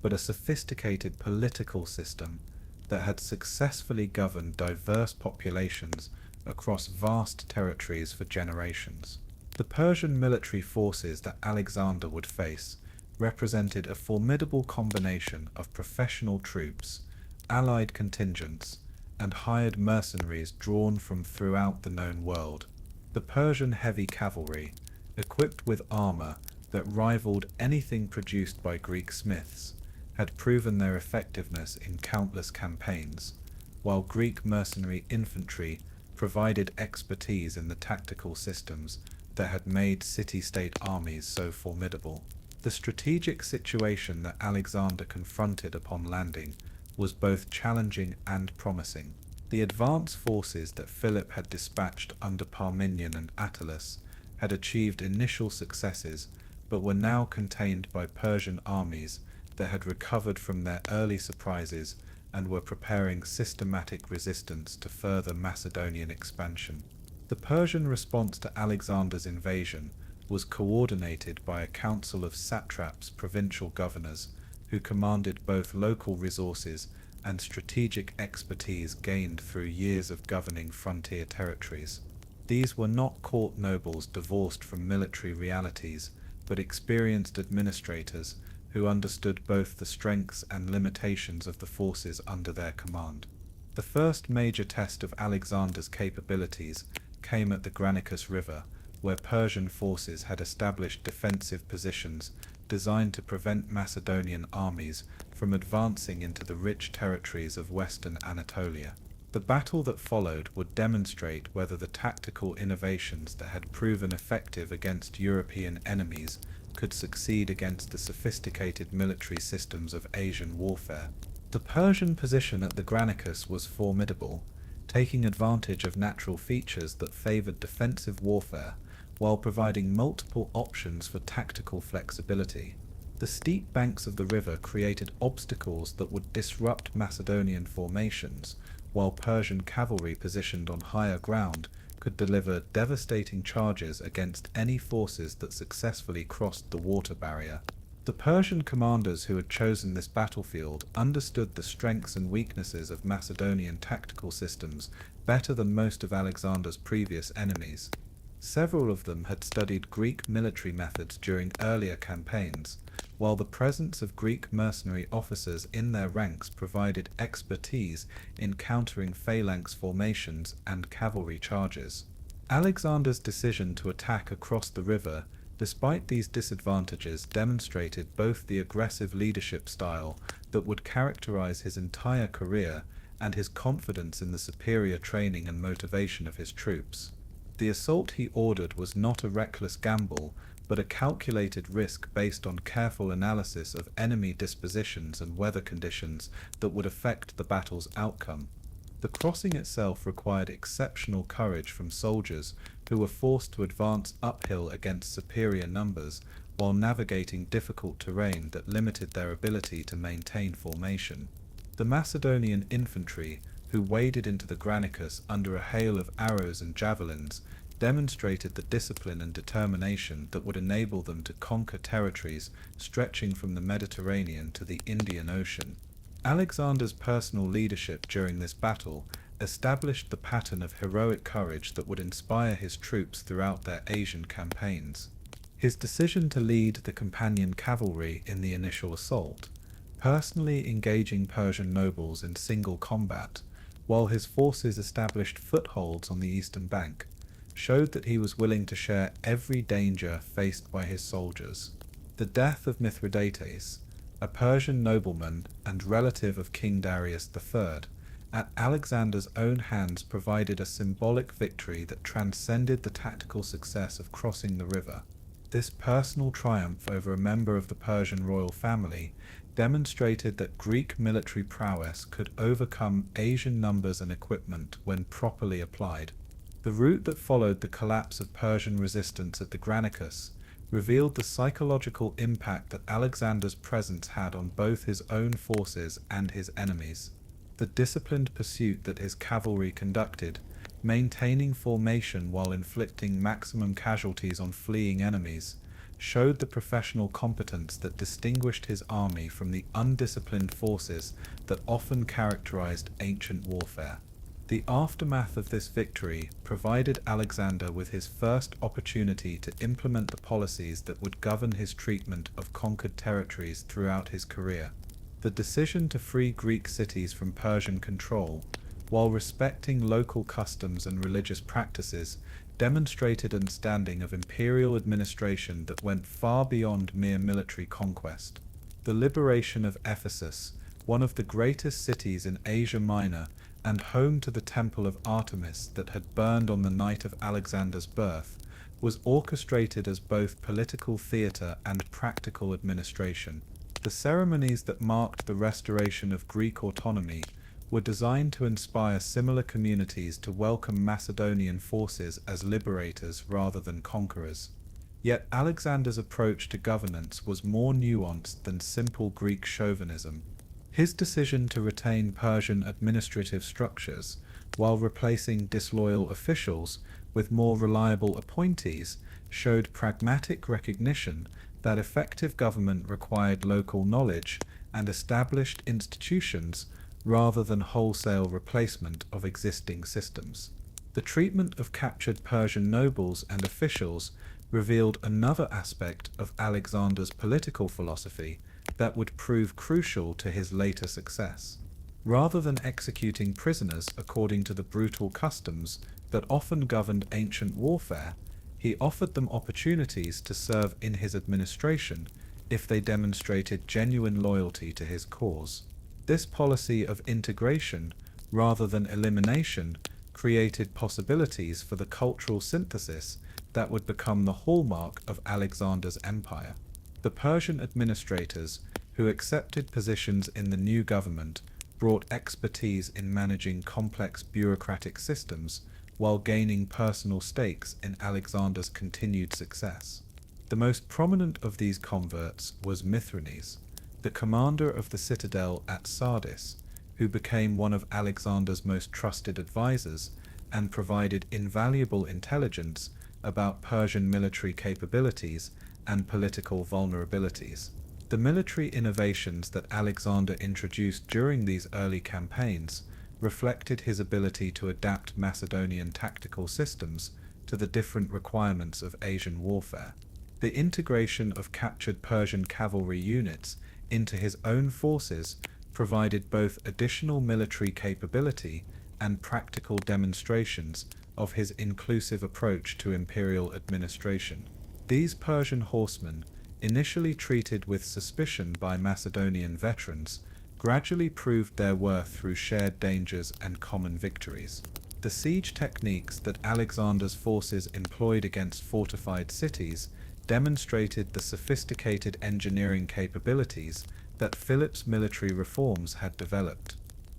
but a sophisticated political system that had successfully governed diverse populations across vast territories for generations. The Persian military forces that Alexander would face represented a formidable combination of professional troops, allied contingents, and hired mercenaries drawn from throughout the known world. The Persian heavy cavalry, equipped with armor that rivaled anything produced by Greek smiths, had proven their effectiveness in countless campaigns, while Greek mercenary infantry provided expertise in the tactical systems that had made city-state armies so formidable. The strategic situation that Alexander confronted upon landing was both challenging and promising. The advance forces that Philip had dispatched under Parmenion and Attalus had achieved initial successes, but were now contained by Persian armies that had recovered from their early surprises and were preparing systematic resistance to further Macedonian expansion. The Persian response to Alexander's invasion was coordinated by a council of satraps, provincial governors, who commanded both local resources and strategic expertise gained through years of governing frontier territories. These were not court nobles divorced from military realities, but experienced administrators who understood both the strengths and limitations of the forces under their command. The first major test of Alexander's capabilities came at the Granicus River, where Persian forces had established defensive positions designed to prevent Macedonian armies from advancing into the rich territories of western Anatolia. The battle that followed would demonstrate whether the tactical innovations that had proven effective against European enemies could succeed against the sophisticated military systems of Asian warfare. The Persian position at the Granicus was formidable, taking advantage of natural features that favored defensive warfare while providing multiple options for tactical flexibility. The steep banks of the river created obstacles that would disrupt Macedonian formations, while Persian cavalry positioned on higher ground could deliver devastating charges against any forces that successfully crossed the water barrier. The Persian commanders who had chosen this battlefield understood the strengths and weaknesses of Macedonian tactical systems better than most of Alexander's previous enemies. Several of them had studied Greek military methods during earlier campaigns, while the presence of Greek mercenary officers in their ranks provided expertise in countering phalanx formations and cavalry charges. Alexander's decision to attack across the river, despite these disadvantages, demonstrated both the aggressive leadership style that would characterize his entire career and his confidence in the superior training and motivation of his troops. The assault he ordered was not a reckless gamble, but a calculated risk based on careful analysis of enemy dispositions and weather conditions that would affect the battle's outcome. The crossing itself required exceptional courage from soldiers who were forced to advance uphill against superior numbers while navigating difficult terrain that limited their ability to maintain formation. The Macedonian infantry, who waded into the Granicus under a hail of arrows and javelins, demonstrated the discipline and determination that would enable them to conquer territories stretching from the Mediterranean to the Indian Ocean. Alexander's personal leadership during this battle established the pattern of heroic courage that would inspire his troops throughout their Asian campaigns. His decision to lead the companion cavalry in the initial assault, personally engaging Persian nobles in single combat, while his forces established footholds on the eastern bank, showed that he was willing to share every danger faced by his soldiers. The death of Mithridates, a Persian nobleman and relative of King Darius III, at Alexander's own hands provided a symbolic victory that transcended the tactical success of crossing the river. This personal triumph over a member of the Persian royal family demonstrated that Greek military prowess could overcome Asian numbers and equipment when properly applied. The route that followed the collapse of Persian resistance at the Granicus revealed the psychological impact that Alexander's presence had on both his own forces and his enemies. The disciplined pursuit that his cavalry conducted maintaining formation while inflicting maximum casualties on fleeing enemies, showed the professional competence that distinguished his army from the undisciplined forces that often characterized ancient warfare. The aftermath of this victory provided Alexander with his first opportunity to implement the policies that would govern his treatment of conquered territories throughout his career. The decision to free Greek cities from Persian control, while respecting local customs and religious practices, demonstrated an understanding of imperial administration that went far beyond mere military conquest. The liberation of Ephesus, one of the greatest cities in Asia Minor and home to the temple of Artemis that had burned on the night of Alexander's birth, was orchestrated as both political theatre and practical administration. The ceremonies that marked the restoration of Greek autonomy were designed to inspire similar communities to welcome Macedonian forces as liberators rather than conquerors. Yet Alexander's approach to governance was more nuanced than simple Greek chauvinism. His decision to retain Persian administrative structures, while replacing disloyal officials with more reliable appointees, showed pragmatic recognition that effective government required local knowledge and established institutions rather than wholesale replacement of existing systems. The treatment of captured Persian nobles and officials revealed another aspect of Alexander's political philosophy that would prove crucial to his later success. Rather than executing prisoners according to the brutal customs that often governed ancient warfare, he offered them opportunities to serve in his administration if they demonstrated genuine loyalty to his cause. This policy of integration, rather than elimination, created possibilities for the cultural synthesis that would become the hallmark of Alexander's empire. The Persian administrators, who accepted positions in the new government, brought expertise in managing complex bureaucratic systems while gaining personal stakes in Alexander's continued success. The most prominent of these converts was Mithranes, the commander of the citadel at Sardis, who became one of Alexander's most trusted advisors and provided invaluable intelligence about Persian military capabilities and political vulnerabilities. The military innovations that Alexander introduced during these early campaigns reflected his ability to adapt Macedonian tactical systems to the different requirements of Asian warfare. The integration of captured Persian cavalry units into his own forces provided both additional military capability and practical demonstrations of his inclusive approach to imperial administration. These Persian horsemen, initially treated with suspicion by Macedonian veterans, gradually proved their worth through shared dangers and common victories. The siege techniques that Alexander's forces employed against fortified cities demonstrated the sophisticated engineering capabilities that Philip's military reforms had developed.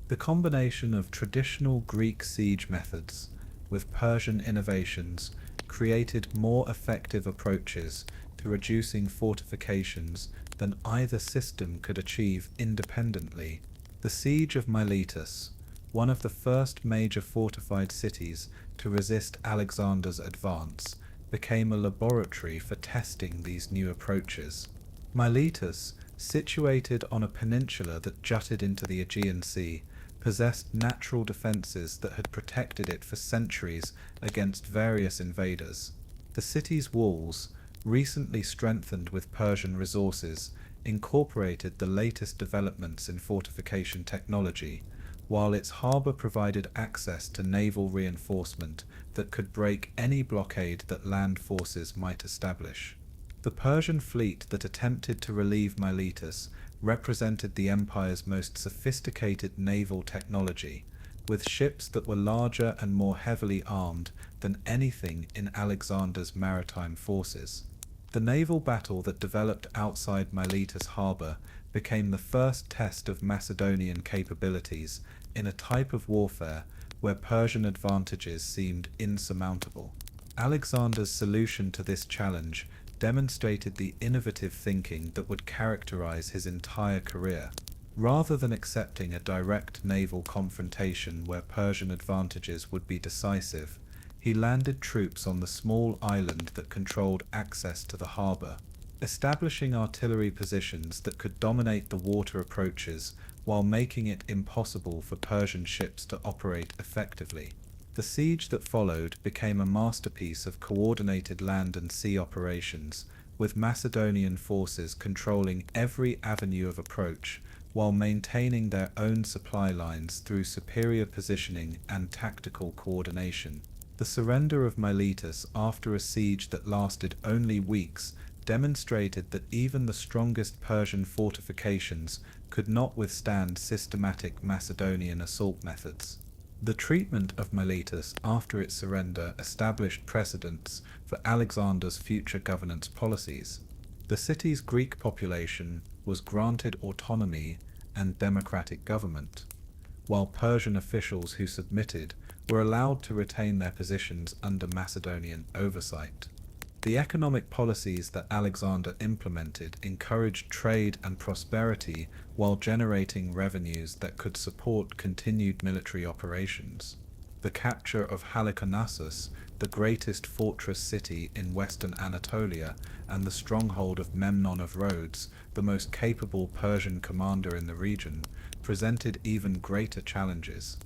The combination of traditional Greek siege methods with Persian innovations created more effective approaches to reducing fortifications than either system could achieve independently. The siege of Miletus, one of the first major fortified cities to resist Alexander's advance, became a laboratory for testing these new approaches. Miletus, situated on a peninsula that jutted into the Aegean Sea, possessed natural defenses that had protected it for centuries against various invaders. The city's walls, recently strengthened with Persian resources, incorporated the latest developments in fortification technology, while its harbour provided access to naval reinforcement that could break any blockade that land forces might establish. The Persian fleet that attempted to relieve Miletus represented the empire's most sophisticated naval technology, with ships that were larger and more heavily armed than anything in Alexander's maritime forces. The naval battle that developed outside Miletus harbour became the first test of Macedonian capabilities in a type of warfare where Persian advantages seemed insurmountable. Alexander's solution to this challenge demonstrated the innovative thinking that would characterize his entire career. Rather than accepting a direct naval confrontation where Persian advantages would be decisive, he landed troops on the small island that controlled access to the harbour, establishing artillery positions that could dominate the water approaches while making it impossible for Persian ships to operate effectively. The siege that followed became a masterpiece of coordinated land and sea operations, with Macedonian forces controlling every avenue of approach while maintaining their own supply lines through superior positioning and tactical coordination. The surrender of Miletus after a siege that lasted only weeks demonstrated that even the strongest Persian fortifications could not withstand systematic Macedonian assault methods. The treatment of Miletus after its surrender established precedents for Alexander's future governance policies. The city's Greek population was granted autonomy and democratic government, while Persian officials who submitted were allowed to retain their positions under Macedonian oversight. The economic policies that Alexander implemented encouraged trade and prosperity while generating revenues that could support continued military operations. The capture of Halicarnassus, the greatest fortress city in western Anatolia, and the stronghold of Memnon of Rhodes, the most capable Persian commander in the region, presented even greater challenges.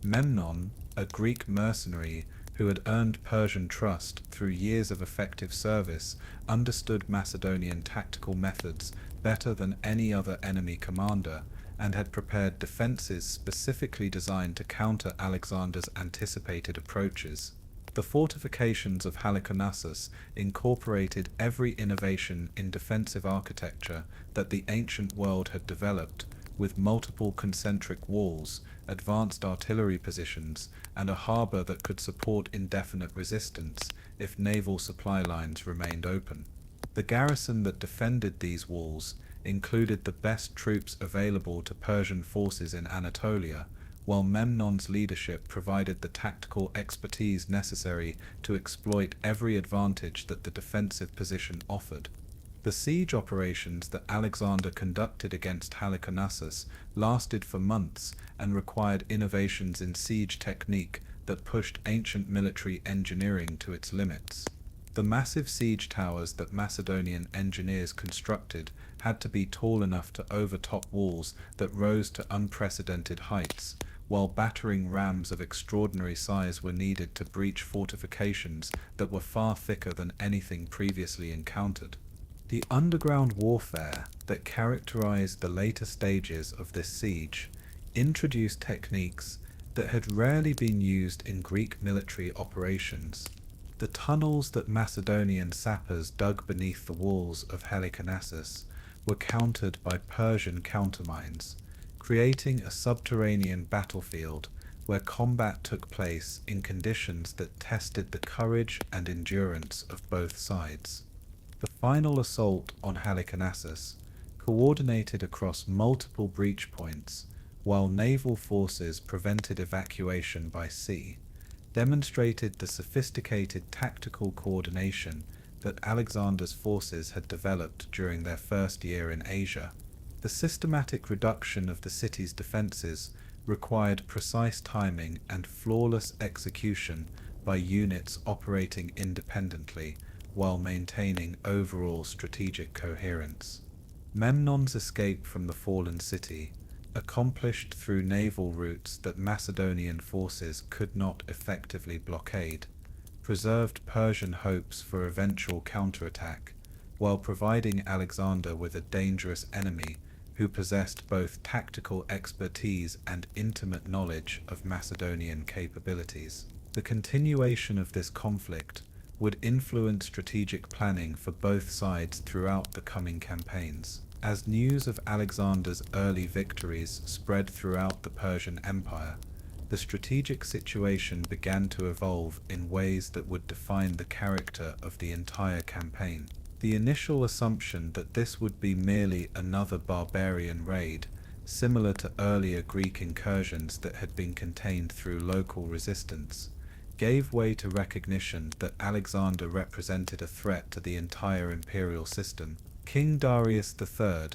Memnon, a Greek mercenary who had earned Persian trust through years of effective service, understood Macedonian tactical methods better than any other enemy commander, and had prepared defenses specifically designed to counter Alexander's anticipated approaches. The fortifications of Halicarnassus incorporated every innovation in defensive architecture that the ancient world had developed, with multiple concentric walls, advanced artillery positions, and a harbour that could support indefinite resistance if naval supply lines remained open. The garrison that defended these walls included the best troops available to Persian forces in Anatolia, while Memnon's leadership provided the tactical expertise necessary to exploit every advantage that the defensive position offered. The siege operations that Alexander conducted against Halicarnassus lasted for months and required innovations in siege technique that pushed ancient military engineering to its limits. The massive siege towers that Macedonian engineers constructed had to be tall enough to overtop walls that rose to unprecedented heights, while battering rams of extraordinary size were needed to breach fortifications that were far thicker than anything previously encountered. The underground warfare that characterized the later stages of this siege introduced techniques that had rarely been used in Greek military operations. The tunnels that Macedonian sappers dug beneath the walls of Halicarnassus were countered by Persian countermines, creating a subterranean battlefield where combat took place in conditions that tested the courage and endurance of both sides. The final assault on Halicarnassus, coordinated across multiple breach points, while naval forces prevented evacuation by sea, demonstrated the sophisticated tactical coordination that Alexander's forces had developed during their first year in Asia. The systematic reduction of the city's defenses required precise timing and flawless execution by units operating independently while maintaining overall strategic coherence. Memnon's escape from the fallen city, accomplished through naval routes that Macedonian forces could not effectively blockade, preserved Persian hopes for eventual counterattack, while providing Alexander with a dangerous enemy who possessed both tactical expertise and intimate knowledge of Macedonian capabilities. The continuation of this conflict would influence strategic planning for both sides throughout the coming campaigns. As news of Alexander's early victories spread throughout the Persian Empire, the strategic situation began to evolve in ways that would define the character of the entire campaign. The initial assumption that this would be merely another barbarian raid, similar to earlier Greek incursions that had been contained through local resistance, gave way to recognition that Alexander represented a threat to the entire imperial system. King Darius III,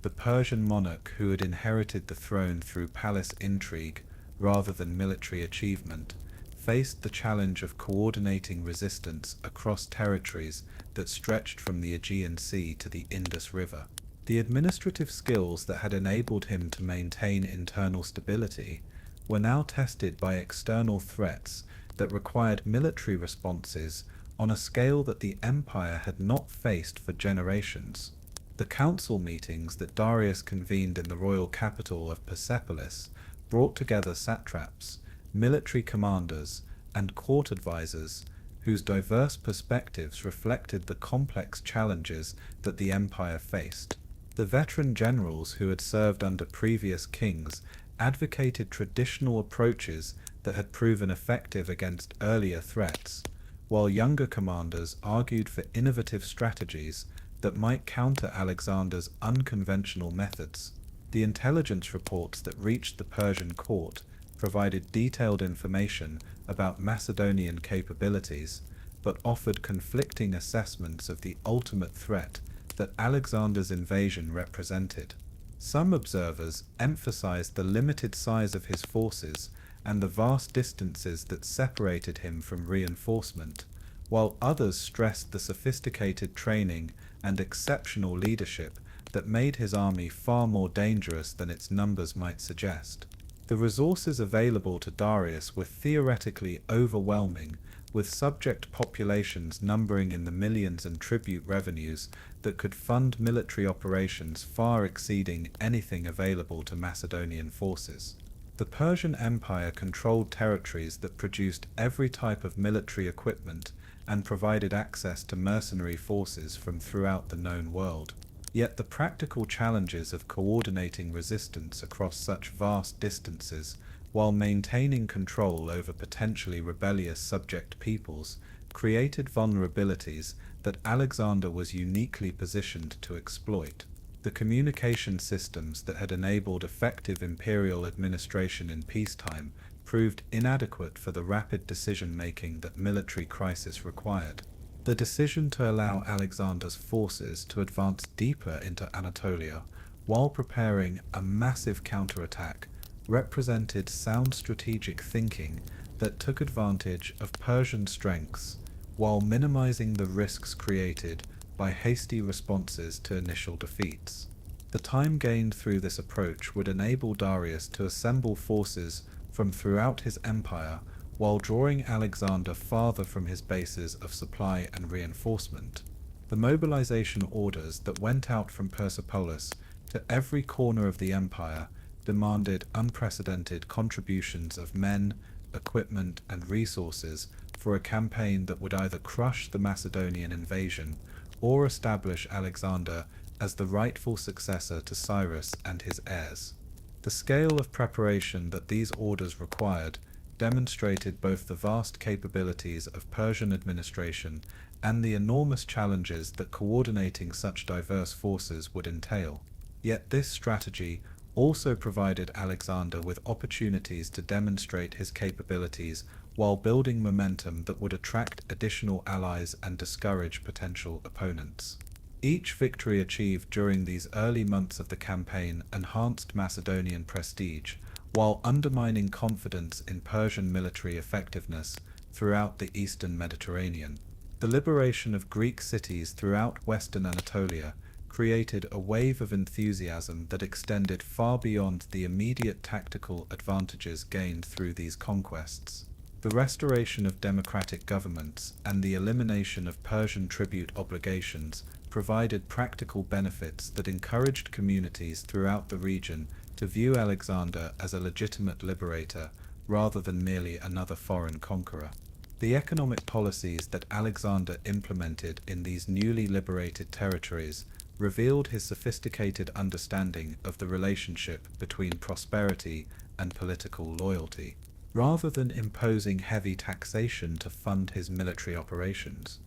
The Persian monarch, who had inherited the throne through palace intrigue rather than military achievement, faced the challenge of coordinating resistance across territories that stretched from the Aegean Sea to the Indus River. The administrative skills that had enabled him to maintain internal stability were now tested by external threats that required military responses on a scale that the empire had not faced for generations. The council meetings that Darius convened in the royal capital of Bucephalus brought together satraps, military commanders, and court advisors whose diverse perspectives reflected the complex challenges that the empire faced. The veteran generals who had served under previous kings advocated traditional approaches that had proven effective against earlier threats, while younger commanders argued for innovative strategies that might counter Alexander's unconventional methods. The intelligence reports that reached the Persian court provided detailed information about Macedonian capabilities, but offered conflicting assessments of the ultimate threat that Alexander's invasion represented. Some observers emphasized the limited size of his forces and the vast distances that separated him from reinforcement, while others stressed the sophisticated training and exceptional leadership that made his army far more dangerous than its numbers might suggest. The resources available to Darius were theoretically overwhelming, with subject populations numbering in the millions and tribute revenues that could fund military operations far exceeding anything available to Macedonian forces. The Persian Empire controlled territories that produced every type of military equipment and provided access to mercenary forces from throughout the known world. Yet the practical challenges of coordinating resistance across such vast distances while maintaining control over potentially rebellious subject peoples created vulnerabilities that Alexander was uniquely positioned to exploit. The communication systems that had enabled effective imperial administration in peacetime proved inadequate for the rapid decision-making that military crisis required. The decision to allow Alexander's forces to advance deeper into Anatolia while preparing a massive counterattack represented sound strategic thinking that took advantage of Persian strengths while minimizing the risks created by hasty responses to initial defeats. The time gained through this approach would enable Darius to assemble forces from throughout his empire while drawing Alexander farther from his bases of supply and reinforcement. The mobilization orders that went out from Persepolis to every corner of the empire demanded unprecedented contributions of men, equipment, and resources for a campaign that would either crush the Macedonian invasion or establish Alexander as the rightful successor to Cyrus and his heirs. The scale of preparation that these orders required demonstrated both the vast capabilities of Persian administration and the enormous challenges that coordinating such diverse forces would entail. Yet this strategy also provided Alexander with opportunities to demonstrate his capabilities while building momentum that would attract additional allies and discourage potential opponents. Each victory achieved during these early months of the campaign enhanced Macedonian prestige, while undermining confidence in Persian military effectiveness throughout the eastern Mediterranean. The liberation of Greek cities throughout western Anatolia created a wave of enthusiasm that extended far beyond the immediate tactical advantages gained through these conquests. The restoration of democratic governments and the elimination of Persian tribute obligations provided practical benefits that encouraged communities throughout the region to view Alexander as a legitimate liberator rather than merely another foreign conqueror. The economic policies that Alexander implemented in these newly liberated territories revealed his sophisticated understanding of the relationship between prosperity and political loyalty. Rather than imposing heavy taxation to fund his military operations,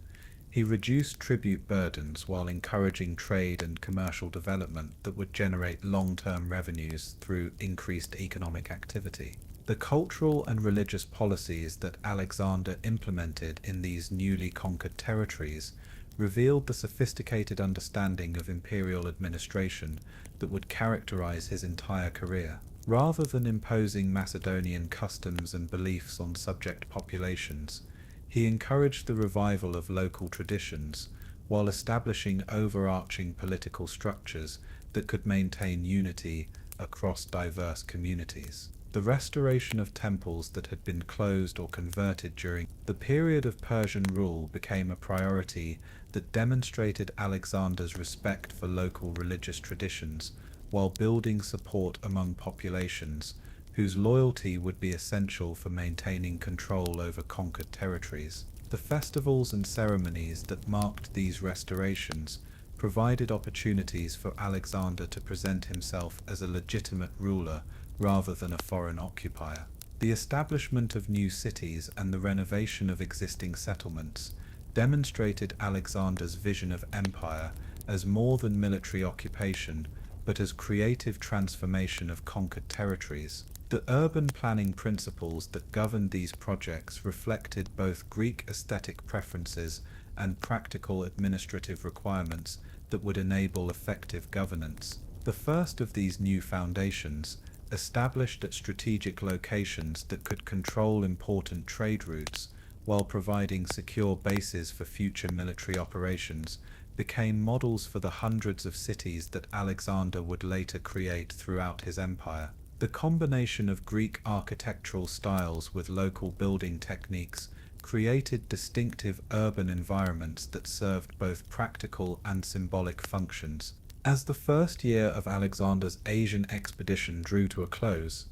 he reduced tribute burdens while encouraging trade and commercial development that would generate long-term revenues through increased economic activity. The cultural and religious policies that Alexander implemented in these newly conquered territories revealed the sophisticated understanding of imperial administration that would characterize his entire career. Rather than imposing Macedonian customs and beliefs on subject populations, he encouraged the revival of local traditions while establishing overarching political structures that could maintain unity across diverse communities. The restoration of temples that had been closed or converted during the period of Persian rule became a priority that demonstrated Alexander's respect for local religious traditions while building support among populations whose loyalty would be essential for maintaining control over conquered territories. The festivals and ceremonies that marked these restorations provided opportunities for Alexander to present himself as a legitimate ruler rather than a foreign occupier. The establishment of new cities and the renovation of existing settlements demonstrated Alexander's vision of empire as more than military occupation, but as creative transformation of conquered territories. The urban planning principles that governed these projects reflected both Greek aesthetic preferences and practical administrative requirements that would enable effective governance. The first of these new foundations, established at strategic locations that could control important trade routes while providing secure bases for future military operations, became models for the hundreds of cities that Alexander would later create throughout his empire. The combination of Greek architectural styles with local building techniques created distinctive urban environments that served both practical and symbolic functions. As the first year of Alexander's Asian expedition drew to a close,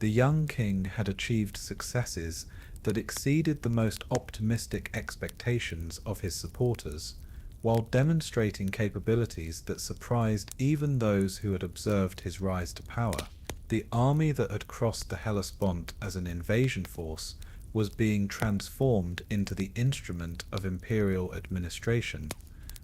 the young king had achieved successes that exceeded the most optimistic expectations of his supporters, while demonstrating capabilities that surprised even those who had observed his rise to power. The army that had crossed the Hellespont as an invasion force was being transformed into the instrument of imperial administration,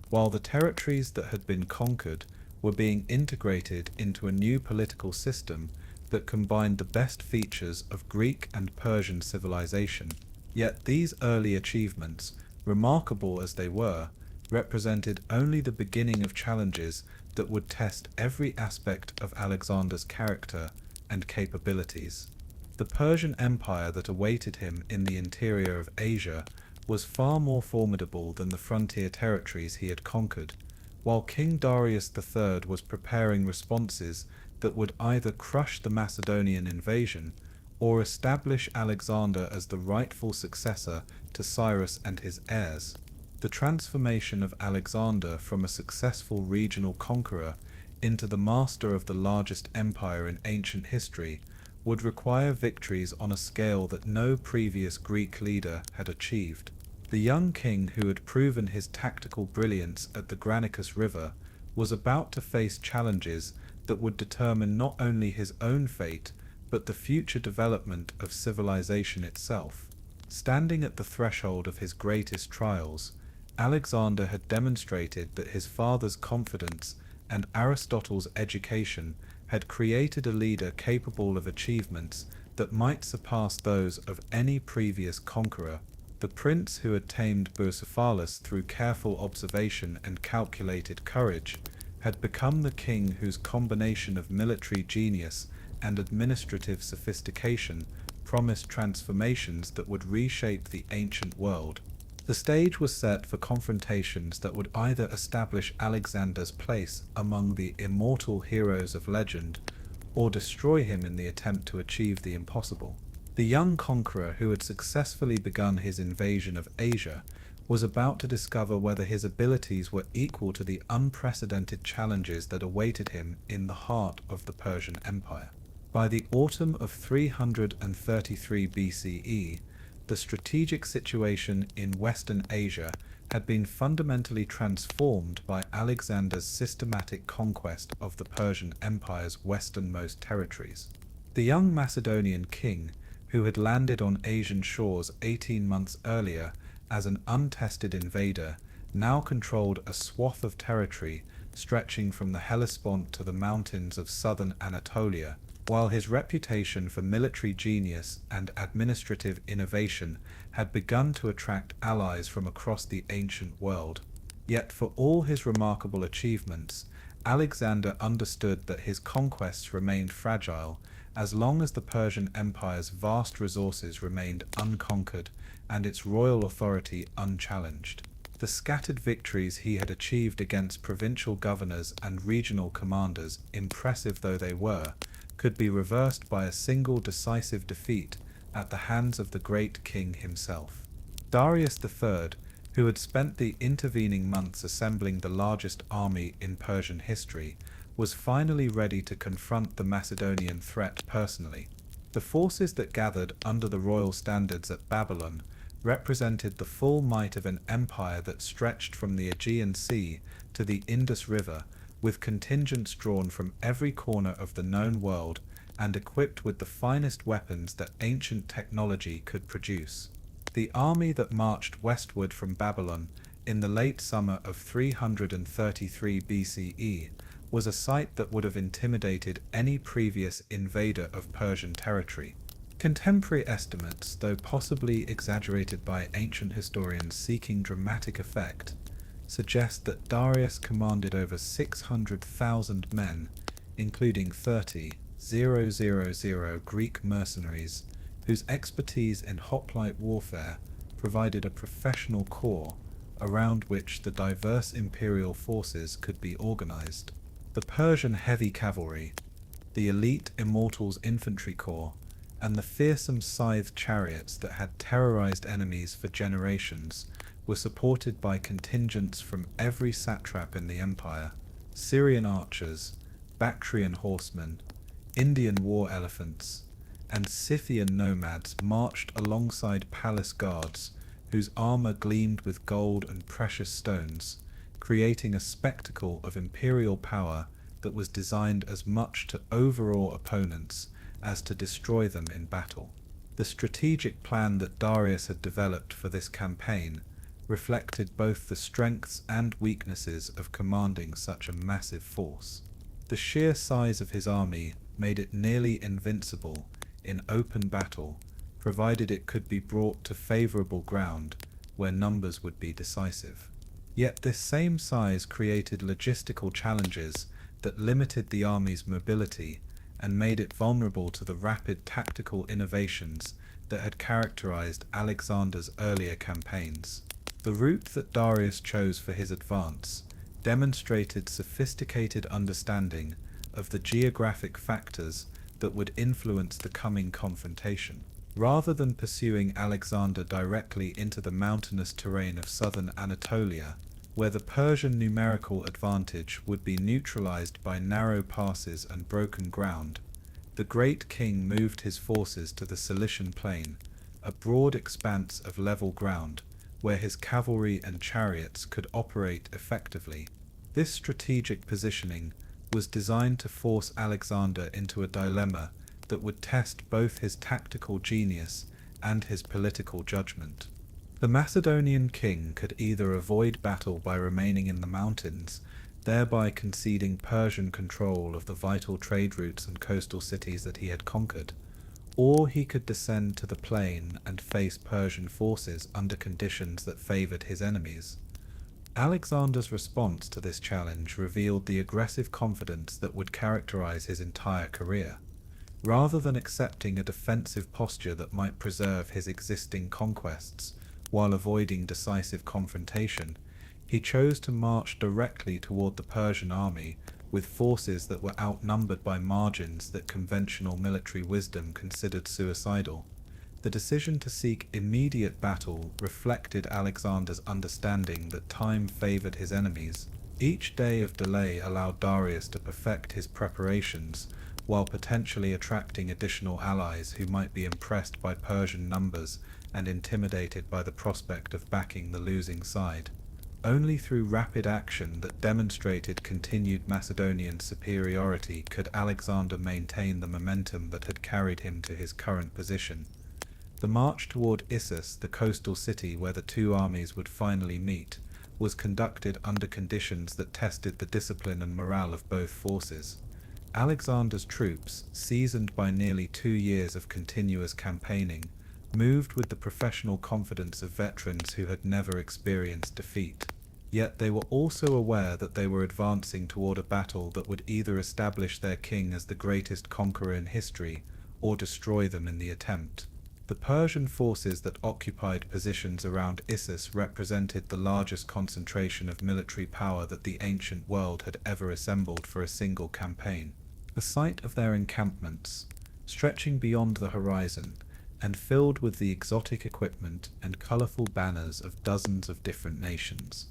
while the territories that had been conquered were being integrated into a new political system that combined the best features of Greek and Persian civilization. Yet these early achievements, remarkable as they were, represented only the beginning of challenges that would test every aspect of Alexander's character and capabilities. The Persian Empire that awaited him in the interior of Asia was far more formidable than the frontier territories he had conquered, while King Darius III was preparing responses that would either crush the Macedonian invasion or establish Alexander as the rightful successor to Cyrus and his heirs. The transformation of Alexander from a successful regional conqueror into the master of the largest empire in ancient history would require victories on a scale that no previous Greek leader had achieved. The young king, who had proven his tactical brilliance at the Granicus River, was about to face challenges that would determine not only his own fate, but the future development of civilization itself. Standing at the threshold of his greatest trials, Alexander had demonstrated that his father's confidence and Aristotle's education had created a leader capable of achievements that might surpass those of any previous conqueror. The prince who had tamed Bucephalus through careful observation and calculated courage had become the king whose combination of military genius and administrative sophistication promised transformations that would reshape the ancient world. The stage was set for confrontations that would either establish Alexander's place among the immortal heroes of legend or destroy him in the attempt to achieve the impossible. The young conqueror who had successfully begun his invasion of Asia was about to discover whether his abilities were equal to the unprecedented challenges that awaited him in the heart of the Persian Empire. By the autumn of 333 BCE, the strategic situation in Western Asia had been fundamentally transformed by Alexander's systematic conquest of the Persian Empire's westernmost territories. The young Macedonian king, who had landed on Asian shores 18 months earlier as an untested invader, now controlled a swath of territory stretching from the Hellespont to the mountains of southern Anatolia, while his reputation for military genius and administrative innovation had begun to attract allies from across the ancient world. Yet for all his remarkable achievements, Alexander understood that his conquests remained fragile as long as the Persian Empire's vast resources remained unconquered and its royal authority unchallenged. The scattered victories he had achieved against provincial governors and regional commanders, impressive though they were, could be reversed by a single decisive defeat at the hands of the great king himself. Darius III, who had spent the intervening months assembling the largest army in Persian history, was finally ready to confront the Macedonian threat personally. The forces that gathered under the royal standards at Babylon represented the full might of an empire that stretched from the Aegean Sea to the Indus River, with contingents drawn from every corner of the known world and equipped with the finest weapons that ancient technology could produce. The army that marched westward from Babylon in the late summer of 333 BCE was a sight that would have intimidated any previous invader of Persian territory. Contemporary estimates, though possibly exaggerated by ancient historians seeking dramatic effect, suggest that Darius commanded over 600,000 men, including 30,000 Greek mercenaries, whose expertise in hoplite warfare provided a professional corps around which the diverse imperial forces could be organized. The Persian heavy cavalry, the elite Immortals infantry corps, and the fearsome scythed chariots that had terrorized enemies for generations were supported by contingents from every satrap in the empire: Syrian archers, Bactrian horsemen, Indian war elephants, and Scythian nomads marched alongside palace guards whose armor gleamed with gold and precious stones, creating a spectacle of imperial power that was designed as much to overawe opponents as to destroy them in battle. The strategic plan that Darius had developed for this campaign reflected both the strengths and weaknesses of commanding such a massive force. The sheer size of his army made it nearly invincible in open battle, provided it could be brought to favorable ground where numbers would be decisive. Yet this same size created logistical challenges that limited the army's mobility and made it vulnerable to the rapid tactical innovations that had characterized Alexander's earlier campaigns. The route that Darius chose for his advance demonstrated sophisticated understanding of the geographic factors that would influence the coming confrontation. Rather than pursuing Alexander directly into the mountainous terrain of southern Anatolia, where the Persian numerical advantage would be neutralized by narrow passes and broken ground, the great king moved his forces to the Cilician plain, a broad expanse of level ground where his cavalry and chariots could operate effectively. This strategic positioning was designed to force Alexander into a dilemma that would test both his tactical genius and his political judgment. The Macedonian king could either avoid battle by remaining in the mountains, thereby conceding Persian control of the vital trade routes and coastal cities that he had conquered, or he could descend to the plain and face Persian forces under conditions that favored his enemies. Alexander's response to this challenge revealed the aggressive confidence that would characterize his entire career. Rather than accepting a defensive posture that might preserve his existing conquests while avoiding decisive confrontation, he chose to march directly toward the Persian army with forces that were outnumbered by margins that conventional military wisdom considered suicidal. The decision to seek immediate battle reflected Alexander's understanding that time favored his enemies. Each day of delay allowed Darius to perfect his preparations, while potentially attracting additional allies who might be impressed by Persian numbers and intimidated by the prospect of backing the losing side. Only through rapid action that demonstrated continued Macedonian superiority could Alexander maintain the momentum that had carried him to his current position. The march toward Issus, the coastal city where the two armies would finally meet, was conducted under conditions that tested the discipline and morale of both forces. Alexander's troops, seasoned by nearly 2 years of continuous campaigning, moved with the professional confidence of veterans who had never experienced defeat. Yet they were also aware that they were advancing toward a battle that would either establish their king as the greatest conqueror in history or destroy them in the attempt. The Persian forces that occupied positions around Issus represented the largest concentration of military power that the ancient world had ever assembled for a single campaign. The sight of their encampments, stretching beyond the horizon, and filled with the exotic equipment and colorful banners of dozens of different nations,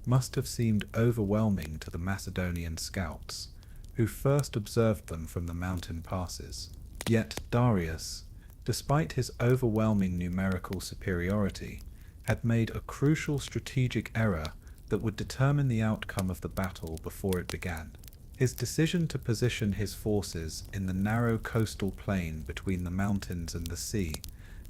must have seemed overwhelming to the Macedonian scouts, who first observed them from the mountain passes. Yet Darius, despite his overwhelming numerical superiority, had made a crucial strategic error that would determine the outcome of the battle before it began. His decision to position his forces in the narrow coastal plain between the mountains and the sea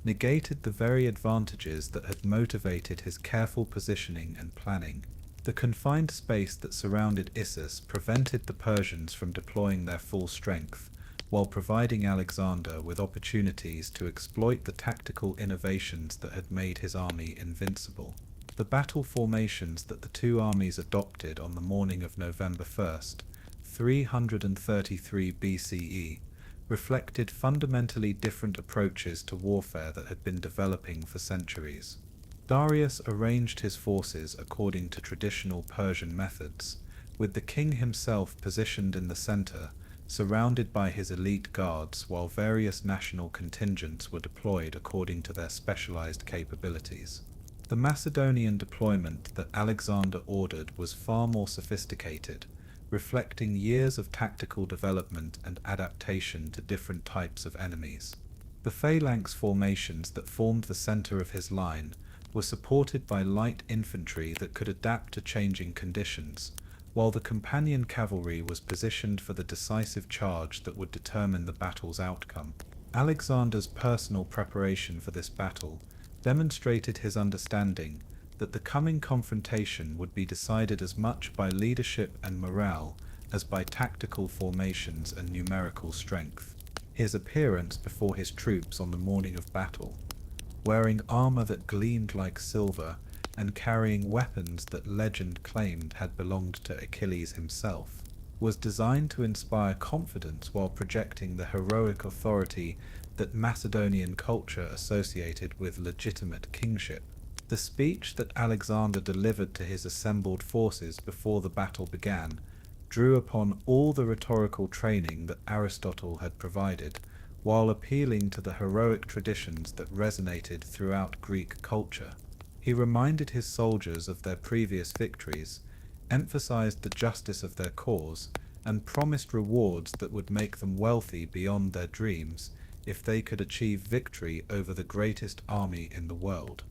negated the very advantages that had motivated his careful positioning and planning. The confined space that surrounded Issus prevented the Persians from deploying their full strength, while providing Alexander with opportunities to exploit the tactical innovations that had made his army invincible. The battle formations that the two armies adopted on the morning of November 1st, 333 BCE, reflected fundamentally different approaches to warfare that had been developing for centuries. Darius arranged his forces according to traditional Persian methods, with the king himself positioned in the center, surrounded by his elite guards, while various national contingents were deployed according to their specialized capabilities. The Macedonian deployment that Alexander ordered was far more sophisticated, reflecting years of tactical development and adaptation to different types of enemies. The phalanx formations that formed the center of his line were supported by light infantry that could adapt to changing conditions, while the companion cavalry was positioned for the decisive charge that would determine the battle's outcome. Alexander's personal preparation for this battle demonstrated his understanding that the coming confrontation would be decided as much by leadership and morale as by tactical formations and numerical strength. His appearance before his troops on the morning of battle, wearing armor that gleamed like silver and carrying weapons that legend claimed had belonged to Achilles himself, was designed to inspire confidence while projecting the heroic authority that Macedonian culture associated with legitimate kingship. The speech that Alexander delivered to his assembled forces before the battle began drew upon all the rhetorical training that Aristotle had provided, while appealing to the heroic traditions that resonated throughout Greek culture. He reminded his soldiers of their previous victories, emphasized the justice of their cause, and promised rewards that would make them wealthy beyond their dreams if they could achieve victory over the greatest army in the world.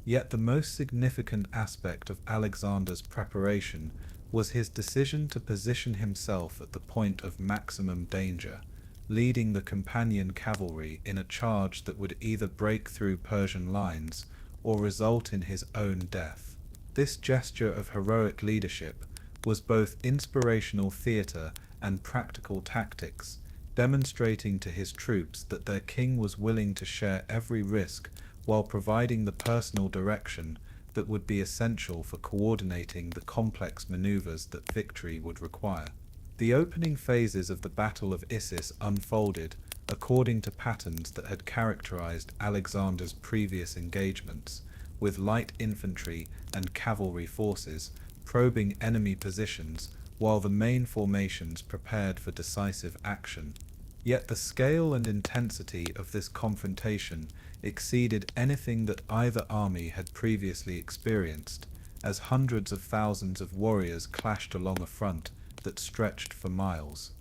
Yet the most significant aspect of Alexander's preparation was his decision to position himself at the point of maximum danger, leading the companion cavalry in a charge that would either break through Persian lines or result in his own death. This gesture of heroic leadership was both inspirational theater and practical tactics, demonstrating to his troops that their king was willing to share every risk while providing the personal direction that would be essential for coordinating the complex maneuvers that victory would require. The opening phases of the Battle of Issus unfolded according to patterns that had characterized Alexander's previous engagements, with light infantry and cavalry forces probing enemy positions while the main formations prepared for decisive action. Yet the scale and intensity of this confrontation exceeded anything that either army had previously experienced, as hundreds of thousands of warriors clashed along a front that stretched for miles.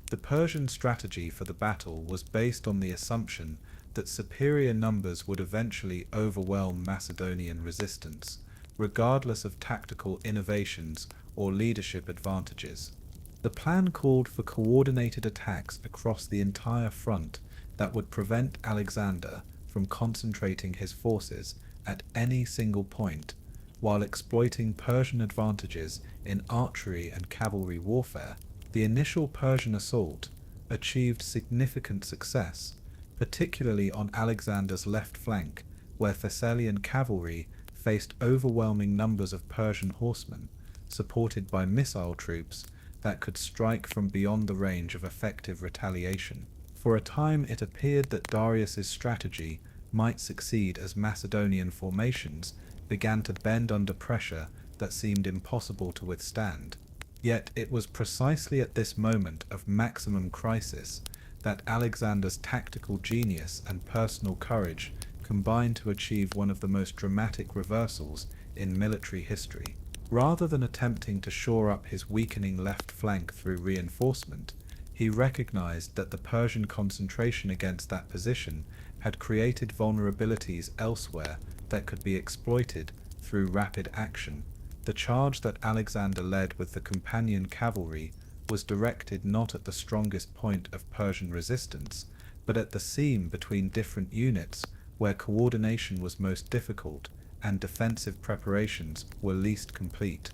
The Persian strategy for the battle was based on the assumption that superior numbers would eventually overwhelm Macedonian resistance, regardless of tactical innovations or leadership advantages. The plan called for coordinated attacks across the entire front that would prevent Alexander from concentrating his forces at any single point, while exploiting Persian advantages in archery and cavalry warfare. The initial Persian assault achieved significant success, particularly on Alexander's left flank, where Thessalian cavalry faced overwhelming numbers of Persian horsemen, supported by missile troops that could strike from beyond the range of effective retaliation. For a time it appeared that Darius's strategy might succeed as Macedonian formations began to bend under pressure that seemed impossible to withstand. Yet it was precisely at this moment of maximum crisis that Alexander's tactical genius and personal courage combined to achieve one of the most dramatic reversals in military history. Rather than attempting to shore up his weakening left flank through reinforcement, he recognized that the Persian concentration against that position had created vulnerabilities elsewhere that could be exploited through rapid action. The charge that Alexander led with the companion cavalry was directed not at the strongest point of Persian resistance, but at the seam between different units where coordination was most difficult and defensive preparations were least complete.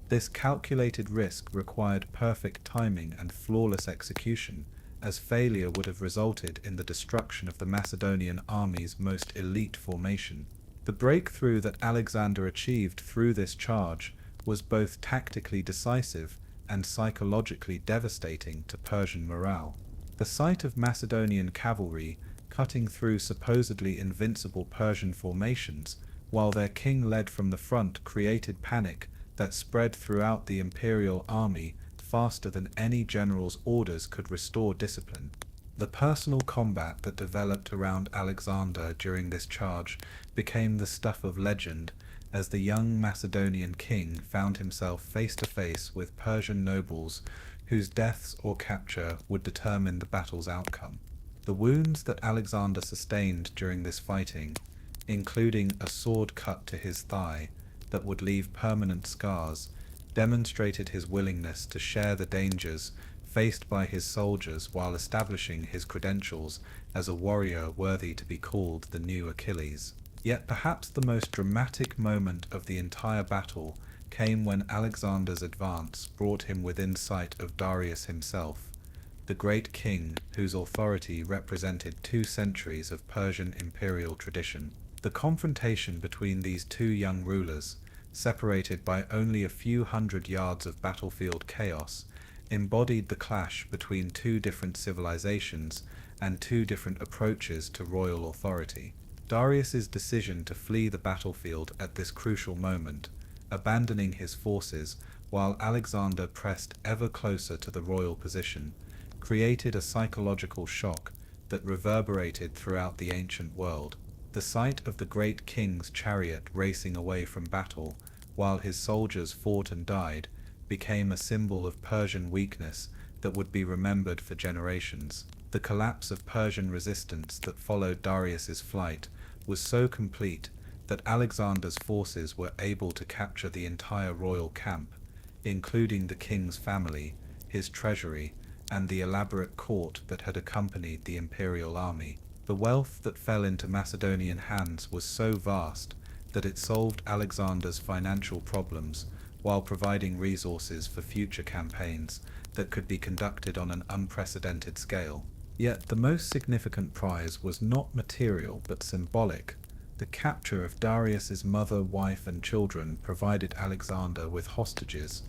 This calculated risk required perfect timing and flawless execution, as failure would have resulted in the destruction of the Macedonian army's most elite formation. The breakthrough that Alexander achieved through this charge was both tactically decisive and psychologically devastating to Persian morale. The sight of Macedonian cavalry cutting through supposedly invincible Persian formations while their king led from the front created panic that spread throughout the imperial army faster than any general's orders could restore discipline. The personal combat that developed around Alexander during this charge became the stuff of legend, as the young Macedonian king found himself face to face with Persian nobles whose deaths or capture would determine the battle's outcome. The wounds that Alexander sustained during this fighting, including a sword cut to his thigh that would leave permanent scars, demonstrated his willingness to share the dangers faced by his soldiers while establishing his credentials as a warrior worthy to be called the new Achilles. Yet perhaps the most dramatic moment of the entire battle came when Alexander's advance brought him within sight of Darius himself, the great king whose authority represented 2 centuries of Persian imperial tradition. The confrontation between these 2 young rulers, separated by only a few hundred yards of battlefield chaos, embodied the clash between 2 different civilizations and 2 different approaches to royal authority. Darius's decision to flee the battlefield at this crucial moment, abandoning his forces while Alexander pressed ever closer to the royal position, created a psychological shock that reverberated throughout the ancient world. The sight of the great king's chariot racing away from battle, while his soldiers fought and died, became a symbol of Persian weakness that would be remembered for generations. The collapse of Persian resistance that followed Darius's flight was so complete that Alexander's forces were able to capture the entire royal camp, including the king's family, his treasury, and the elaborate court that had accompanied the imperial army. The wealth that fell into Macedonian hands was so vast that it solved Alexander's financial problems while providing resources for future campaigns that could be conducted on an unprecedented scale. Yet the most significant prize was not material but symbolic. The capture of Darius's mother, wife, and children provided Alexander with hostages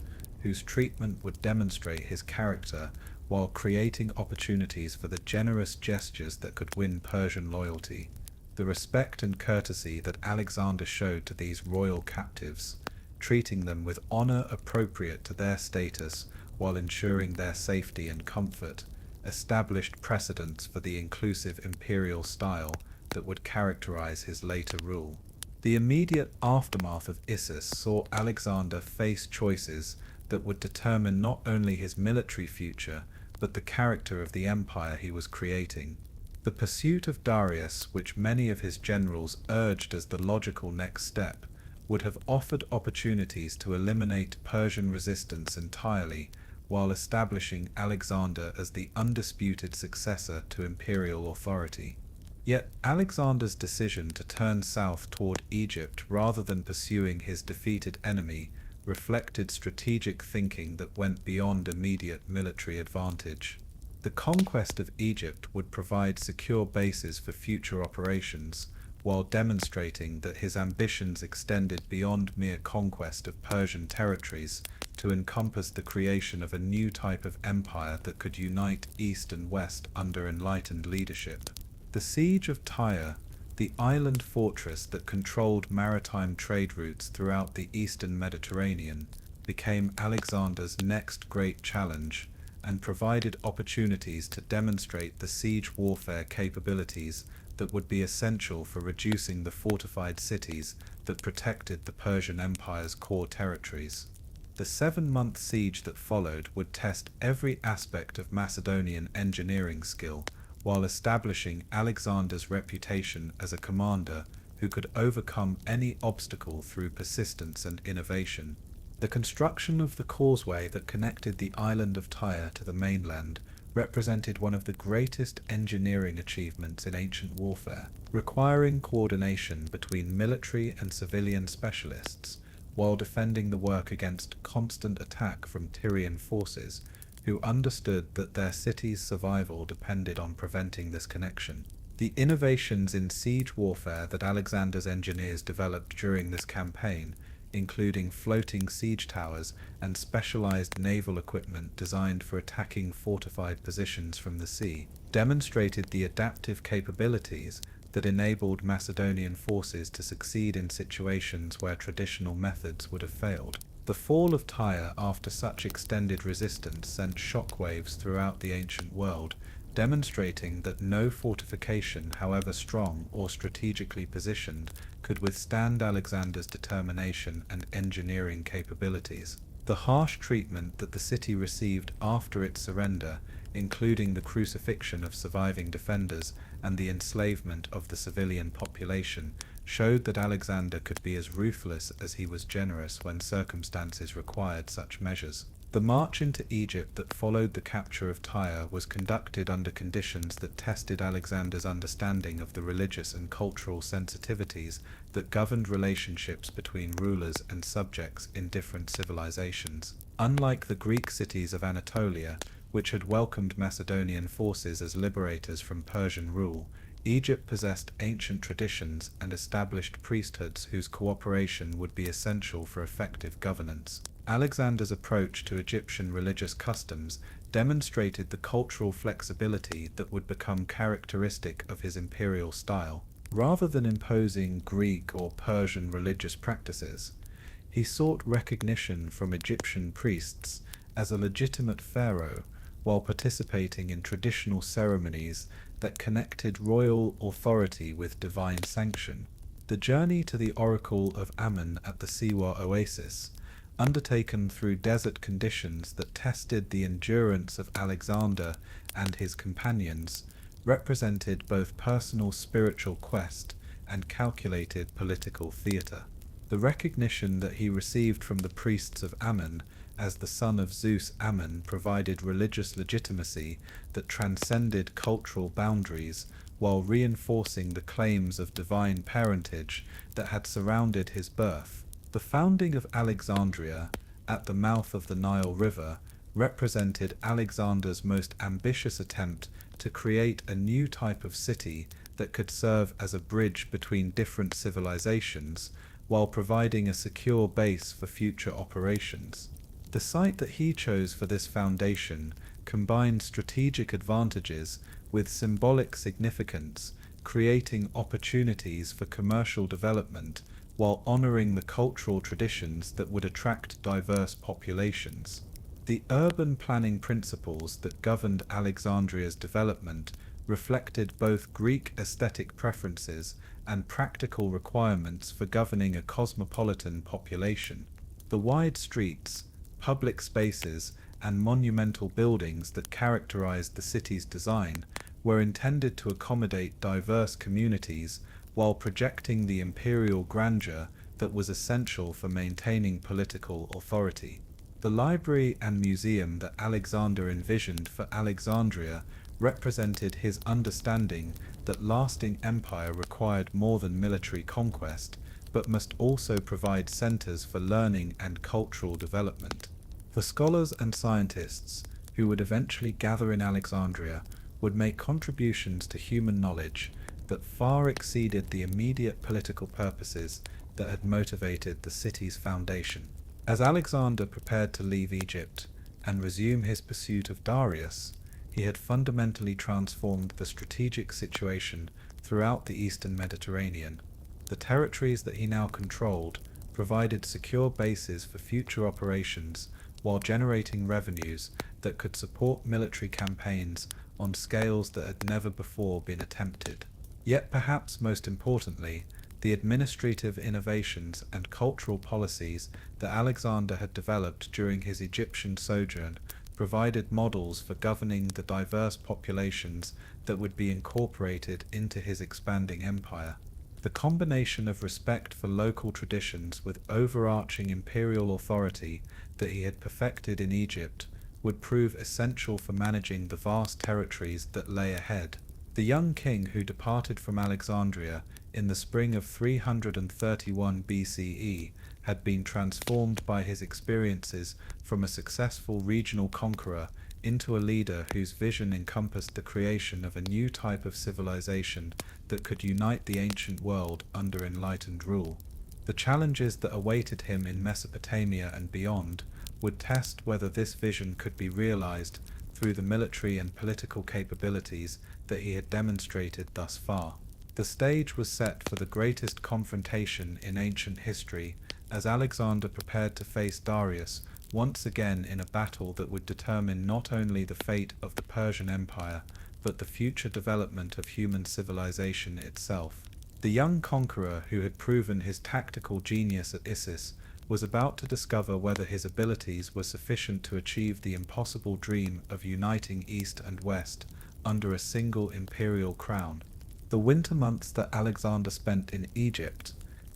whose treatment would demonstrate his character while creating opportunities for the generous gestures that could win Persian loyalty. The respect and courtesy that Alexander showed to these royal captives, treating them with honor appropriate to their status while ensuring their safety and comfort, established precedents for the inclusive imperial style that would characterize his later rule. The immediate aftermath of Issus saw Alexander face choices that would determine not only his military future, but the character of the empire he was creating. The pursuit of Darius, which many of his generals urged as the logical next step, would have offered opportunities to eliminate Persian resistance entirely, while establishing Alexander as the undisputed successor to imperial authority. Yet Alexander's decision to turn south toward Egypt rather than pursuing his defeated enemy reflected strategic thinking that went beyond immediate military advantage. The conquest of Egypt would provide secure bases for future operations, while demonstrating that his ambitions extended beyond mere conquest of Persian territories to encompass the creation of a new type of empire that could unite East and West under enlightened leadership. The Siege of Tyre, the island fortress that controlled maritime trade routes throughout the eastern Mediterranean, became Alexander's next great challenge and provided opportunities to demonstrate the siege warfare capabilities that would be essential for reducing the fortified cities that protected the Persian Empire's core territories. The 7-month siege that followed would test every aspect of Macedonian engineering skill, while establishing Alexander's reputation as a commander who could overcome any obstacle through persistence and innovation. The construction of the causeway that connected the island of Tyre to the mainland represented one of the greatest engineering achievements in ancient warfare, requiring coordination between military and civilian specialists, while defending the work against constant attack from Tyrian forces, who understood that their city's survival depended on preventing this connection. The innovations in siege warfare that Alexander's engineers developed during this campaign, including floating siege towers and specialized naval equipment designed for attacking fortified positions from the sea, demonstrated the adaptive capabilities that enabled Macedonian forces to succeed in situations where traditional methods would have failed. The fall of Tyre after such extended resistance sent shockwaves throughout the ancient world, demonstrating that no fortification, however strong or strategically positioned, could withstand Alexander's determination and engineering capabilities. The harsh treatment that the city received after its surrender, including the crucifixion of surviving defenders and the enslavement of the civilian population, showed that Alexander could be as ruthless as he was generous when circumstances required such measures. The march into Egypt that followed the capture of Tyre was conducted under conditions that tested Alexander's understanding of the religious and cultural sensitivities that governed relationships between rulers and subjects in different civilizations. Unlike the Greek cities of Anatolia, which had welcomed Macedonian forces as liberators from Persian rule, Egypt possessed ancient traditions and established priesthoods whose cooperation would be essential for effective governance. Alexander's approach to Egyptian religious customs demonstrated the cultural flexibility that would become characteristic of his imperial style. Rather than imposing Greek or Persian religious practices, he sought recognition from Egyptian priests as a legitimate pharaoh while participating in traditional ceremonies that connected royal authority with divine sanction. The journey to the Oracle of Ammon at the Siwa Oasis, undertaken through desert conditions that tested the endurance of Alexander and his companions, represented both personal spiritual quest and calculated political theatre. The recognition that he received from the priests of Ammon as the son of Zeus Ammon provided religious legitimacy that transcended cultural boundaries while reinforcing the claims of divine parentage that had surrounded his birth. The founding of Alexandria, at the mouth of the Nile River, represented Alexander's most ambitious attempt to create a new type of city that could serve as a bridge between different civilizations, while providing a secure base for future operations. The site that he chose for this foundation combined strategic advantages with symbolic significance, creating opportunities for commercial development while honoring the cultural traditions that would attract diverse populations. The urban planning principles that governed Alexandria's development reflected both Greek aesthetic preferences and practical requirements for governing a cosmopolitan population. The wide streets, public spaces, and monumental buildings that characterized the city's design were intended to accommodate diverse communities while projecting the imperial grandeur that was essential for maintaining political authority. The library and museum that Alexander envisioned for Alexandria represented his understanding that lasting empire required more than military conquest, but must also provide centers for learning and cultural development. The scholars and scientists who would eventually gather in Alexandria would make contributions to human knowledge, that far exceeded the immediate political purposes that had motivated the city's foundation. As Alexander prepared to leave Egypt and resume his pursuit of Darius, he had fundamentally transformed the strategic situation throughout the eastern Mediterranean. The territories that he now controlled provided secure bases for future operations while generating revenues that could support military campaigns on scales that had never before been attempted. Yet perhaps most importantly, the administrative innovations and cultural policies that Alexander had developed during his Egyptian sojourn provided models for governing the diverse populations that would be incorporated into his expanding empire. The combination of respect for local traditions with overarching imperial authority that he had perfected in Egypt would prove essential for managing the vast territories that lay ahead. The young king who departed from Alexandria in the spring of 331 BCE had been transformed by his experiences from a successful regional conqueror into a leader whose vision encompassed the creation of a new type of civilization that could unite the ancient world under enlightened rule. The challenges that awaited him in Mesopotamia and beyond would test whether this vision could be realized through the military and political capabilities that he had demonstrated thus far. The stage was set for the greatest confrontation in ancient history as Alexander prepared to face Darius once again in a battle that would determine not only the fate of the Persian Empire, but the future development of human civilization itself. The young conqueror who had proven his tactical genius at Issus was about to discover whether his abilities were sufficient to achieve the impossible dream of uniting East and West under a single imperial crown. The winter months that Alexander spent in Egypt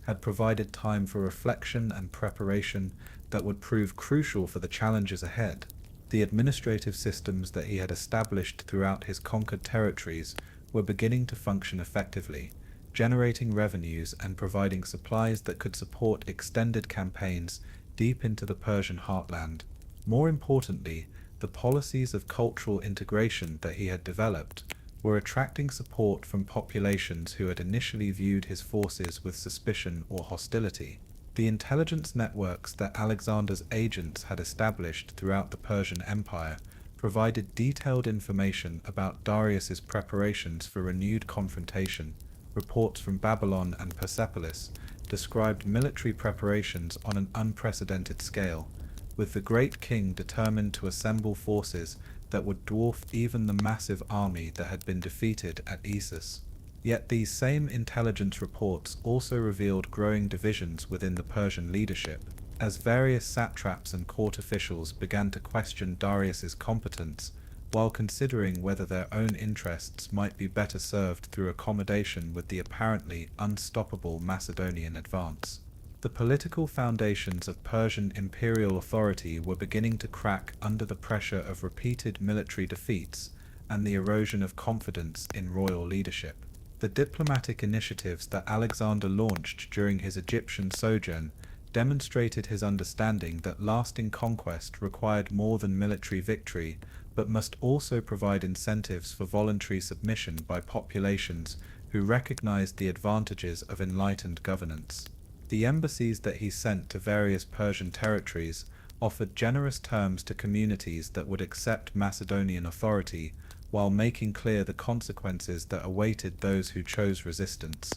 had provided time for reflection and preparation that would prove crucial for the challenges ahead. The administrative systems that he had established throughout his conquered territories were beginning to function effectively, generating revenues and providing supplies that could support extended campaigns deep into the Persian heartland. More importantly, the policies of cultural integration that he had developed were attracting support from populations who had initially viewed his forces with suspicion or hostility. The intelligence networks that Alexander's agents had established throughout the Persian Empire provided detailed information about Darius's preparations for renewed confrontation. Reports from Babylon and Persepolis described military preparations on an unprecedented scale, with the great king determined to assemble forces that would dwarf even the massive army that had been defeated at Issus. Yet these same intelligence reports also revealed growing divisions within the Persian leadership, as various satraps and court officials began to question Darius's competence, while considering whether their own interests might be better served through accommodation with the apparently unstoppable Macedonian advance. The political foundations of Persian imperial authority were beginning to crack under the pressure of repeated military defeats and the erosion of confidence in royal leadership. The diplomatic initiatives that Alexander launched during his Egyptian sojourn demonstrated his understanding that lasting conquest required more than military victory, but must also provide incentives for voluntary submission by populations who recognized the advantages of enlightened governance. The embassies that he sent to various Persian territories offered generous terms to communities that would accept Macedonian authority, while making clear the consequences that awaited those who chose resistance.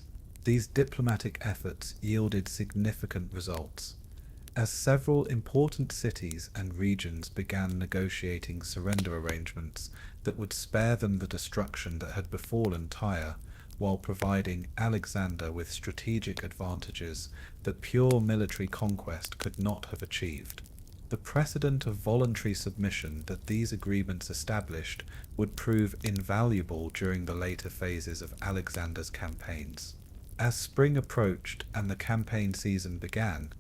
These diplomatic efforts yielded significant results, as several important cities and regions began negotiating surrender arrangements that would spare them the destruction that had befallen Tyre, while providing Alexander with strategic advantages that pure military conquest could not have achieved. The precedent of voluntary submission that these agreements established would prove invaluable during the later phases of Alexander's campaigns. As spring approached and the campaign season began,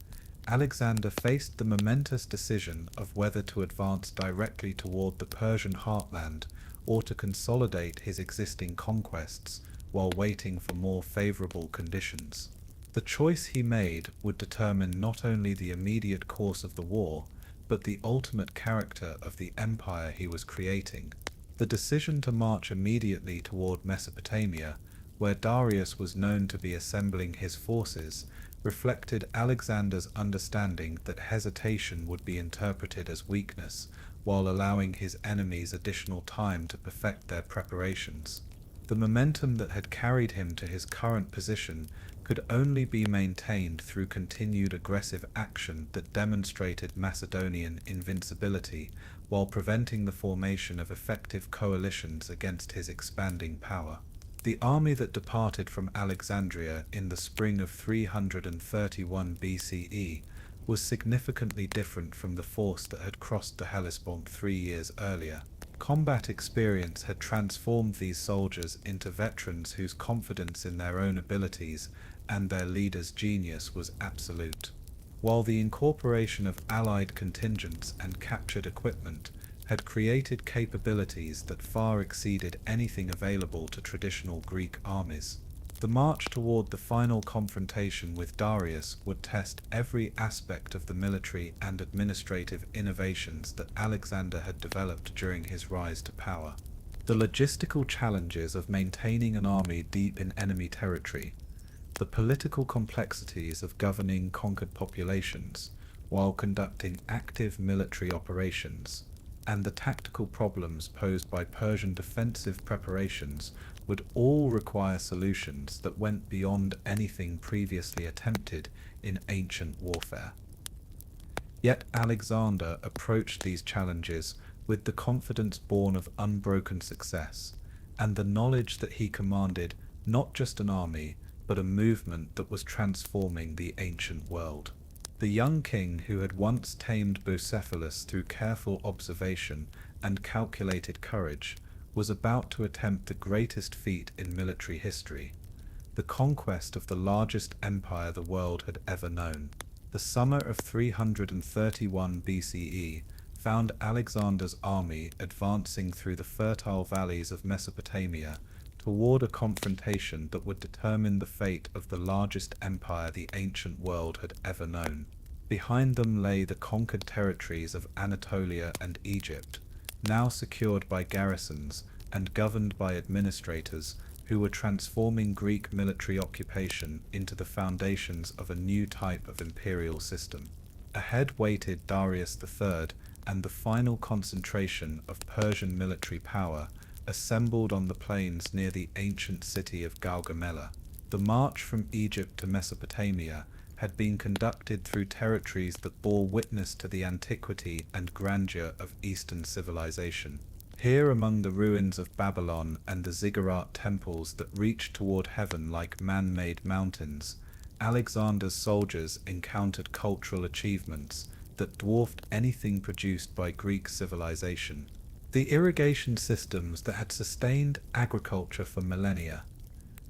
Alexander faced the momentous decision of whether to advance directly toward the Persian heartland or to consolidate his existing conquests while waiting for more favorable conditions. The choice he made would determine not only the immediate course of the war, but the ultimate character of the empire he was creating. The decision to march immediately toward Mesopotamia where Darius was known to be assembling his forces, reflected Alexander's understanding that hesitation would be interpreted as weakness, while allowing his enemies additional time to perfect their preparations. The momentum that had carried him to his current position could only be maintained through continued aggressive action that demonstrated Macedonian invincibility, while preventing the formation of effective coalitions against his expanding power. The army that departed from Alexandria in the spring of 331 BCE was significantly different from the force that had crossed the Hellespont 3 years earlier. Combat experience had transformed these soldiers into veterans whose confidence in their own abilities and their leader's genius was absolute. While the incorporation of allied contingents and captured equipment had created capabilities that far exceeded anything available to traditional Greek armies. The march toward the final confrontation with Darius would test every aspect of the military and administrative innovations that Alexander had developed during his rise to power. The logistical challenges of maintaining an army deep in enemy territory, the political complexities of governing conquered populations while conducting active military operations, and the tactical problems posed by Persian defensive preparations would all require solutions that went beyond anything previously attempted in ancient warfare. Yet Alexander approached these challenges with the confidence born of unbroken success, and the knowledge that he commanded not just an army, but a movement that was transforming the ancient world. The young king who had once tamed Bucephalus through careful observation and calculated courage was about to attempt the greatest feat in military history, the conquest of the largest empire the world had ever known. The summer of 331 BCE found Alexander's army advancing through the fertile valleys of Mesopotamia toward a confrontation that would determine the fate of the largest empire the ancient world had ever known. Behind them lay the conquered territories of Anatolia and Egypt, now secured by garrisons and governed by administrators who were transforming Greek military occupation into the foundations of a new type of imperial system. Ahead waited Darius III and the final concentration of Persian military power, assembled on the plains near the ancient city of Gaugamela. The march from Egypt to Mesopotamia had been conducted through territories that bore witness to the antiquity and grandeur of Eastern civilization. Here, among the ruins of Babylon and the ziggurat temples that reached toward heaven like man-made mountains, Alexander's soldiers encountered cultural achievements that dwarfed anything produced by Greek civilization. The irrigation systems that had sustained agriculture for millennia,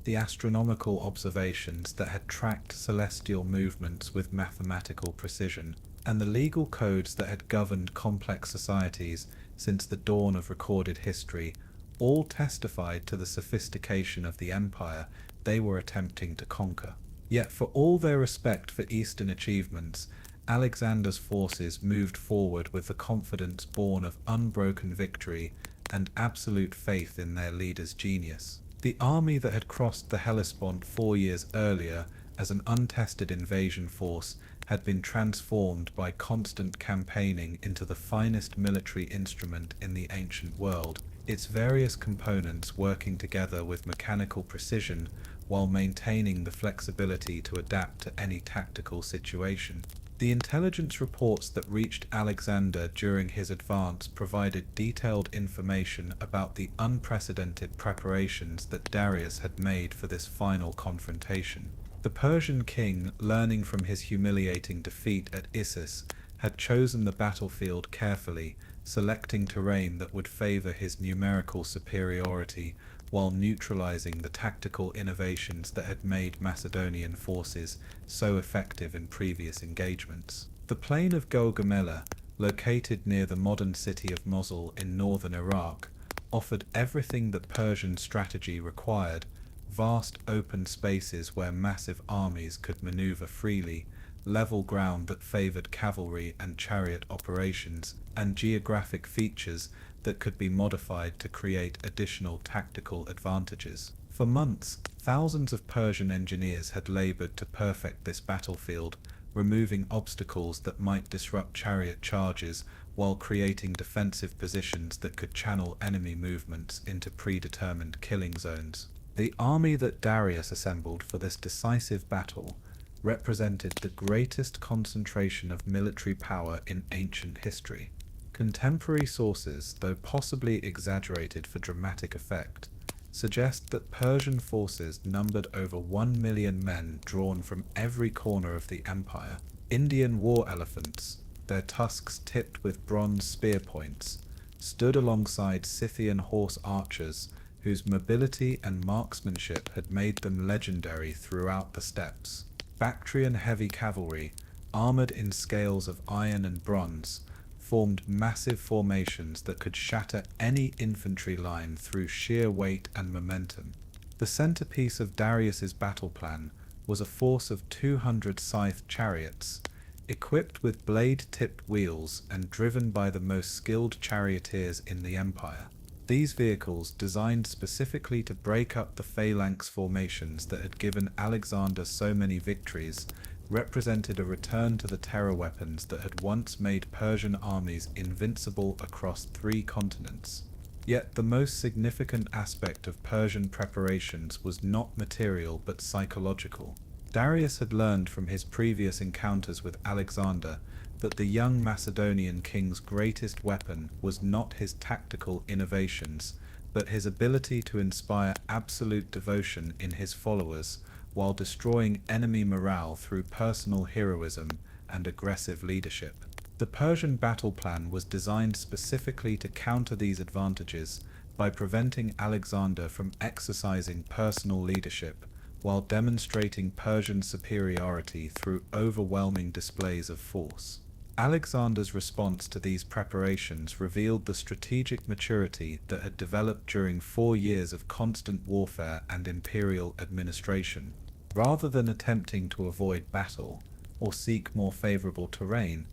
the astronomical observations that had tracked celestial movements with mathematical precision, and the legal codes that had governed complex societies since the dawn of recorded history, all testified to the sophistication of the empire they were attempting to conquer. Yet for all their respect for Eastern achievements, Alexander's forces moved forward with the confidence born of unbroken victory and absolute faith in their leader's genius. The army that had crossed the Hellespont 4 years earlier as an untested invasion force had been transformed by constant campaigning into the finest military instrument in the ancient world, its various components working together with mechanical precision while maintaining the flexibility to adapt to any tactical situation. The intelligence reports that reached Alexander during his advance provided detailed information about the unprecedented preparations that Darius had made for this final confrontation. The Persian king, learning from his humiliating defeat at Issus, had chosen the battlefield carefully, selecting terrain that would favor his numerical superiority while neutralizing the tactical innovations that had made Macedonian forces so effective in previous engagements. The plain of Gaugamela, located near the modern city of Mosul in northern Iraq, offered everything that Persian strategy required: vast open spaces where massive armies could maneuver freely, level ground that favored cavalry and chariot operations, and geographic features that could be modified to create additional tactical advantages. For months, thousands of Persian engineers had labored to perfect this battlefield, removing obstacles that might disrupt chariot charges while creating defensive positions that could channel enemy movements into predetermined killing zones. The army that Darius assembled for this decisive battle represented the greatest concentration of military power in ancient history. Contemporary sources, though possibly exaggerated for dramatic effect, suggest that Persian forces numbered over 1 million men drawn from every corner of the empire. Indian war elephants, their tusks tipped with bronze spear points, stood alongside Scythian horse archers whose mobility and marksmanship had made them legendary throughout the steppes. Bactrian heavy cavalry, armored in scales of iron and bronze, formed massive formations that could shatter any infantry line through sheer weight and momentum. The centerpiece of Darius's battle plan was a force of 200 scythed chariots, equipped with blade-tipped wheels and driven by the most skilled charioteers in the empire. These vehicles, designed specifically to break up the phalanx formations that had given Alexander so many victories, represented a return to the terror weapons that had once made Persian armies invincible across 3 continents. Yet the most significant aspect of Persian preparations was not material but psychological. Darius had learned from his previous encounters with Alexander that the young Macedonian king's greatest weapon was not his tactical innovations, but his ability to inspire absolute devotion in his followers while destroying enemy morale through personal heroism and aggressive leadership. The Persian battle plan was designed specifically to counter these advantages by preventing Alexander from exercising personal leadership while demonstrating Persian superiority through overwhelming displays of force. Alexander's response to these preparations revealed the strategic maturity that had developed during 4 years of constant warfare and imperial administration. Rather than attempting to avoid battle or seek more favorable terrain,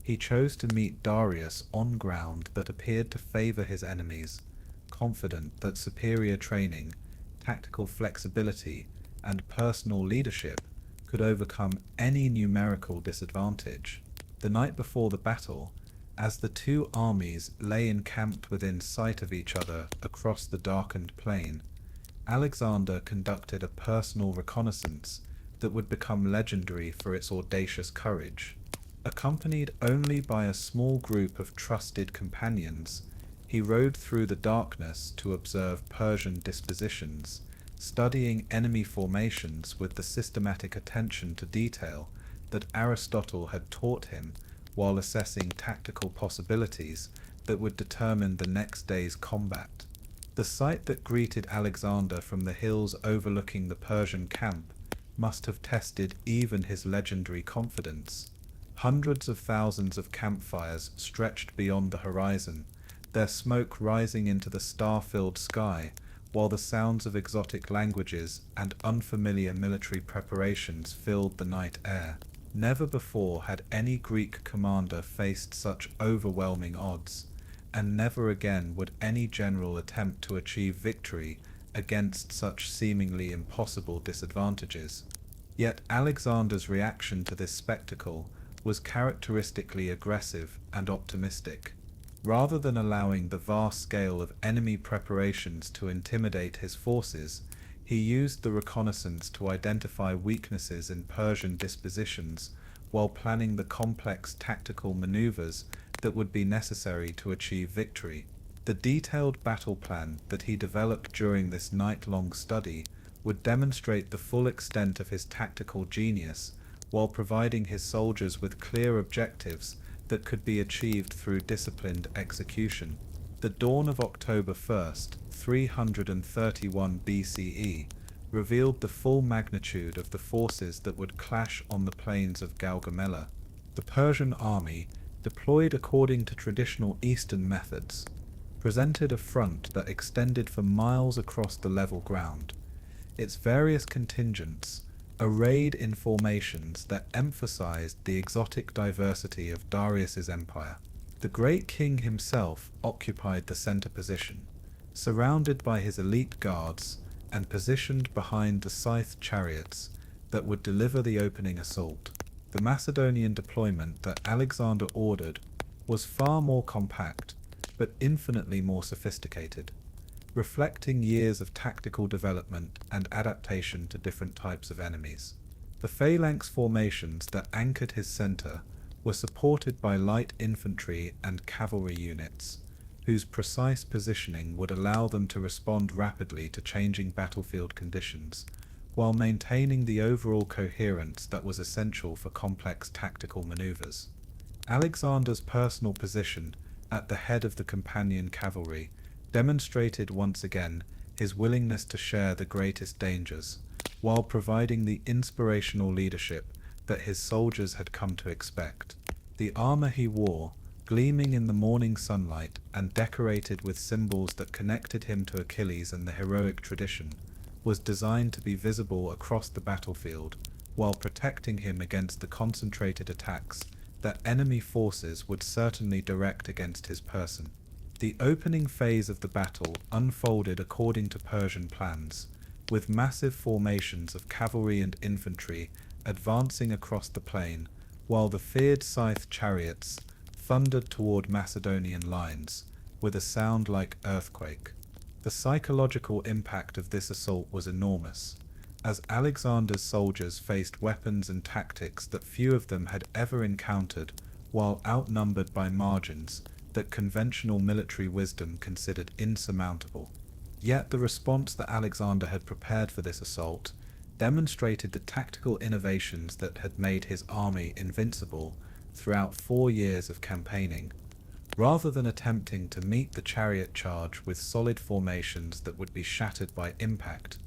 he chose to meet Darius on ground that appeared to favor his enemies, confident that superior training, tactical flexibility, and personal leadership could overcome any numerical disadvantage. The night before the battle, as the 2 armies lay encamped within sight of each other across the darkened plain, Alexander conducted a personal reconnaissance that would become legendary for its audacious courage. Accompanied only by a small group of trusted companions, he rode through the darkness to observe Persian dispositions, studying enemy formations with the systematic attention to detail that Aristotle had taught him while assessing tactical possibilities that would determine the next day's combat. The sight that greeted Alexander from the hills overlooking the Persian camp must have tested even his legendary confidence. Hundreds of thousands of campfires stretched beyond the horizon, their smoke rising into the star-filled sky, while the sounds of exotic languages and unfamiliar military preparations filled the night air. Never before had any Greek commander faced such overwhelming odds, and never again would any general attempt to achieve victory against such seemingly impossible disadvantages. Yet Alexander's reaction to this spectacle was characteristically aggressive and optimistic. Rather than allowing the vast scale of enemy preparations to intimidate his forces, he used the reconnaissance to identify weaknesses in Persian dispositions while planning the complex tactical maneuvers that would be necessary to achieve victory. The detailed battle plan that he developed during this night-long study would demonstrate the full extent of his tactical genius while providing his soldiers with clear objectives that could be achieved through disciplined execution. The dawn of October 1st, 331 BCE, revealed the full magnitude of the forces that would clash on the plains of Gaugamela. The Persian army, deployed according to traditional Eastern methods, presented a front that extended for miles across the level ground. Its various contingents, arrayed in formations that emphasized the exotic diversity of Darius's empire. The great king himself occupied the center position, surrounded by his elite guards and positioned behind the scythed chariots that would deliver the opening assault. The Macedonian deployment that Alexander ordered was far more compact, but infinitely more sophisticated, reflecting years of tactical development and adaptation to different types of enemies. The phalanx formations that anchored his center were supported by light infantry and cavalry units, whose precise positioning would allow them to respond rapidly to changing battlefield conditions, while maintaining the overall coherence that was essential for complex tactical maneuvers. Alexander's personal position at the head of the companion cavalry demonstrated once again his willingness to share the greatest dangers, while providing the inspirational leadership that his soldiers had come to expect. The armor he wore, gleaming in the morning sunlight and decorated with symbols that connected him to Achilles and the heroic tradition, was designed to be visible across the battlefield, while protecting him against the concentrated attacks that enemy forces would certainly direct against his person. The opening phase of the battle unfolded according to Persian plans, with massive formations of cavalry and infantry advancing across the plain, while the feared scythed chariots thundered toward Macedonian lines with a sound like earthquake. The psychological impact of this assault was enormous, as Alexander's soldiers faced weapons and tactics that few of them had ever encountered, while outnumbered by margins that conventional military wisdom considered insurmountable. Yet the response that Alexander had prepared for this assault demonstrated the tactical innovations that had made his army invincible throughout 4 years of campaigning. Rather than attempting to meet the chariot charge with solid formations that would be shattered by impact,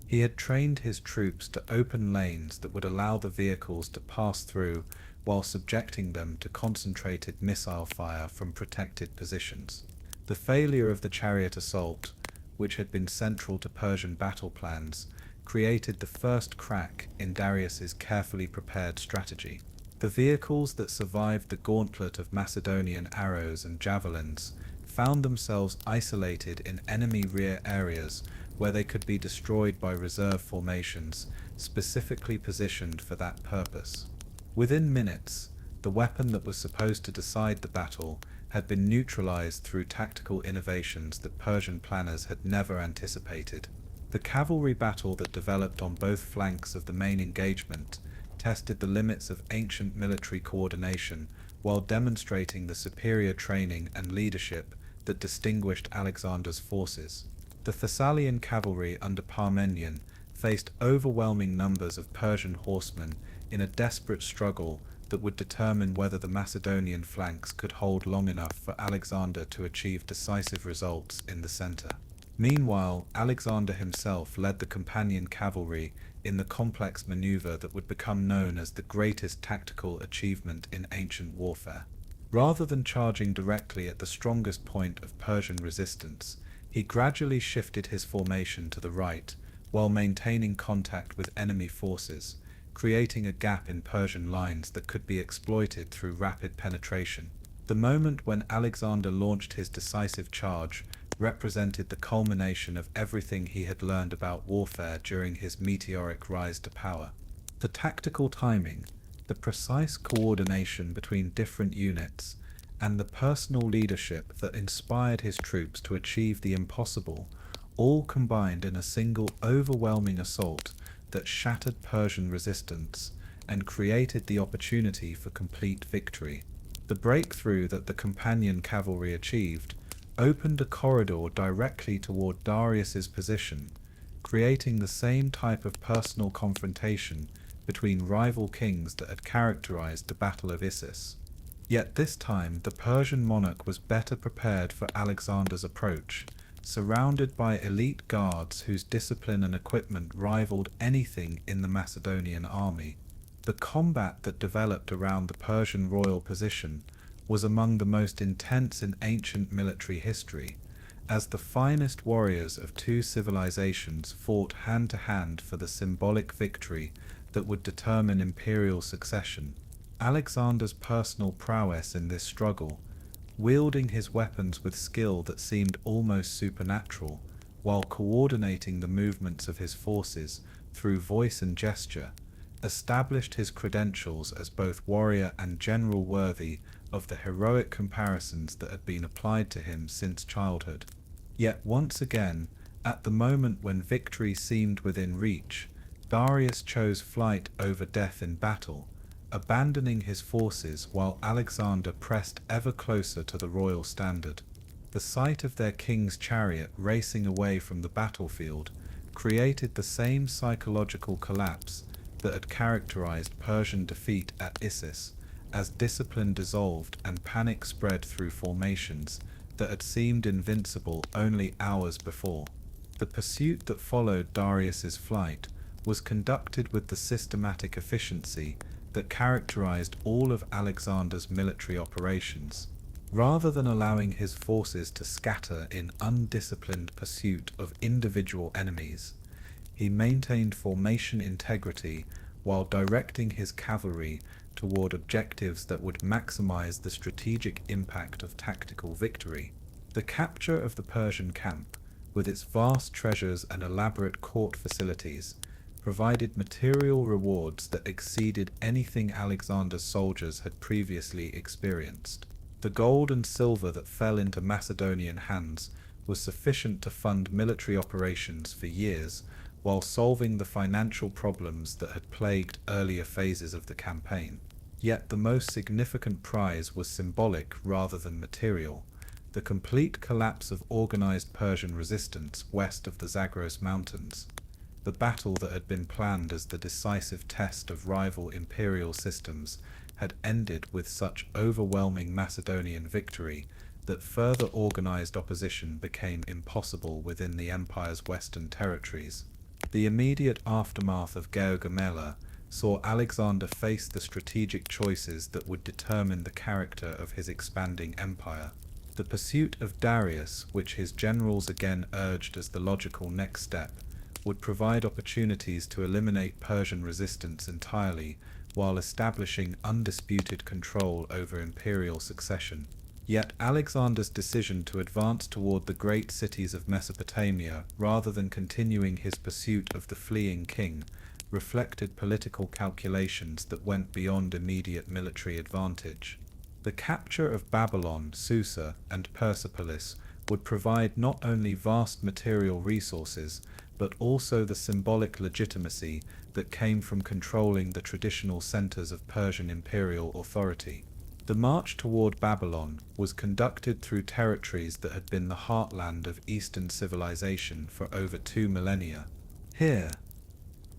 he had trained his troops to open lanes that would allow the vehicles to pass through while subjecting them to concentrated missile fire from protected positions. The failure of the chariot assault, which had been central to Persian battle plans, created the first crack in Darius's carefully prepared strategy. The vehicles that survived the gauntlet of Macedonian arrows and javelins found themselves isolated in enemy rear areas where they could be destroyed by reserve formations specifically positioned for that purpose. Within minutes, the weapon that was supposed to decide the battle had been neutralized through tactical innovations that Persian planners had never anticipated. The cavalry battle that developed on both flanks of the main engagement tested the limits of ancient military coordination while demonstrating the superior training and leadership that distinguished Alexander's forces. The Thessalian cavalry under Parmenion faced overwhelming numbers of Persian horsemen in a desperate struggle that would determine whether the Macedonian flanks could hold long enough for Alexander to achieve decisive results in the center. Meanwhile, Alexander himself led the companion cavalry in the complex maneuver that would become known as the greatest tactical achievement in ancient warfare. Rather than charging directly at the strongest point of Persian resistance, he gradually shifted his formation to the right, while maintaining contact with enemy forces, creating a gap in Persian lines that could be exploited through rapid penetration. The moment when Alexander launched his decisive charge represented the culmination of everything he had learned about warfare during his meteoric rise to power. The tactical timing, the precise coordination between different units, and the personal leadership that inspired his troops to achieve the impossible all combined in a single overwhelming assault that shattered Persian resistance and created the opportunity for complete victory. The breakthrough that the companion cavalry achieved opened a corridor directly toward Darius's position, creating the same type of personal confrontation between rival kings that had characterized the Battle of Issus. Yet this time the Persian monarch was better prepared for Alexander's approach, surrounded by elite guards whose discipline and equipment rivaled anything in the Macedonian army. The combat that developed around the Persian royal position was among the most intense in ancient military history, as the finest warriors of two civilizations fought hand-to-hand for the symbolic victory that would determine imperial succession. Alexander's personal prowess in this struggle, wielding his weapons with skill that seemed almost supernatural, while coordinating the movements of his forces through voice and gesture, established his credentials as both warrior and general worthy of the heroic comparisons that had been applied to him since childhood. Yet once again, at the moment when victory seemed within reach, Darius chose flight over death in battle, abandoning his forces while Alexander pressed ever closer to the royal standard. The sight of their king's chariot racing away from the battlefield created the same psychological collapse that had characterized Persian defeat at Issus, as discipline dissolved and panic spread through formations that had seemed invincible only hours before. The pursuit that followed Darius's flight was conducted with the systematic efficiency that characterized all of Alexander's military operations. Rather than allowing his forces to scatter in undisciplined pursuit of individual enemies, he maintained formation integrity while directing his cavalry toward objectives that would maximize the strategic impact of tactical victory. The capture of the Persian camp, with its vast treasures and elaborate court facilities, provided material rewards that exceeded anything Alexander's soldiers had previously experienced. The gold and silver that fell into Macedonian hands was sufficient to fund military operations for years, while solving the financial problems that had plagued earlier phases of the campaign. Yet the most significant prize was symbolic rather than material: the complete collapse of organized Persian resistance west of the Zagros Mountains. The battle that had been planned as the decisive test of rival imperial systems had ended with such overwhelming Macedonian victory that further organized opposition became impossible within the empire's western territories. The immediate aftermath of Gaugamela saw Alexander face the strategic choices that would determine the character of his expanding empire. The pursuit of Darius, which his generals again urged as the logical next step, would provide opportunities to eliminate Persian resistance entirely while establishing undisputed control over imperial succession. Yet Alexander's decision to advance toward the great cities of Mesopotamia rather than continuing his pursuit of the fleeing king reflected political calculations that went beyond immediate military advantage. The capture of Babylon, Susa, and Persepolis would provide not only vast material resources, but also the symbolic legitimacy that came from controlling the traditional centers of Persian imperial authority. The march toward Babylon was conducted through territories that had been the heartland of Eastern civilization for over 2 millennia. Here,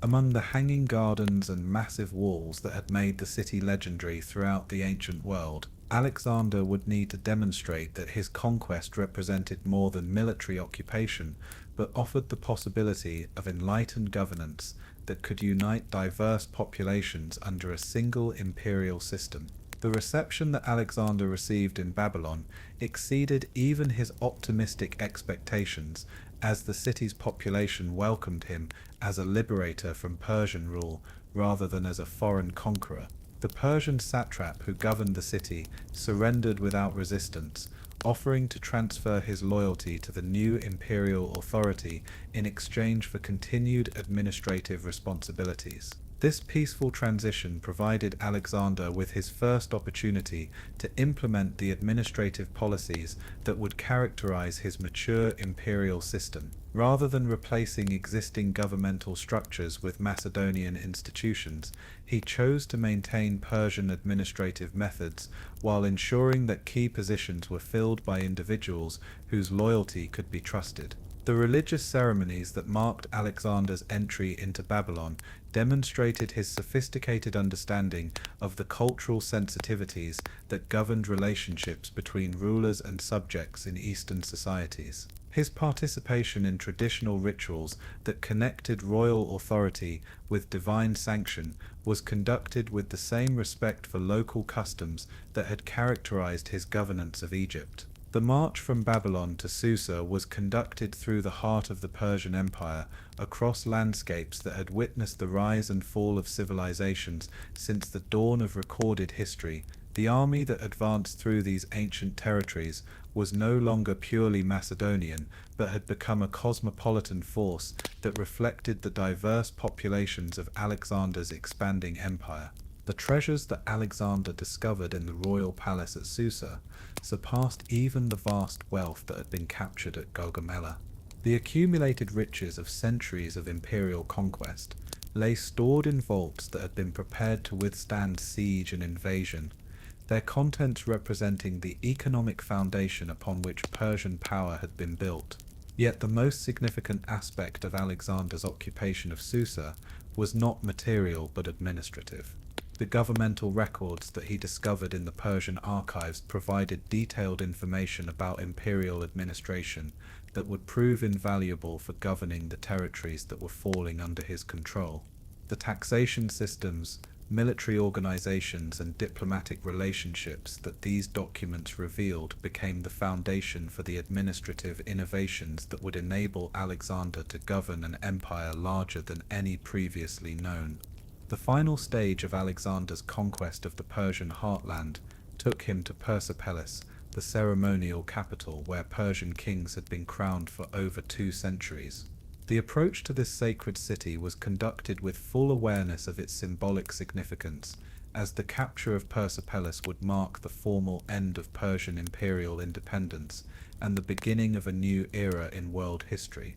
among the hanging gardens and massive walls that had made the city legendary throughout the ancient world, Alexander would need to demonstrate that his conquest represented more than military occupation, but offered the possibility of enlightened governance that could unite diverse populations under a single imperial system. The reception that Alexander received in Babylon exceeded even his optimistic expectations, as the city's population welcomed him as a liberator from Persian rule rather than as a foreign conqueror. The Persian satrap who governed the city surrendered without resistance, offering to transfer his loyalty to the new imperial authority in exchange for continued administrative responsibilities. This peaceful transition provided Alexander with his first opportunity to implement the administrative policies that would characterize his mature imperial system. Rather than replacing existing governmental structures with Macedonian institutions, he chose to maintain Persian administrative methods while ensuring that key positions were filled by individuals whose loyalty could be trusted. The religious ceremonies that marked Alexander's entry into Babylon demonstrated his sophisticated understanding of the cultural sensitivities that governed relationships between rulers and subjects in Eastern societies. His participation in traditional rituals that connected royal authority with divine sanction was conducted with the same respect for local customs that had characterized his governance of Egypt. The march from Babylon to Susa was conducted through the heart of the Persian Empire, across landscapes that had witnessed the rise and fall of civilizations since the dawn of recorded history. The army that advanced through these ancient territories was no longer purely Macedonian, but had become a cosmopolitan force that reflected the diverse populations of Alexander's expanding empire. The treasures that Alexander discovered in the royal palace at Susa surpassed even the vast wealth that had been captured at Gaugamela. The accumulated riches of centuries of imperial conquest lay stored in vaults that had been prepared to withstand siege and invasion, their contents representing the economic foundation upon which Persian power had been built. Yet the most significant aspect of Alexander's occupation of Susa was not material but administrative. The governmental records that he discovered in the Persian archives provided detailed information about imperial administration that would prove invaluable for governing the territories that were falling under his control. The taxation systems, military organizations, and diplomatic relationships that these documents revealed became the foundation for the administrative innovations that would enable Alexander to govern an empire larger than any previously known. The final stage of Alexander's conquest of the Persian heartland took him to Persepolis, the ceremonial capital where Persian kings had been crowned for over 2 centuries. The approach to this sacred city was conducted with full awareness of its symbolic significance, as the capture of Persepolis would mark the formal end of Persian imperial independence and the beginning of a new era in world history.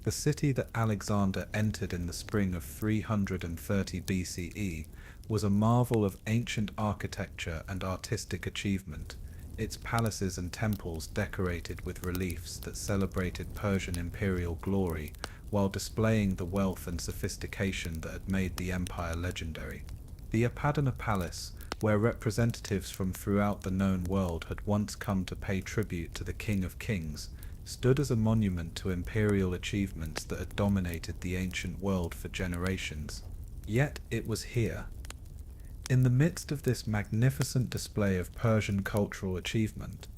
The city that Alexander entered in the spring of 330 BCE was a marvel of ancient architecture and artistic achievement, its palaces and temples decorated with reliefs that celebrated Persian imperial glory while displaying the wealth and sophistication that had made the empire legendary. The Apadana Palace, where representatives from throughout the known world had once come to pay tribute to the King of Kings, stood as a monument to imperial achievements that had dominated the ancient world for generations. Yet it was here, in the midst of this magnificent display of Persian cultural achievement,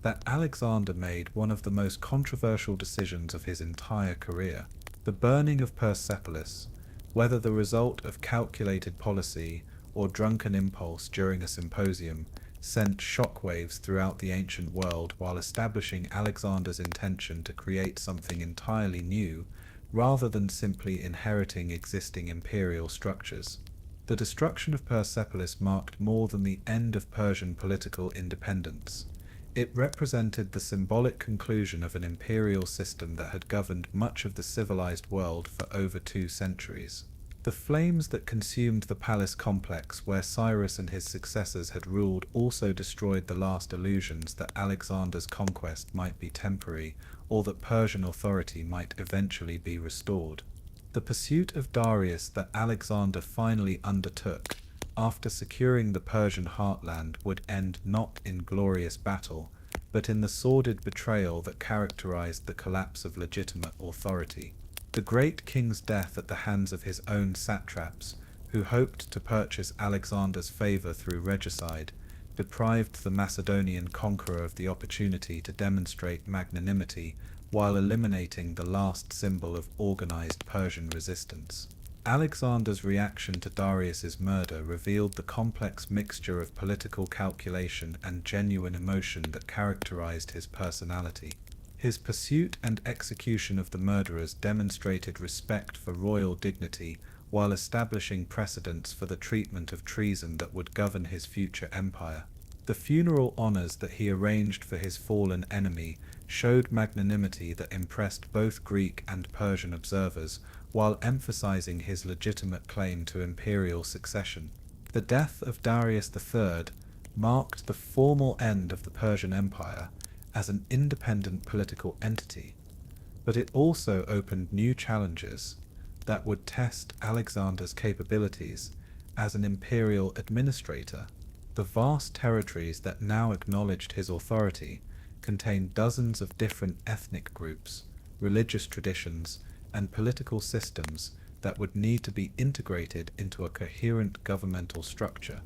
that Alexander made one of the most controversial decisions of his entire career. The burning of Persepolis, whether the result of calculated policy or drunken impulse during a symposium, sent shockwaves throughout the ancient world while establishing Alexander's intention to create something entirely new, rather than simply inheriting existing imperial structures. The destruction of Persepolis marked more than the end of Persian political independence. It represented the symbolic conclusion of an imperial system that had governed much of the civilized world for over 2 centuries. The flames that consumed the palace complex where Cyrus and his successors had ruled also destroyed the last illusions that Alexander's conquest might be temporary or that Persian authority might eventually be restored. The pursuit of Darius that Alexander finally undertook after securing the Persian heartland would end not in glorious battle, but in the sordid betrayal that characterized the collapse of legitimate authority. The great king's death at the hands of his own satraps, who hoped to purchase Alexander's favor through regicide, deprived the Macedonian conqueror of the opportunity to demonstrate magnanimity while eliminating the last symbol of organized Persian resistance. Alexander's reaction to Darius's murder revealed the complex mixture of political calculation and genuine emotion that characterized his personality. His pursuit and execution of the murderers demonstrated respect for royal dignity while establishing precedents for the treatment of treason that would govern his future empire. The funeral honors that he arranged for his fallen enemy showed magnanimity that impressed both Greek and Persian observers, while emphasizing his legitimate claim to imperial succession. The death of Darius III marked the formal end of the Persian Empire as an independent political entity, but it also opened new challenges that would test Alexander's capabilities as an imperial administrator. The vast territories that now acknowledged his authority contained dozens of different ethnic groups, religious traditions, and political systems that would need to be integrated into a coherent governmental structure.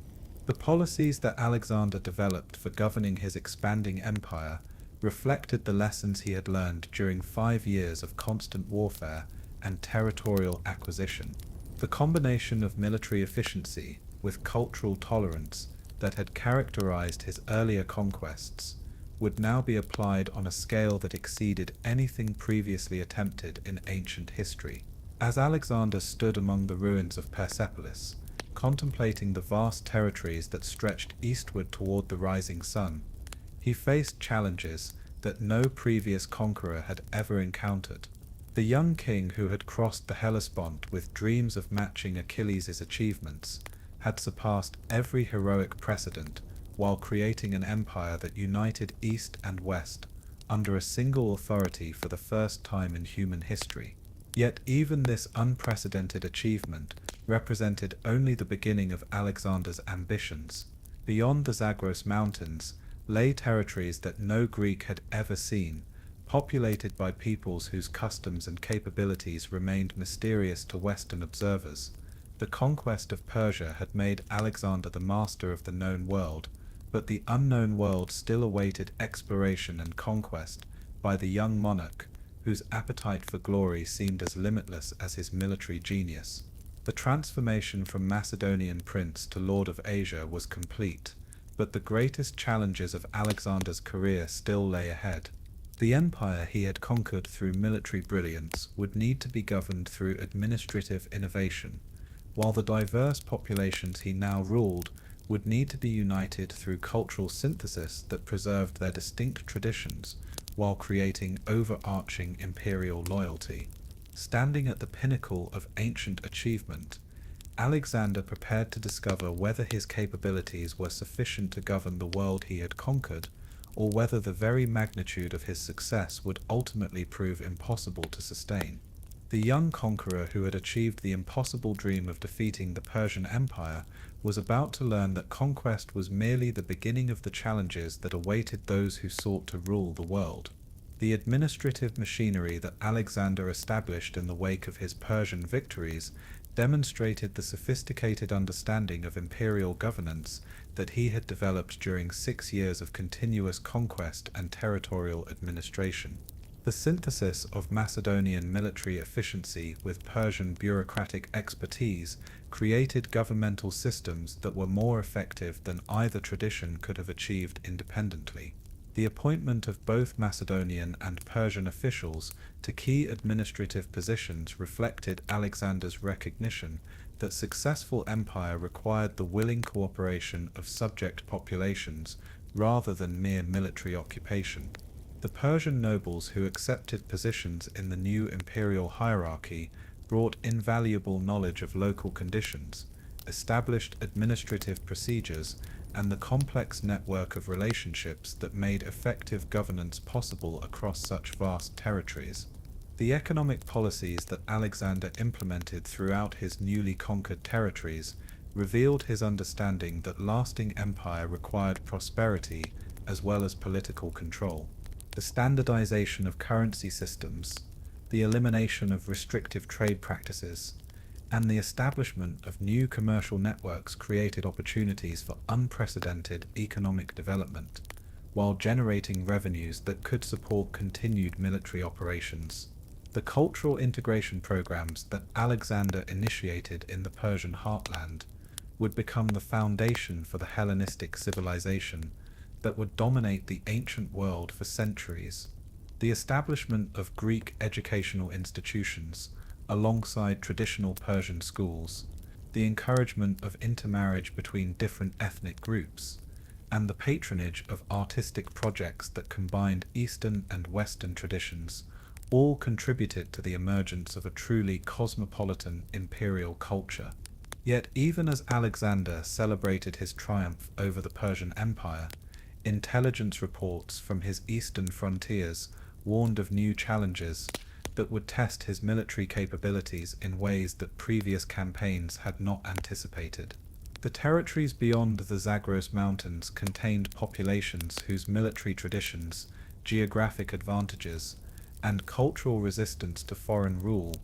The policies that Alexander developed for governing his expanding empire reflected the lessons he had learned during 5 years of constant warfare and territorial acquisition. The combination of military efficiency with cultural tolerance that had characterized his earlier conquests would now be applied on a scale that exceeded anything previously attempted in ancient history. As Alexander stood among the ruins of Persepolis, contemplating the vast territories that stretched eastward toward the rising sun, he faced challenges that no previous conqueror had ever encountered. The young king who had crossed the Hellespont with dreams of matching Achilles' achievements had surpassed every heroic precedent while creating an empire that united East and West under a single authority for the first time in human history. Yet even this unprecedented achievement represented only the beginning of Alexander's ambitions. Beyond the Zagros Mountains lay territories that no Greek had ever seen, populated by peoples whose customs and capabilities remained mysterious to Western observers. The conquest of Persia had made Alexander the master of the known world, but the unknown world still awaited exploration and conquest by the young monarch, whose appetite for glory seemed as limitless as his military genius. The transformation from Macedonian prince to lord of Asia was complete, but the greatest challenges of Alexander's career still lay ahead. The empire he had conquered through military brilliance would need to be governed through administrative innovation, while the diverse populations he now ruled would need to be united through cultural synthesis that preserved their distinct traditions while creating overarching imperial loyalty. Standing at the pinnacle of ancient achievement, Alexander prepared to discover whether his capabilities were sufficient to govern the world he had conquered, or whether the very magnitude of his success would ultimately prove impossible to sustain. The young conqueror who had achieved the impossible dream of defeating the Persian Empire was about to learn that conquest was merely the beginning of the challenges that awaited those who sought to rule the world. The administrative machinery that Alexander established in the wake of his Persian victories demonstrated the sophisticated understanding of imperial governance that he had developed during 6 years of continuous conquest and territorial administration. The synthesis of Macedonian military efficiency with Persian bureaucratic expertise created governmental systems that were more effective than either tradition could have achieved independently. The appointment of both Macedonian and Persian officials to key administrative positions reflected Alexander's recognition that successful empire required the willing cooperation of subject populations rather than mere military occupation. The Persian nobles who accepted positions in the new imperial hierarchy brought invaluable knowledge of local conditions, established administrative procedures, and the complex network of relationships that made effective governance possible across such vast territories. The economic policies that Alexander implemented throughout his newly conquered territories revealed his understanding that lasting empire required prosperity as well as political control. The standardization of currency systems, the elimination of restrictive trade practices, and the establishment of new commercial networks created opportunities for unprecedented economic development, while generating revenues that could support continued military operations. The cultural integration programs that Alexander initiated in the Persian heartland would become the foundation for the Hellenistic civilization that would dominate the ancient world for centuries. The establishment of Greek educational institutions, alongside traditional Persian schools, the encouragement of intermarriage between different ethnic groups, and the patronage of artistic projects that combined Eastern and Western traditions all contributed to the emergence of a truly cosmopolitan imperial culture. Yet even as Alexander celebrated his triumph over the Persian Empire, intelligence reports from his eastern frontiers warned of new challenges that would test his military capabilities in ways that previous campaigns had not anticipated. The territories beyond the Zagros Mountains contained populations whose military traditions, geographic advantages, and cultural resistance to foreign rule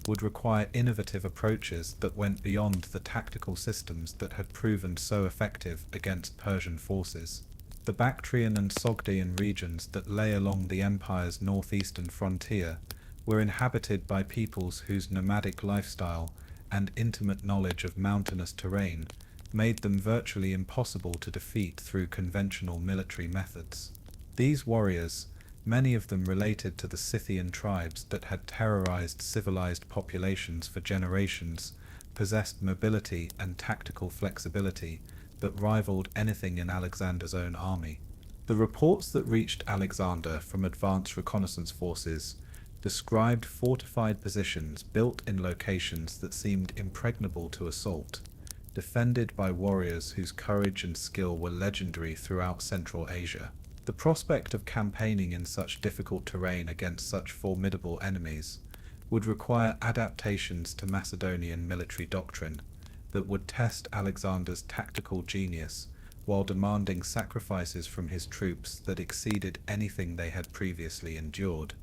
would require innovative approaches that went beyond the tactical systems that had proven so effective against Persian forces. The Bactrian and Sogdian regions that lay along the empire's northeastern frontier were inhabited by peoples whose nomadic lifestyle and intimate knowledge of mountainous terrain made them virtually impossible to defeat through conventional military methods. These warriors, many of them related to the Scythian tribes that had terrorized civilized populations for generations, possessed mobility and tactical flexibility that rivaled anything in Alexander's own army. The reports that reached Alexander from advanced reconnaissance forces described fortified positions built in locations that seemed impregnable to assault, defended by warriors whose courage and skill were legendary throughout Central Asia. The prospect of campaigning in such difficult terrain against such formidable enemies would require adaptations to Macedonian military doctrine that would test Alexander's tactical genius while demanding sacrifices from his troops that exceeded anything they had previously endured.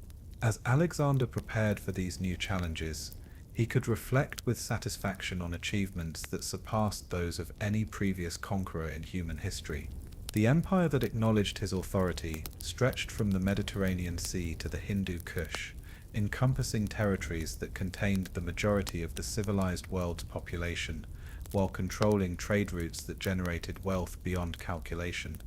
As Alexander prepared for these new challenges, he could reflect with satisfaction on achievements that surpassed those of any previous conqueror in human history. The empire that acknowledged his authority stretched from the Mediterranean Sea to the Hindu Kush, encompassing territories that contained the majority of the civilized world's population, while controlling trade routes that generated wealth beyond calculation.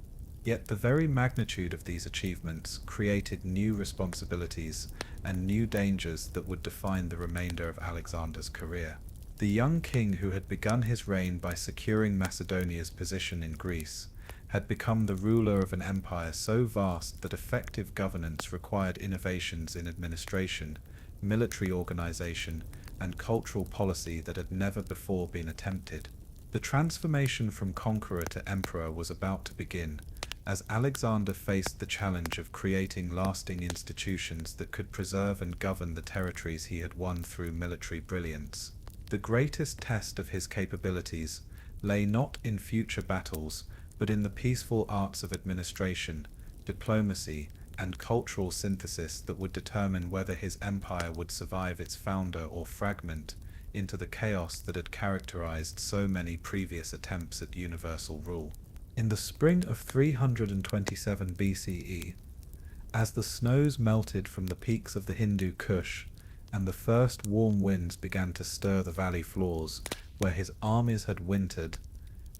Yet the very magnitude of these achievements created new responsibilities and new dangers that would define the remainder of Alexander's career. The young king who had begun his reign by securing Macedonia's position in Greece had become the ruler of an empire so vast that effective governance required innovations in administration, military organization, and cultural policy that had never before been attempted. The transformation from conqueror to emperor was about to begin, as Alexander faced the challenge of creating lasting institutions that could preserve and govern the territories he had won through military brilliance. The greatest test of his capabilities lay not in future battles, but in the peaceful arts of administration, diplomacy, and cultural synthesis that would determine whether his empire would survive its founder or fragment into the chaos that had characterized so many previous attempts at universal rule. In the spring of 327 BCE, as the snows melted from the peaks of the Hindu Kush and the first warm winds began to stir the valley floors where his armies had wintered,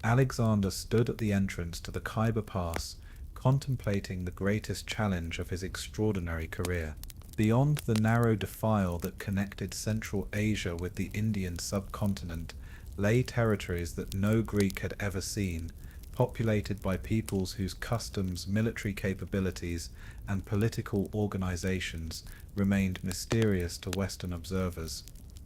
Alexander stood at the entrance to the Khyber Pass, contemplating the greatest challenge of his extraordinary career. Beyond the narrow defile that connected Central Asia with the Indian subcontinent lay territories that no Greek had ever seen, populated by peoples whose customs, military capabilities, and political organizations remained mysterious to Western observers.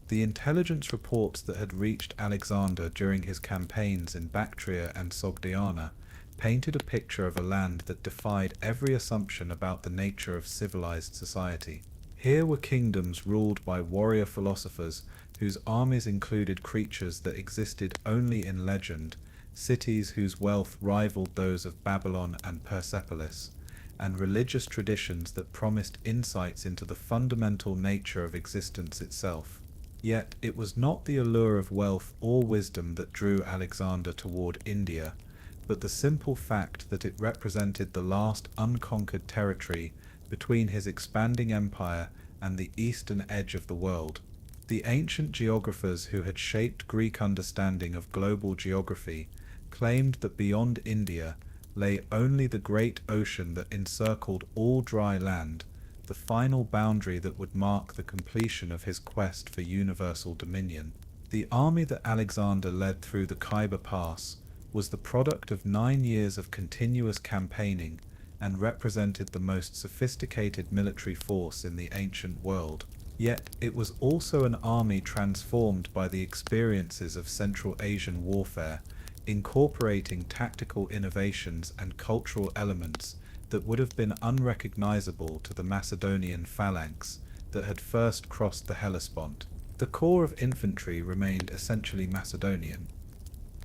The intelligence reports that had reached Alexander during his campaigns in Bactria and Sogdiana painted a picture of a land that defied every assumption about the nature of civilized society. Here were kingdoms ruled by warrior philosophers whose armies included creatures that existed only in legend, cities whose wealth rivaled those of Babylon and Persepolis, and religious traditions that promised insights into the fundamental nature of existence itself. Yet it was not the allure of wealth or wisdom that drew Alexander toward India, but the simple fact that it represented the last unconquered territory between his expanding empire and the eastern edge of the world. The ancient geographers who had shaped Greek understanding of global geography claimed that beyond India lay only the great ocean that encircled all dry land, the final boundary that would mark the completion of his quest for universal dominion. The army that Alexander led through the Khyber Pass was the product of 9 years of continuous campaigning and represented the most sophisticated military force in the ancient world. Yet it was also an army transformed by the experiences of Central Asian warfare, incorporating tactical innovations and cultural elements that would have been unrecognizable to the Macedonian phalanx that had first crossed the Hellespont. The core of infantry remained essentially Macedonian,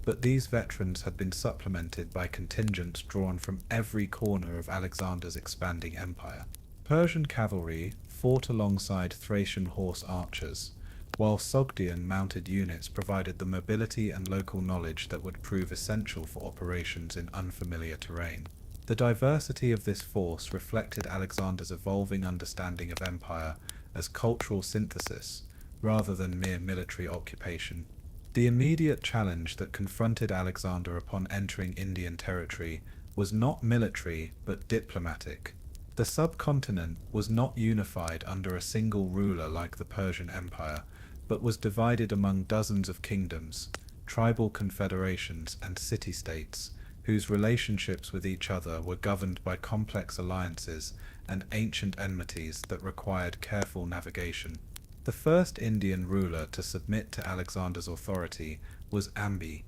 but these veterans had been supplemented by contingents drawn from every corner of Alexander's expanding empire. Persian cavalry fought alongside Thracian horse archers, while Sogdian mounted units provided the mobility and local knowledge that would prove essential for operations in unfamiliar terrain. The diversity of this force reflected Alexander's evolving understanding of empire as cultural synthesis, rather than mere military occupation. The immediate challenge that confronted Alexander upon entering Indian territory was not military but diplomatic. The subcontinent was not unified under a single ruler like the Persian Empire, but was divided among dozens of kingdoms, tribal confederations, and city-states, whose relationships with each other were governed by complex alliances and ancient enmities that required careful navigation. The first Indian ruler to submit to Alexander's authority was Ambi,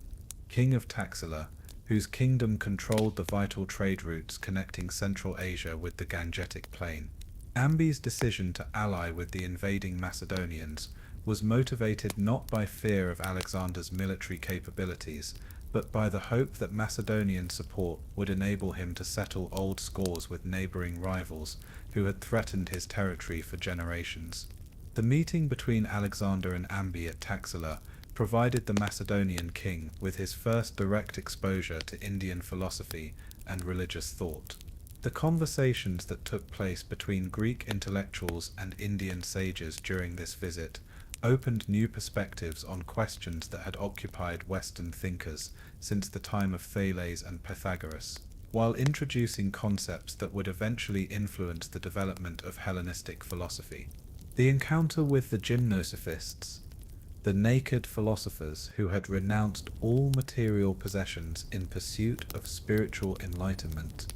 king of Taxila, whose kingdom controlled the vital trade routes connecting Central Asia with the Gangetic Plain. Ambi's decision to ally with the invading Macedonians was motivated not by fear of Alexander's military capabilities, but by the hope that Macedonian support would enable him to settle old scores with neighboring rivals who had threatened his territory for generations. The meeting between Alexander and Ambi at Taxila provided the Macedonian king with his first direct exposure to Indian philosophy and religious thought. The conversations that took place between Greek intellectuals and Indian sages during this visit opened new perspectives on questions that had occupied Western thinkers since the time of Thales and Pythagoras, while introducing concepts that would eventually influence the development of Hellenistic philosophy. The encounter with the gymnosophists, the naked philosophers who had renounced all material possessions in pursuit of spiritual enlightenment,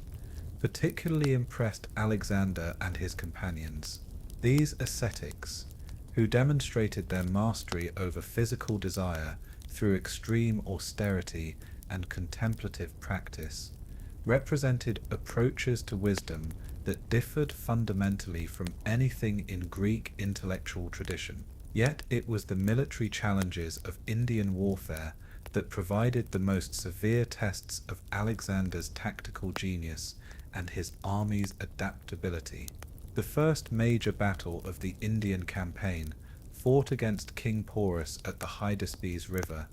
particularly impressed Alexander and his companions. These ascetics, who demonstrated their mastery over physical desire through extreme austerity and contemplative practice, represented approaches to wisdom that differed fundamentally from anything in Greek intellectual tradition. Yet it was the military challenges of Indian warfare that provided the most severe tests of Alexander's tactical genius and his army's adaptability. The first major battle of the Indian campaign, fought against King Porus at the Hydaspes River,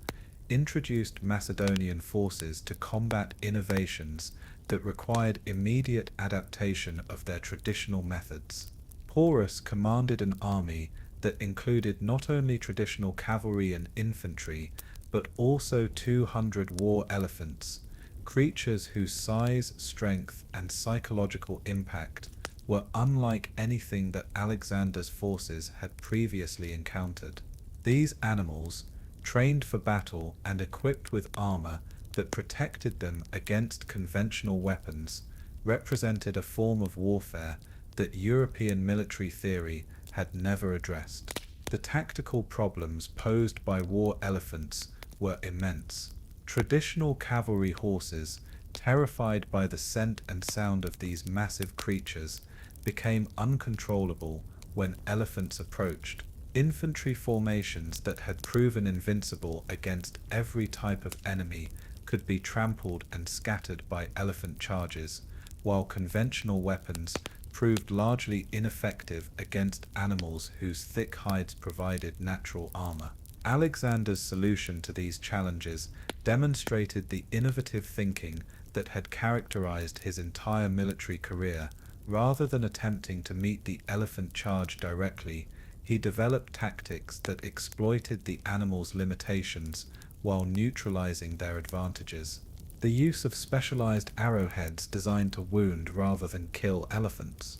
introduced Macedonian forces to combat innovations that required immediate adaptation of their traditional methods. Porus commanded an army that included not only traditional cavalry and infantry, but also 200 war elephants, creatures whose size, strength, and psychological impact were unlike anything that Alexander's forces had previously encountered. These animals, trained for battle and equipped with armor that protected them against conventional weapons, represented a form of warfare that European military theory had never addressed. The tactical problems posed by war elephants were immense. Traditional cavalry horses, terrified by the scent and sound of these massive creatures, became uncontrollable when elephants approached. Infantry formations that had proven invincible against every type of enemy could be trampled and scattered by elephant charges, while conventional weapons proved largely ineffective against animals whose thick hides provided natural armor. Alexander's solution to these challenges demonstrated the innovative thinking that had characterized his entire military career. Rather than attempting to meet the elephant charge directly, he developed tactics that exploited the animals' limitations while neutralizing their advantages. The use of specialized arrowheads designed to wound rather than kill elephants,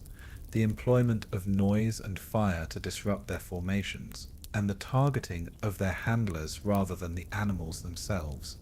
the employment of noise and fire to disrupt their formations, and the targeting of their handlers rather than the animals themselves,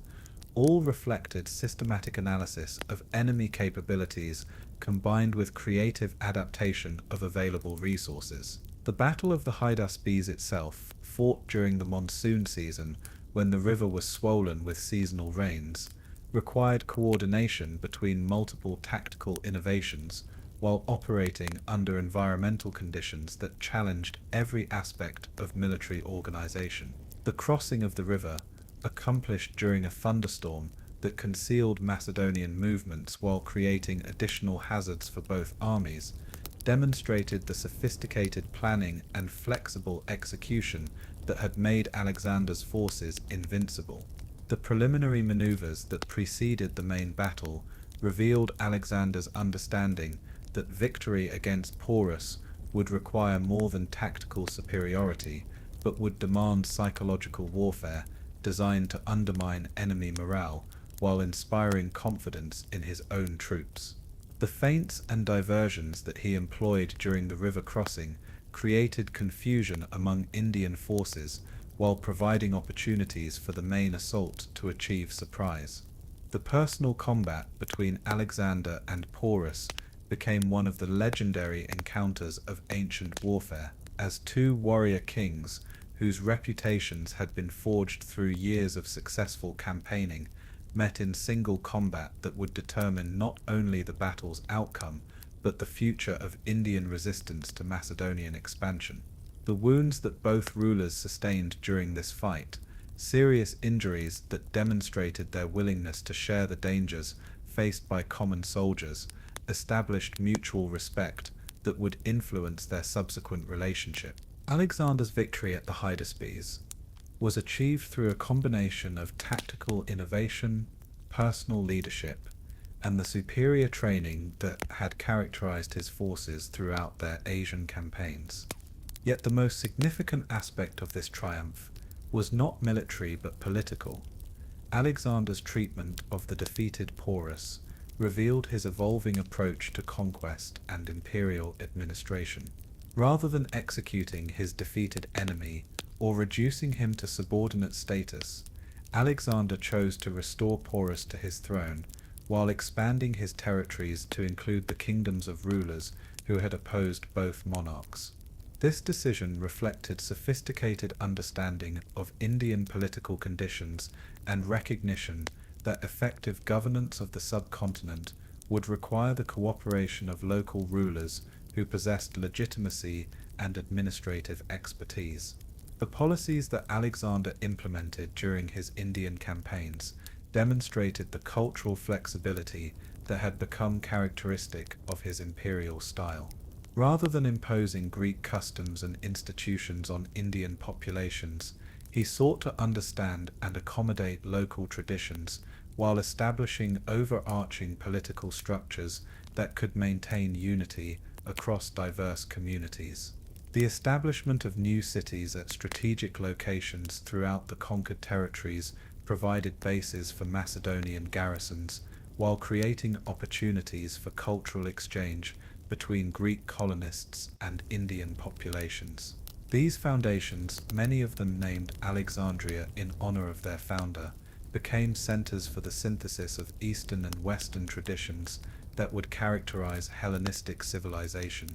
all reflected systematic analysis of enemy capabilities combined with creative adaptation of available resources. The Battle of the Hydaspes itself, fought during the monsoon season when the river was swollen with seasonal rains, required coordination between multiple tactical innovations while operating under environmental conditions that challenged every aspect of military organization. The crossing of the river, accomplished during a thunderstorm that concealed Macedonian movements while creating additional hazards for both armies, demonstrated the sophisticated planning and flexible execution that had made Alexander's forces invincible. The preliminary maneuvers that preceded the main battle revealed Alexander's understanding that victory against Porus would require more than tactical superiority, but would demand psychological warfare designed to undermine enemy morale while inspiring confidence in his own troops. The feints and diversions that he employed during the river crossing created confusion among Indian forces while providing opportunities for the main assault to achieve surprise. The personal combat between Alexander and Porus became one of the legendary encounters of ancient warfare, as two warrior kings, whose reputations had been forged through years of successful campaigning, met in single combat that would determine not only the battle's outcome, but the future of Indian resistance to Macedonian expansion. The wounds that both rulers sustained during this fight, serious injuries that demonstrated their willingness to share the dangers faced by common soldiers, established mutual respect that would influence their subsequent relationship. Alexander's victory at the Hydaspes was achieved through a combination of tactical innovation, personal leadership, and the superior training that had characterized his forces throughout their Asian campaigns. Yet the most significant aspect of this triumph was not military but political. Alexander's treatment of the defeated Porus revealed his evolving approach to conquest and imperial administration. Rather than executing his defeated enemy or reducing him to subordinate status, Alexander chose to restore Porus to his throne, while expanding his territories to include the kingdoms of rulers who had opposed both monarchs. This decision reflected sophisticated understanding of Indian political conditions and recognition that effective governance of the subcontinent would require the cooperation of local rulers who possessed legitimacy and administrative expertise. The policies that Alexander implemented during his Indian campaigns demonstrated the cultural flexibility that had become characteristic of his imperial style. Rather than imposing Greek customs and institutions on Indian populations, he sought to understand and accommodate local traditions while establishing overarching political structures that could maintain unity across diverse communities. The establishment of new cities at strategic locations throughout the conquered territories provided bases for Macedonian garrisons, while creating opportunities for cultural exchange between Greek colonists and Indian populations. These foundations, many of them named Alexandria in honor of their founder, became centers for the synthesis of Eastern and Western traditions that would characterize Hellenistic civilization.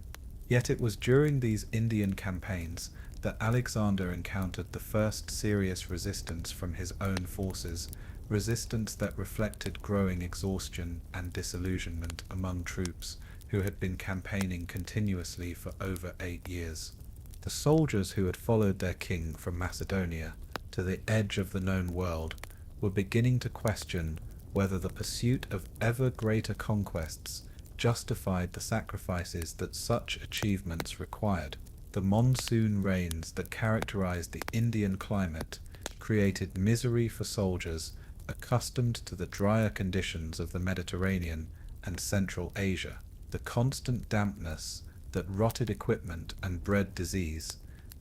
Yet it was during these Indian campaigns that Alexander encountered the first serious resistance from his own forces, resistance that reflected growing exhaustion and disillusionment among troops who had been campaigning continuously for over 8 years. The soldiers who had followed their king from Macedonia to the edge of the known world were beginning to question whether the pursuit of ever greater conquests justified the sacrifices that such achievements required. The monsoon rains that characterized the Indian climate created misery for soldiers accustomed to the drier conditions of the Mediterranean and Central Asia. The constant dampness that rotted equipment and bred disease,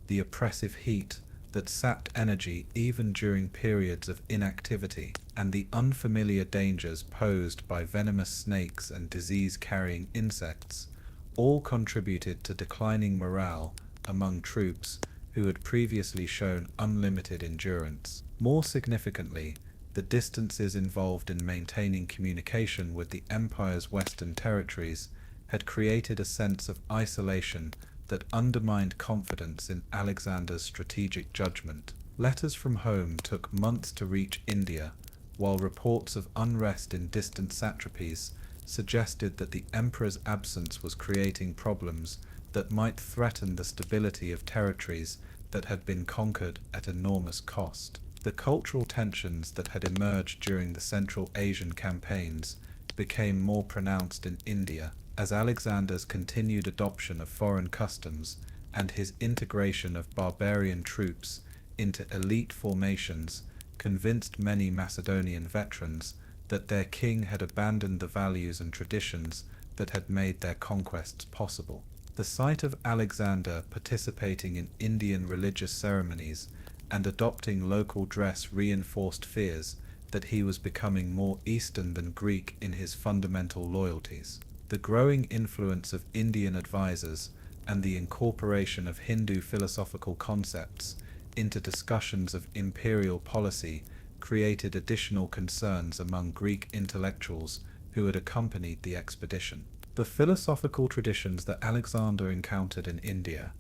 the oppressive heat that sapped energy even during periods of inactivity, and the unfamiliar dangers posed by venomous snakes and disease-carrying insects, all contributed to declining morale among troops who had previously shown unlimited endurance. More significantly, the distances involved in maintaining communication with the empire's western territories had created a sense of isolation that undermined confidence in Alexander's strategic judgment. Letters from home took months to reach India, while reports of unrest in distant satrapies suggested that the emperor's absence was creating problems that might threaten the stability of territories that had been conquered at enormous cost. The cultural tensions that had emerged during the Central Asian campaigns became more pronounced in India, as Alexander's continued adoption of foreign customs and his integration of barbarian troops into elite formations convinced many Macedonian veterans that their king had abandoned the values and traditions that had made their conquests possible. The sight of Alexander participating in Indian religious ceremonies and adopting local dress reinforced fears that he was becoming more Eastern than Greek in his fundamental loyalties. The growing influence of Indian advisors and the incorporation of Hindu philosophical concepts into discussions of imperial policy created additional concerns among Greek intellectuals who had accompanied the expedition. The philosophical traditions that Alexander encountered in India,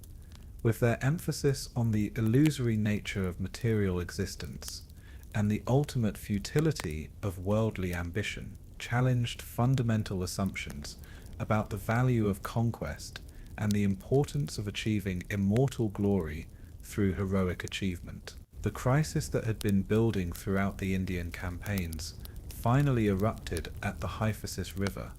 with their emphasis on the illusory nature of material existence and the ultimate futility of worldly ambition, challenged fundamental assumptions about the value of conquest and the importance of achieving immortal glory through heroic achievement. The crisis that had been building throughout the Indian campaigns finally erupted at the Hyphasis River,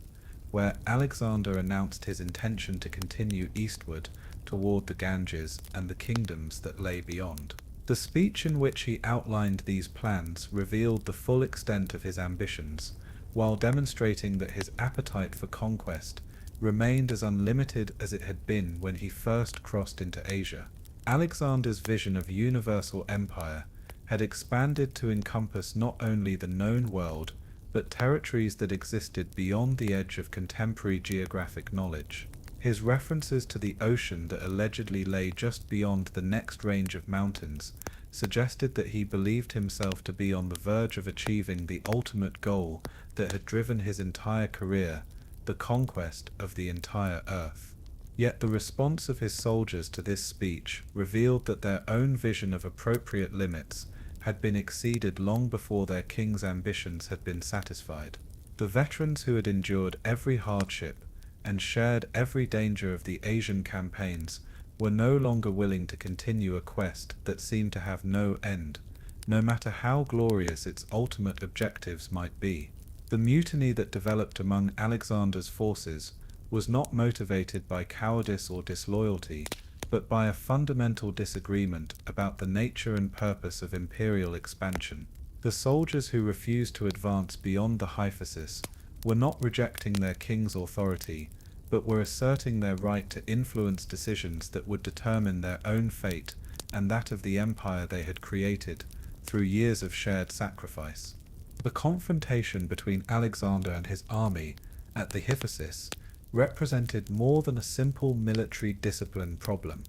where Alexander announced his intention to continue eastward toward the Ganges and the kingdoms that lay beyond. The speech in which he outlined these plans revealed the full extent of his ambitions, while demonstrating that his appetite for conquest remained as unlimited as it had been when he first crossed into Asia. Alexander's vision of universal empire had expanded to encompass not only the known world, but territories that existed beyond the edge of contemporary geographic knowledge. His references to the ocean that allegedly lay just beyond the next range of mountains suggested that he believed himself to be on the verge of achieving the ultimate goal that had driven his entire career, the conquest of the entire earth. Yet the response of his soldiers to this speech revealed that their own vision of appropriate limits had been exceeded long before their king's ambitions had been satisfied. The veterans who had endured every hardship and shared every danger of the Asian campaigns were no longer willing to continue a quest that seemed to have no end, no matter how glorious its ultimate objectives might be. The mutiny that developed among Alexander's forces was not motivated by cowardice or disloyalty, but by a fundamental disagreement about the nature and purpose of imperial expansion. The soldiers who refused to advance beyond the Hyphasis were not rejecting their king's authority, but were asserting their right to influence decisions that would determine their own fate and that of the empire they had created through years of shared sacrifice. The confrontation between Alexander and his army at the Hyphasis represented more than a simple military discipline problem.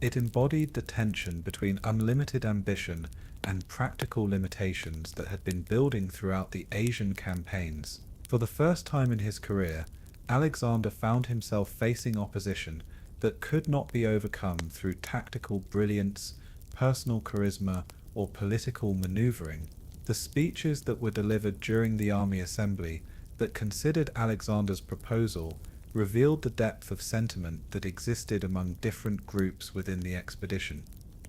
It embodied the tension between unlimited ambition and practical limitations that had been building throughout the Asian campaigns. For the first time in his career, Alexander found himself facing opposition that could not be overcome through tactical brilliance, personal charisma, or political maneuvering. The speeches that were delivered during the army assembly that considered Alexander's proposal revealed the depth of sentiment that existed among different groups within the expedition.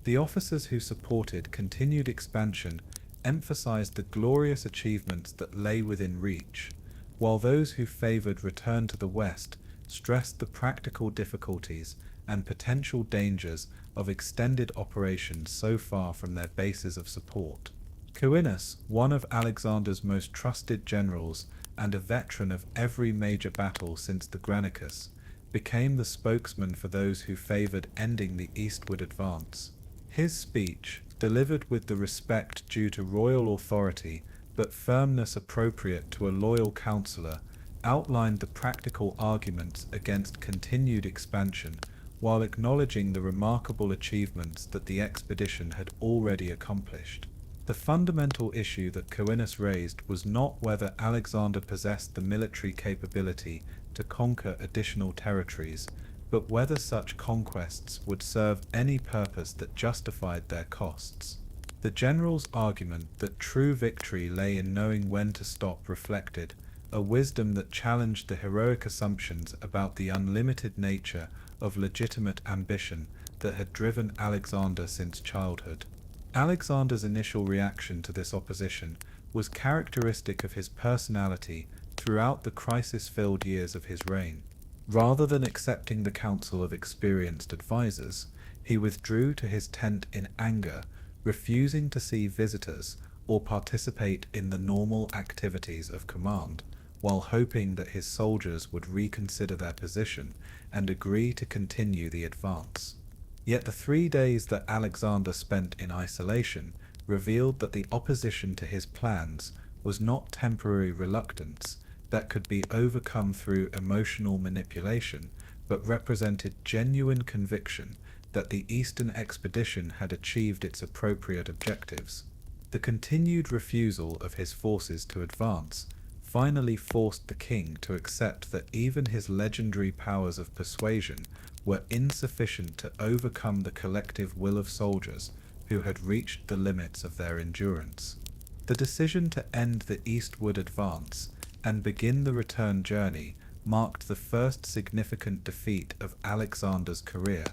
The officers who supported continued expansion emphasized the glorious achievements that lay within reach, while those who favored return to the west stressed the practical difficulties and potential dangers of extended operations so far from their bases of support. Carinus, one of Alexander's most trusted generals and a veteran of every major battle since the Granicus, became the spokesman for those who favored ending the eastward advance. His speech, delivered with the respect due to royal authority but firmness appropriate to a loyal counselor, outlined the practical arguments against continued expansion while acknowledging the remarkable achievements that the expedition had already accomplished. The fundamental issue that Carinus raised was not whether Alexander possessed the military capability to conquer additional territories, but whether such conquests would serve any purpose that justified their costs. The general's argument that true victory lay in knowing when to stop reflected a wisdom that challenged the heroic assumptions about the unlimited nature of legitimate ambition that had driven Alexander since childhood. Alexander's initial reaction to this opposition was characteristic of his personality throughout the crisis-filled years of his reign. Rather than accepting the counsel of experienced advisors, he withdrew to his tent in anger, refusing to see visitors or participate in the normal activities of command, while hoping that his soldiers would reconsider their position and agree to continue the advance. Yet the 3 days that Alexander spent in isolation revealed that the opposition to his plans was not temporary reluctance that could be overcome through emotional manipulation, but represented genuine conviction that the Eastern expedition had achieved its appropriate objectives. The continued refusal of his forces to advance finally forced the king to accept that even his legendary powers of persuasion were insufficient to overcome the collective will of soldiers who had reached the limits of their endurance. The decision to end the eastward advance and begin the return journey marked the first significant defeat of Alexander's career,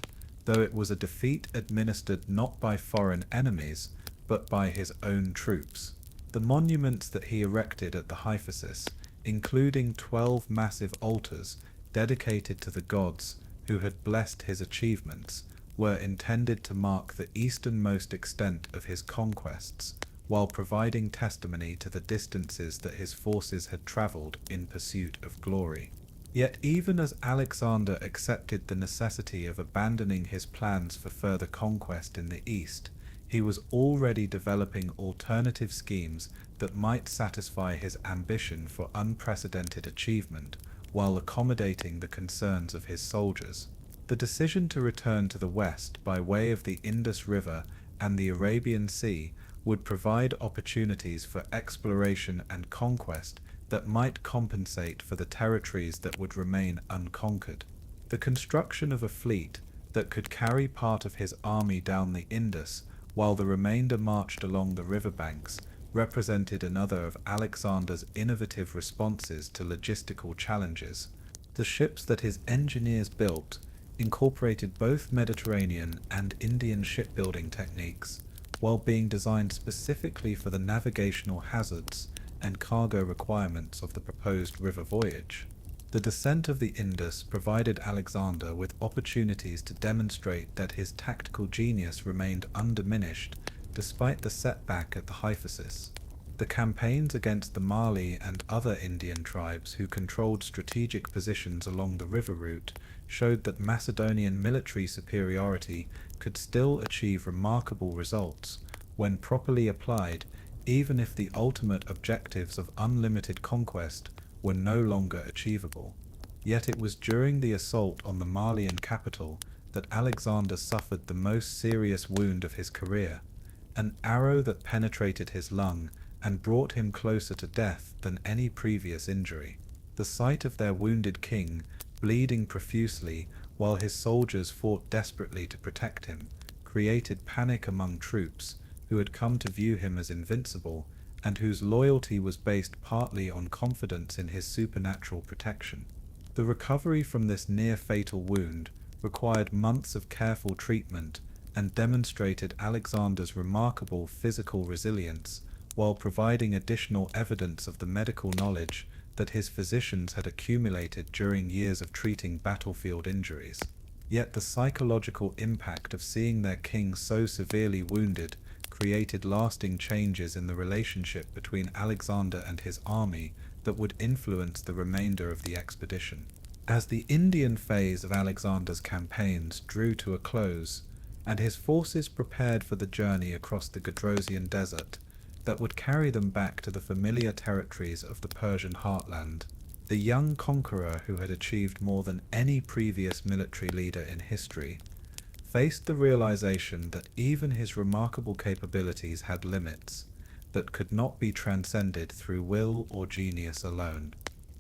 though it was a defeat administered not by foreign enemies, but by his own troops. The monuments that he erected at the Hyphasis, including 12 massive altars dedicated to the gods who had blessed his achievements, were intended to mark the easternmost extent of his conquests, while providing testimony to the distances that his forces had travelled in pursuit of glory. Yet even as Alexander accepted the necessity of abandoning his plans for further conquest in the east, he was already developing alternative schemes that might satisfy his ambition for unprecedented achievement while accommodating the concerns of his soldiers. The decision to return to the west by way of the Indus River and the Arabian Sea would provide opportunities for exploration and conquest that might compensate for the territories that would remain unconquered. The construction of a fleet that could carry part of his army down the Indus while the remainder marched along the riverbanks represented another of Alexander's innovative responses to logistical challenges. The ships that his engineers built incorporated both Mediterranean and Indian shipbuilding techniques, while being designed specifically for the navigational hazards and cargo requirements of the proposed river voyage. The descent of the Indus provided Alexander with opportunities to demonstrate that his tactical genius remained undiminished despite the setback at the Hyphasis. The campaigns against the Mali and other Indian tribes who controlled strategic positions along the river route showed that Macedonian military superiority could still achieve remarkable results when properly applied, even if the ultimate objectives of unlimited conquest were no longer achievable. Yet it was during the assault on the Malian capital that Alexander suffered the most serious wound of his career, an arrow that penetrated his lung and brought him closer to death than any previous injury. The sight of their wounded king, bleeding profusely while his soldiers fought desperately to protect him, created panic among troops who had come to view him as invincible and whose loyalty was based partly on confidence in his supernatural protection. The recovery from this near-fatal wound required months of careful treatment and demonstrated Alexander's remarkable physical resilience, while providing additional evidence of the medical knowledge that his physicians had accumulated during years of treating battlefield injuries. Yet the psychological impact of seeing their king so severely wounded created lasting changes in the relationship between Alexander and his army that would influence the remainder of the expedition. As the Indian phase of Alexander's campaigns drew to a close, and his forces prepared for the journey across the Gedrosian desert that would carry them back to the familiar territories of the Persian heartland, the young conqueror who had achieved more than any previous military leader in history faced the realization that even his remarkable capabilities had limits that could not be transcended through will or genius alone.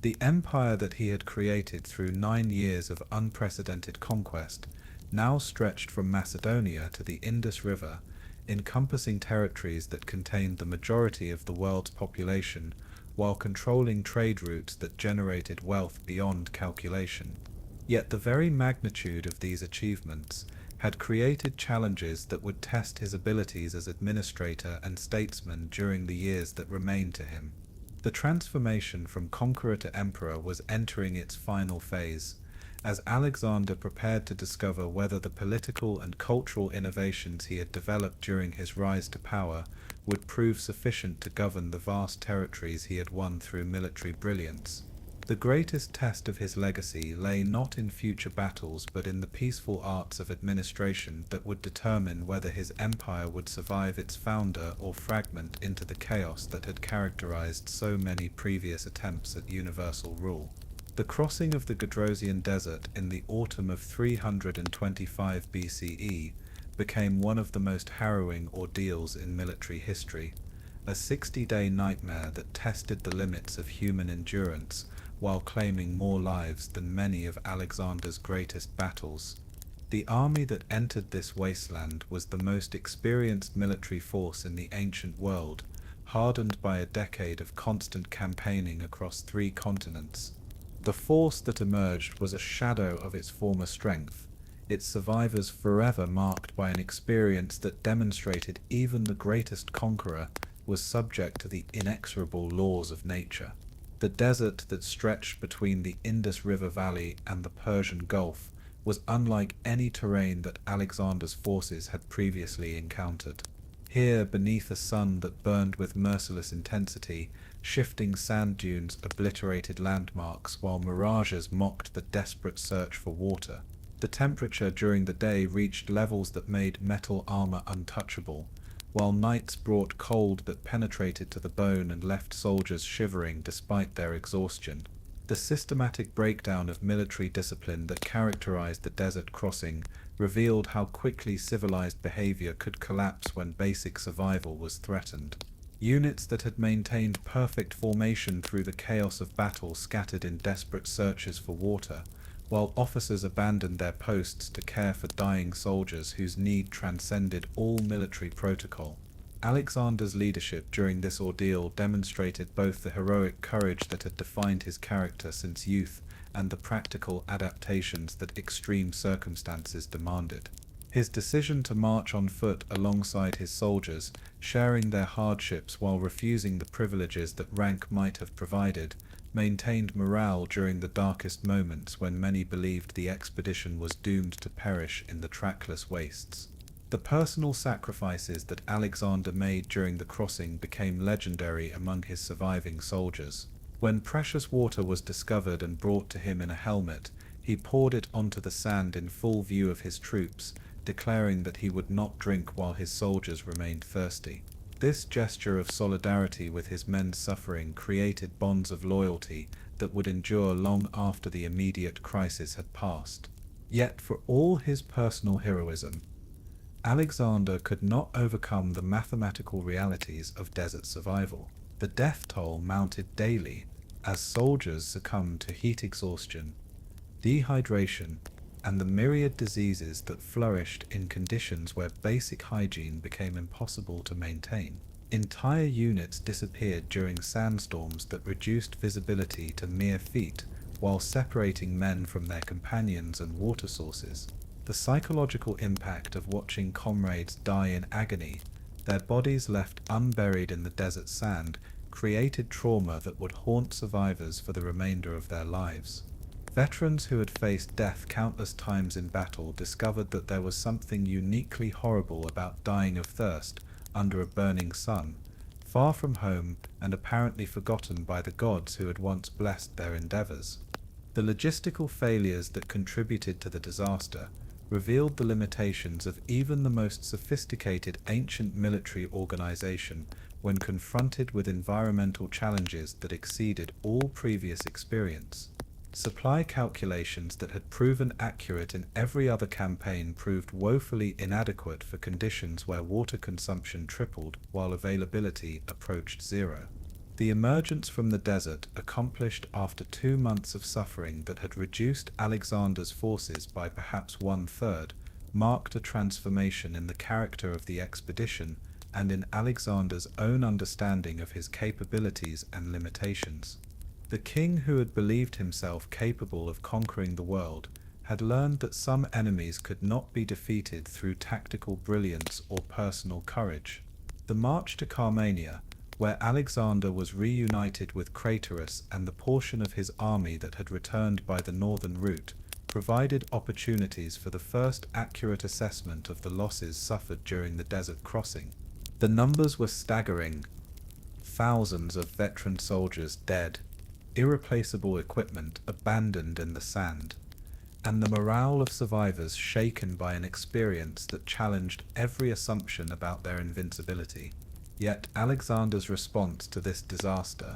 The empire that he had created through 9 years of unprecedented conquest now stretched from Macedonia to the Indus River, encompassing territories that contained the majority of the world's population, while controlling trade routes that generated wealth beyond calculation. Yet the very magnitude of these achievements had created challenges that would test his abilities as administrator and statesman during the years that remained to him. The transformation from conqueror to emperor was entering its final phase, as Alexander prepared to discover whether the political and cultural innovations he had developed during his rise to power would prove sufficient to govern the vast territories he had won through military brilliance. The greatest test of his legacy lay not in future battles but in the peaceful arts of administration that would determine whether his empire would survive its founder or fragment into the chaos that had characterized so many previous attempts at universal rule. The crossing of the Gedrosian Desert in the autumn of 325 BCE became one of the most harrowing ordeals in military history, a 60-day nightmare that tested the limits of human endurance while claiming more lives than many of Alexander's greatest battles. The army that entered this wasteland was the most experienced military force in the ancient world, hardened by a decade of constant campaigning across 3 continents. The force that emerged was a shadow of its former strength, its survivors forever marked by an experience that demonstrated even the greatest conqueror was subject to the inexorable laws of nature. The desert that stretched between the Indus River Valley and the Persian Gulf was unlike any terrain that Alexander's forces had previously encountered. Here, beneath a sun that burned with merciless intensity, shifting sand dunes obliterated landmarks while mirages mocked the desperate search for water. The temperature during the day reached levels that made metal armor untouchable, while nights brought cold that penetrated to the bone and left soldiers shivering despite their exhaustion. The systematic breakdown of military discipline that characterized the desert crossing revealed how quickly civilized behavior could collapse when basic survival was threatened. Units that had maintained perfect formation through the chaos of battle scattered in desperate searches for water, while officers abandoned their posts to care for dying soldiers whose need transcended all military protocol. Alexander's leadership during this ordeal demonstrated both the heroic courage that had defined his character since youth and the practical adaptations that extreme circumstances demanded. His decision to march on foot alongside his soldiers, sharing their hardships while refusing the privileges that rank might have provided, maintained morale during the darkest moments when many believed the expedition was doomed to perish in the trackless wastes. The personal sacrifices that Alexander made during the crossing became legendary among his surviving soldiers. When precious water was discovered and brought to him in a helmet, he poured it onto the sand in full view of his troops, declaring that he would not drink while his soldiers remained thirsty. This gesture of solidarity with his men's suffering created bonds of loyalty that would endure long after the immediate crisis had passed. Yet for all his personal heroism, Alexander could not overcome the mathematical realities of desert survival. The death toll mounted daily as soldiers succumbed to heat exhaustion, dehydration, and the myriad diseases that flourished in conditions where basic hygiene became impossible to maintain. Entire units disappeared during sandstorms that reduced visibility to mere feet, while separating men from their companions and water sources. The psychological impact of watching comrades die in agony, their bodies left unburied in the desert sand, created trauma that would haunt survivors for the remainder of their lives. Veterans who had faced death countless times in battle discovered that there was something uniquely horrible about dying of thirst under a burning sun, far from home and apparently forgotten by the gods who had once blessed their endeavors. The logistical failures that contributed to the disaster revealed the limitations of even the most sophisticated ancient military organization when confronted with environmental challenges that exceeded all previous experience. Supply calculations that had proven accurate in every other campaign proved woefully inadequate for conditions where water consumption tripled while availability approached zero. The emergence from the desert, accomplished after 2 months of suffering that had reduced Alexander's forces by perhaps 1/3, marked a transformation in the character of the expedition and in Alexander's own understanding of his capabilities and limitations. The king who had believed himself capable of conquering the world had learned that some enemies could not be defeated through tactical brilliance or personal courage. The march to Carmania, where Alexander was reunited with Craterus and the portion of his army that had returned by the northern route, provided opportunities for the first accurate assessment of the losses suffered during the desert crossing. The numbers were staggering: thousands of veteran soldiers dead, irreplaceable equipment abandoned in the sand, and the morale of survivors shaken by an experience that challenged every assumption about their invincibility. Yet Alexander's response to this disaster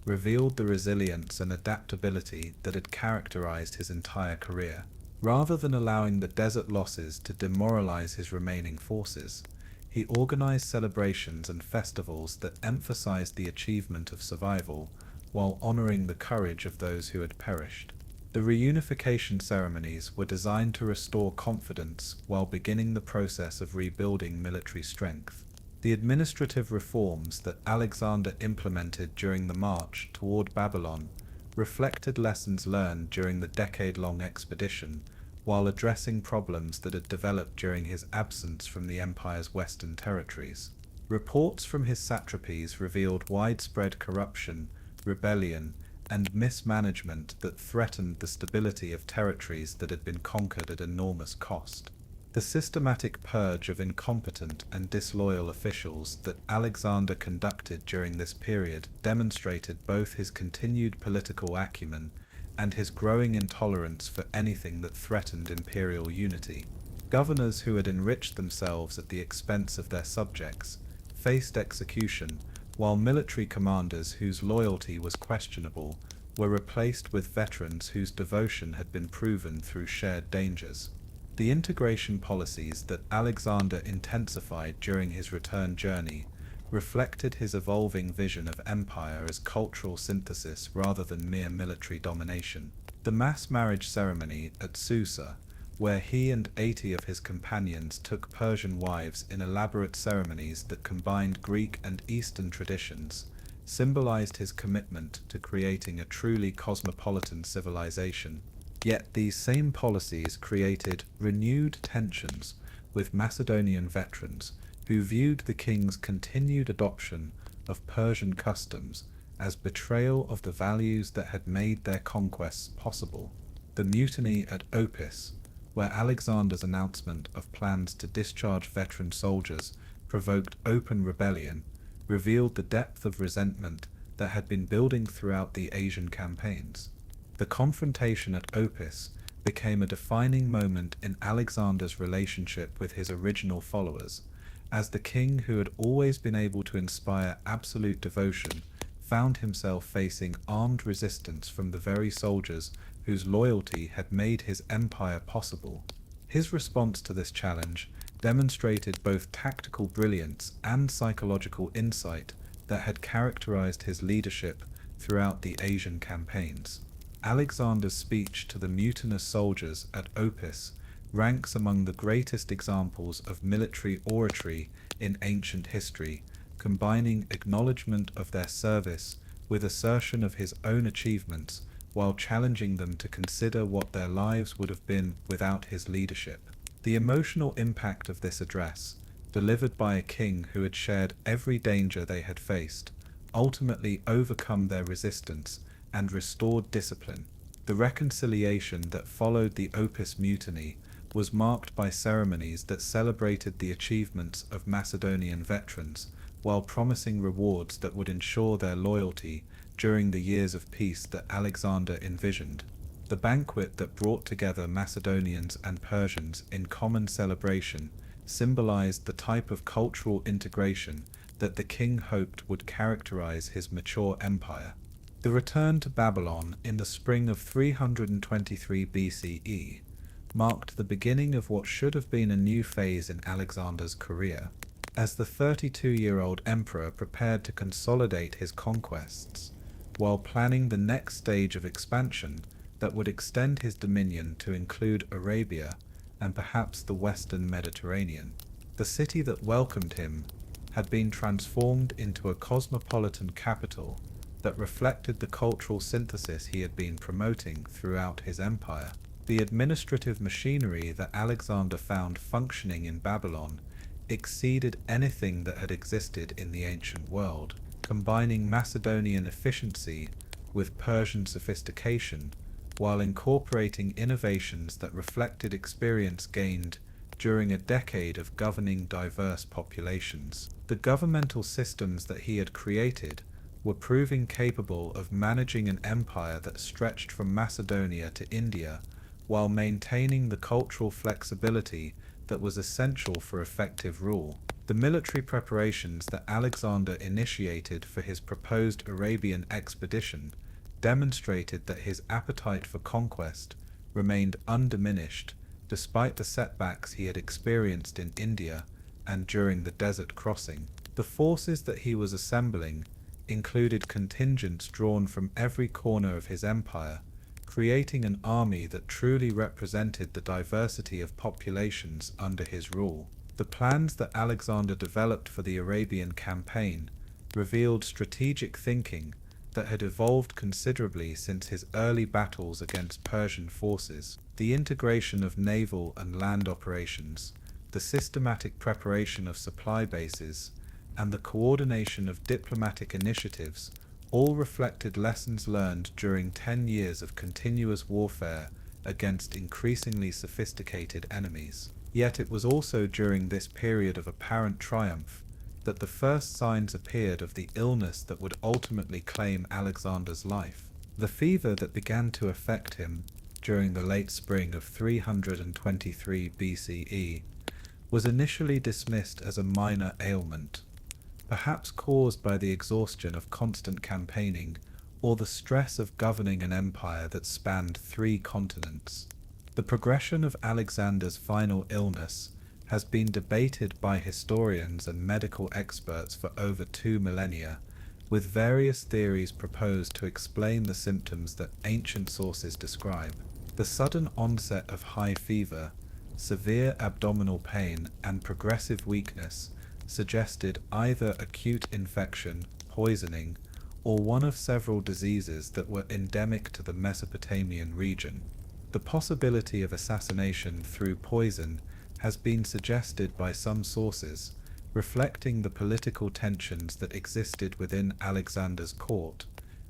revealed the resilience and adaptability that had characterized his entire career. Rather than allowing the desert losses to demoralize his remaining forces, he organized celebrations and festivals that emphasized the achievement of survival while honoring the courage of those who had perished. The reunification ceremonies were designed to restore confidence while beginning the process of rebuilding military strength. The administrative reforms that Alexander implemented during the march toward Babylon reflected lessons learned during the decade-long expedition, while addressing problems that had developed during his absence from the empire's western territories. Reports from his satrapies revealed widespread corruption, rebellion, and mismanagement that threatened the stability of territories that had been conquered at enormous cost. The systematic purge of incompetent and disloyal officials that Alexander conducted during this period demonstrated both his continued political acumen and his growing intolerance for anything that threatened imperial unity. Governors who had enriched themselves at the expense of their subjects faced execution, while military commanders whose loyalty was questionable were replaced with veterans whose devotion had been proven through shared dangers. The integration policies that Alexander intensified during his return journey reflected his evolving vision of empire as cultural synthesis rather than mere military domination. The mass marriage ceremony at Susa, where he and 80 of his companions took Persian wives in elaborate ceremonies that combined Greek and Eastern traditions, symbolized his commitment to creating a truly cosmopolitan civilization. Yet these same policies created renewed tensions with Macedonian veterans who viewed the king's continued adoption of Persian customs as betrayal of the values that had made their conquests possible. The mutiny at Opis, where Alexander's announcement of plans to discharge veteran soldiers provoked open rebellion, revealed the depth of resentment that had been building throughout the Asian campaigns. The confrontation at Opis became a defining moment in Alexander's relationship with his original followers, as the king who had always been able to inspire absolute devotion found himself facing armed resistance from the very soldiers whose loyalty had made his empire possible. His response to this challenge demonstrated both tactical brilliance and psychological insight that had characterized his leadership throughout the Asian campaigns. Alexander's speech to the mutinous soldiers at Opis ranks among the greatest examples of military oratory in ancient history, combining acknowledgement of their service with assertion of his own achievements while challenging them to consider what their lives would have been without his leadership. The emotional impact of this address, delivered by a king who had shared every danger they had faced, ultimately overcome their resistance and restored discipline. The reconciliation that followed the Opis mutiny was marked by ceremonies that celebrated the achievements of Macedonian veterans while promising rewards that would ensure their loyalty during the years of peace that Alexander envisioned. The banquet that brought together Macedonians and Persians in common celebration symbolized the type of cultural integration that the king hoped would characterize his mature empire. The return to Babylon in the spring of 323 BCE marked the beginning of what should have been a new phase in Alexander's career. As the 32-year-old emperor prepared to consolidate his conquests, while planning the next stage of expansion that would extend his dominion to include Arabia and perhaps the western Mediterranean. The city that welcomed him had been transformed into a cosmopolitan capital that reflected the cultural synthesis he had been promoting throughout his empire. The administrative machinery that Alexander found functioning in Babylon exceeded anything that had existed in the ancient world, combining Macedonian efficiency with Persian sophistication, while incorporating innovations that reflected experience gained during a decade of governing diverse populations. The governmental systems that he had created were proving capable of managing an empire that stretched from Macedonia to India, while maintaining the cultural flexibility that was essential for effective rule. The military preparations that Alexander initiated for his proposed Arabian expedition demonstrated that his appetite for conquest remained undiminished despite the setbacks he had experienced in India and during the desert crossing. The forces that he was assembling included contingents drawn from every corner of his empire, creating an army that truly represented the diversity of populations under his rule. The plans that Alexander developed for the Arabian campaign revealed strategic thinking that had evolved considerably since his early battles against Persian forces. The integration of naval and land operations, the systematic preparation of supply bases, and the coordination of diplomatic initiatives all reflected lessons learned during 10 years of continuous warfare against increasingly sophisticated enemies. Yet it was also during this period of apparent triumph that the first signs appeared of the illness that would ultimately claim Alexander's life. The fever that began to affect him during the late spring of 323 BCE was initially dismissed as a minor ailment, perhaps caused by the exhaustion of constant campaigning or the stress of governing an empire that spanned 3 continents. The progression of Alexander's final illness has been debated by historians and medical experts for over 2 millennia, with various theories proposed to explain the symptoms that ancient sources describe. The sudden onset of high fever, severe abdominal pain, and progressive weakness suggested either acute infection, poisoning, or one of several diseases that were endemic to the Mesopotamian region. The possibility of assassination through poison has been suggested by some sources, reflecting the political tensions that existed within Alexander's court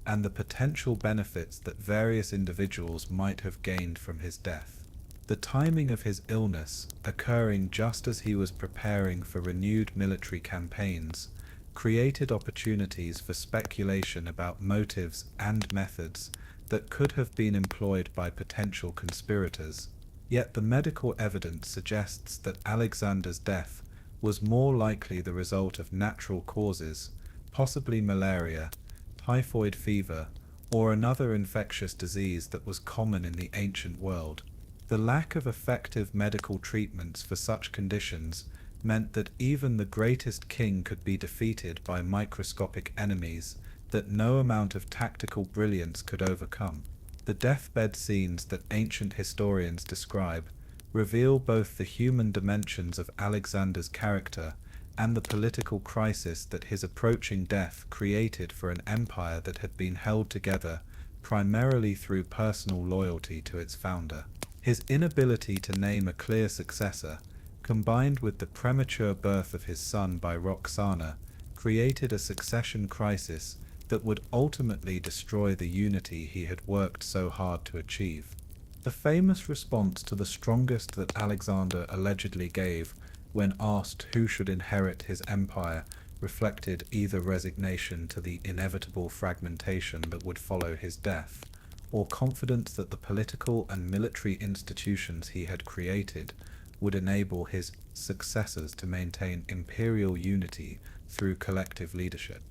and the potential benefits that various individuals might have gained from his death. The timing of his illness, occurring just as he was preparing for renewed military campaigns, created opportunities for speculation about motives and methods that could have been employed by potential conspirators. Yet the medical evidence suggests that Alexander's death was more likely the result of natural causes, possibly malaria, typhoid fever, or another infectious disease that was common in the ancient world. The lack of effective medical treatments for such conditions meant that even the greatest king could be defeated by microscopic enemies that no amount of tactical brilliance could overcome. The deathbed scenes that ancient historians describe reveal both the human dimensions of Alexander's character and the political crisis that his approaching death created for an empire that had been held together primarily through personal loyalty to its founder. His inability to name a clear successor, combined with the premature birth of his son by Roxana, created a succession crisis that would ultimately destroy the unity he had worked so hard to achieve. The famous response to the strongest that Alexander allegedly gave when asked who should inherit his empire reflected either resignation to the inevitable fragmentation that would follow his death, or confidence that the political and military institutions he had created would enable his successors to maintain imperial unity through collective leadership.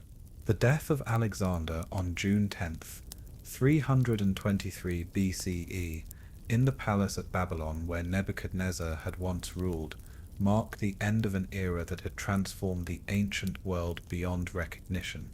The death of Alexander on June 10th, 323 BCE, in the palace at Babylon where Nebuchadnezzar had once ruled, marked the end of an era that had transformed the ancient world beyond recognition.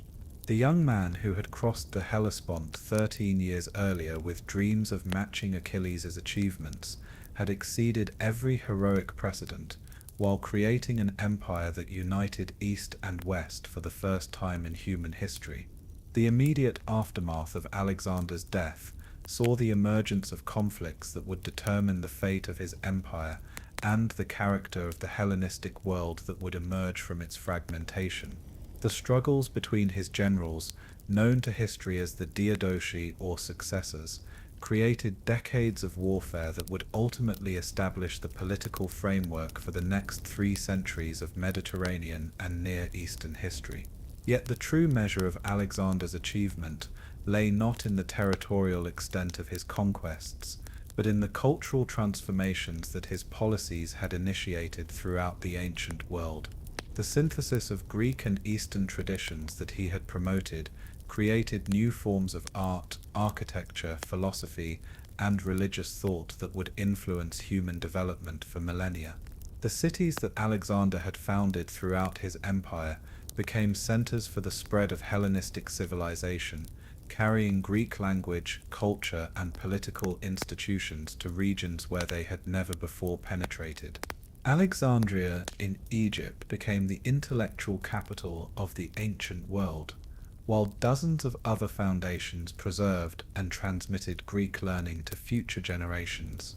The young man who had crossed the Hellespont 13 years earlier with dreams of matching Achilles' achievements had exceeded every heroic precedent, while creating an empire that united East and West for the first time in human history. The immediate aftermath of Alexander's death saw the emergence of conflicts that would determine the fate of his empire and the character of the Hellenistic world that would emerge from its fragmentation. The struggles between his generals, known to history as the Diadochi or successors, created decades of warfare that would ultimately establish the political framework for the next 3 centuries of Mediterranean and Near Eastern history. Yet the true measure of Alexander's achievement lay not in the territorial extent of his conquests, but in the cultural transformations that his policies had initiated throughout the ancient world. The synthesis of Greek and Eastern traditions that he had promoted created new forms of art, architecture, philosophy, and religious thought that would influence human development for millennia. The cities that Alexander had founded throughout his empire became centers for the spread of Hellenistic civilization, carrying Greek language, culture, and political institutions to regions where they had never before penetrated. Alexandria in Egypt became the intellectual capital of the ancient world, while dozens of other foundations preserved and transmitted Greek learning to future generations.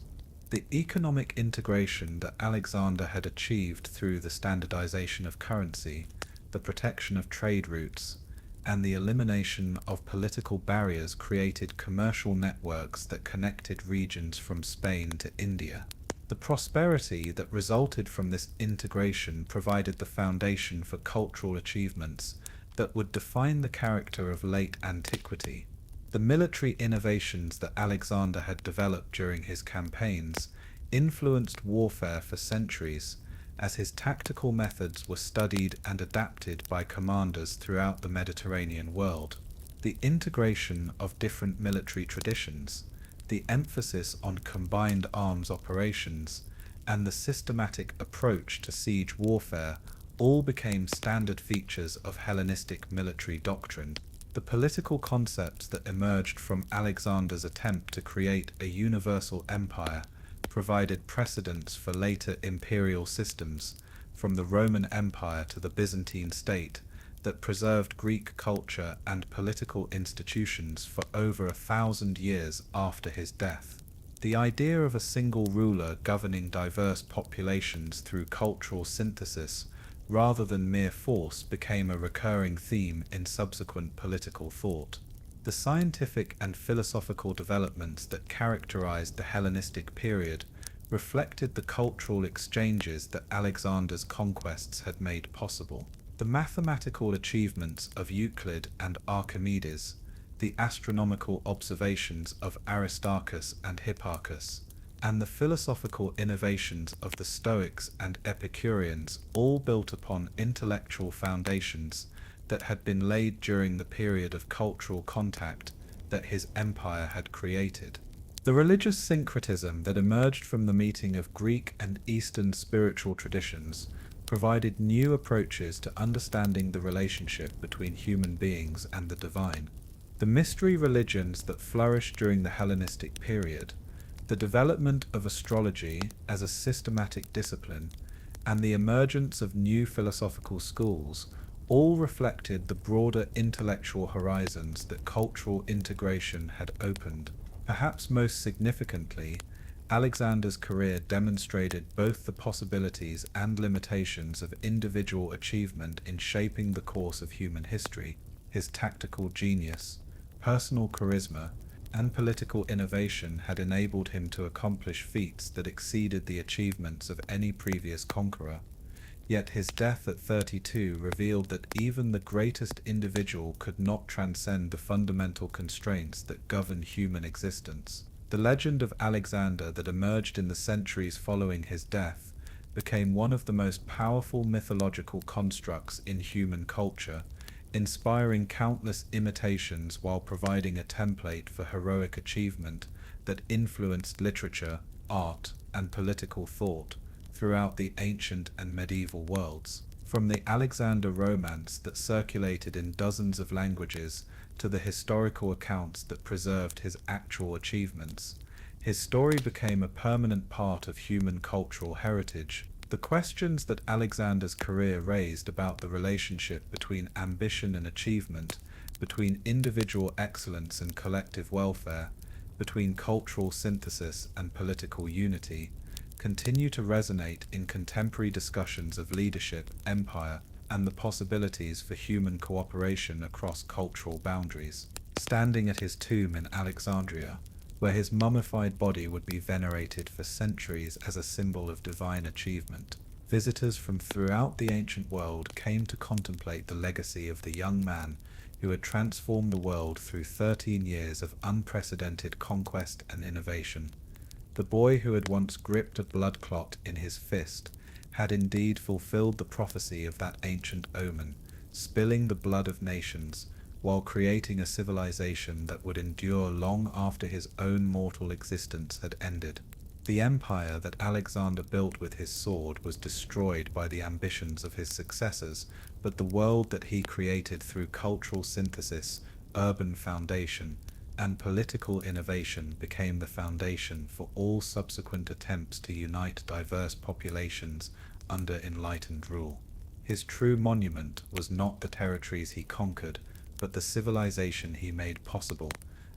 The economic integration that Alexander had achieved through the standardization of currency, the protection of trade routes, and the elimination of political barriers created commercial networks that connected regions from Spain to India. The prosperity that resulted from this integration provided the foundation for cultural achievements that would define the character of late antiquity. The military innovations that Alexander had developed during his campaigns influenced warfare for centuries, as his tactical methods were studied and adapted by commanders throughout the Mediterranean world. The integration of different military traditions, the emphasis on combined arms operations, and the systematic approach to siege warfare all became standard features of Hellenistic military doctrine. The political concepts that emerged from Alexander's attempt to create a universal empire provided precedents for later imperial systems, from the Roman Empire to the Byzantine state, that preserved Greek culture and political institutions for over 1,000 years after his death. The idea of a single ruler governing diverse populations through cultural synthesis rather than mere force became a recurring theme in subsequent political thought. The scientific and philosophical developments that characterized the Hellenistic period reflected the cultural exchanges that Alexander's conquests had made possible. The mathematical achievements of Euclid and Archimedes, the astronomical observations of Aristarchus and Hipparchus, and the philosophical innovations of the Stoics and Epicureans all built upon intellectual foundations that had been laid during the period of cultural contact that his empire had created. The religious syncretism that emerged from the meeting of Greek and Eastern spiritual traditions provided new approaches to understanding the relationship between human beings and the divine. The mystery religions that flourished during the Hellenistic period, the development of astrology as a systematic discipline, and the emergence of new philosophical schools all reflected the broader intellectual horizons that cultural integration had opened. Perhaps most significantly, Alexander's career demonstrated both the possibilities and limitations of individual achievement in shaping the course of human history. His tactical genius, personal charisma, and political innovation had enabled him to accomplish feats that exceeded the achievements of any previous conqueror. Yet his death at 32 revealed that even the greatest individual could not transcend the fundamental constraints that govern human existence. The legend of Alexander that emerged in the centuries following his death became one of the most powerful mythological constructs in human culture, inspiring countless imitations while providing a template for heroic achievement that influenced literature, art, and political thought throughout the ancient and medieval worlds. From the Alexander romance that circulated in dozens of languages to the historical accounts that preserved his actual achievements, his story became a permanent part of human cultural heritage. The questions that Alexander's career raised about the relationship between ambition and achievement, between individual excellence and collective welfare, between cultural synthesis and political unity, continue to resonate in contemporary discussions of leadership, empire, and the possibilities for human cooperation across cultural boundaries. Standing at his tomb in Alexandria, where his mummified body would be venerated for centuries as a symbol of divine achievement, Visitors from throughout the ancient world came to contemplate the legacy of the young man who had transformed the world through 13 years of unprecedented conquest and innovation. The boy who had once gripped a blood clot in his fist had indeed fulfilled the prophecy of that ancient omen, spilling the blood of nations, while creating a civilization that would endure long after his own mortal existence had ended. The empire that Alexander built with his sword was destroyed by the ambitions of his successors, but the world that he created through cultural synthesis, urban foundation, and political innovation became the foundation for all subsequent attempts to unite diverse populations under enlightened rule. His true monument was not the territories he conquered, but the civilization he made possible,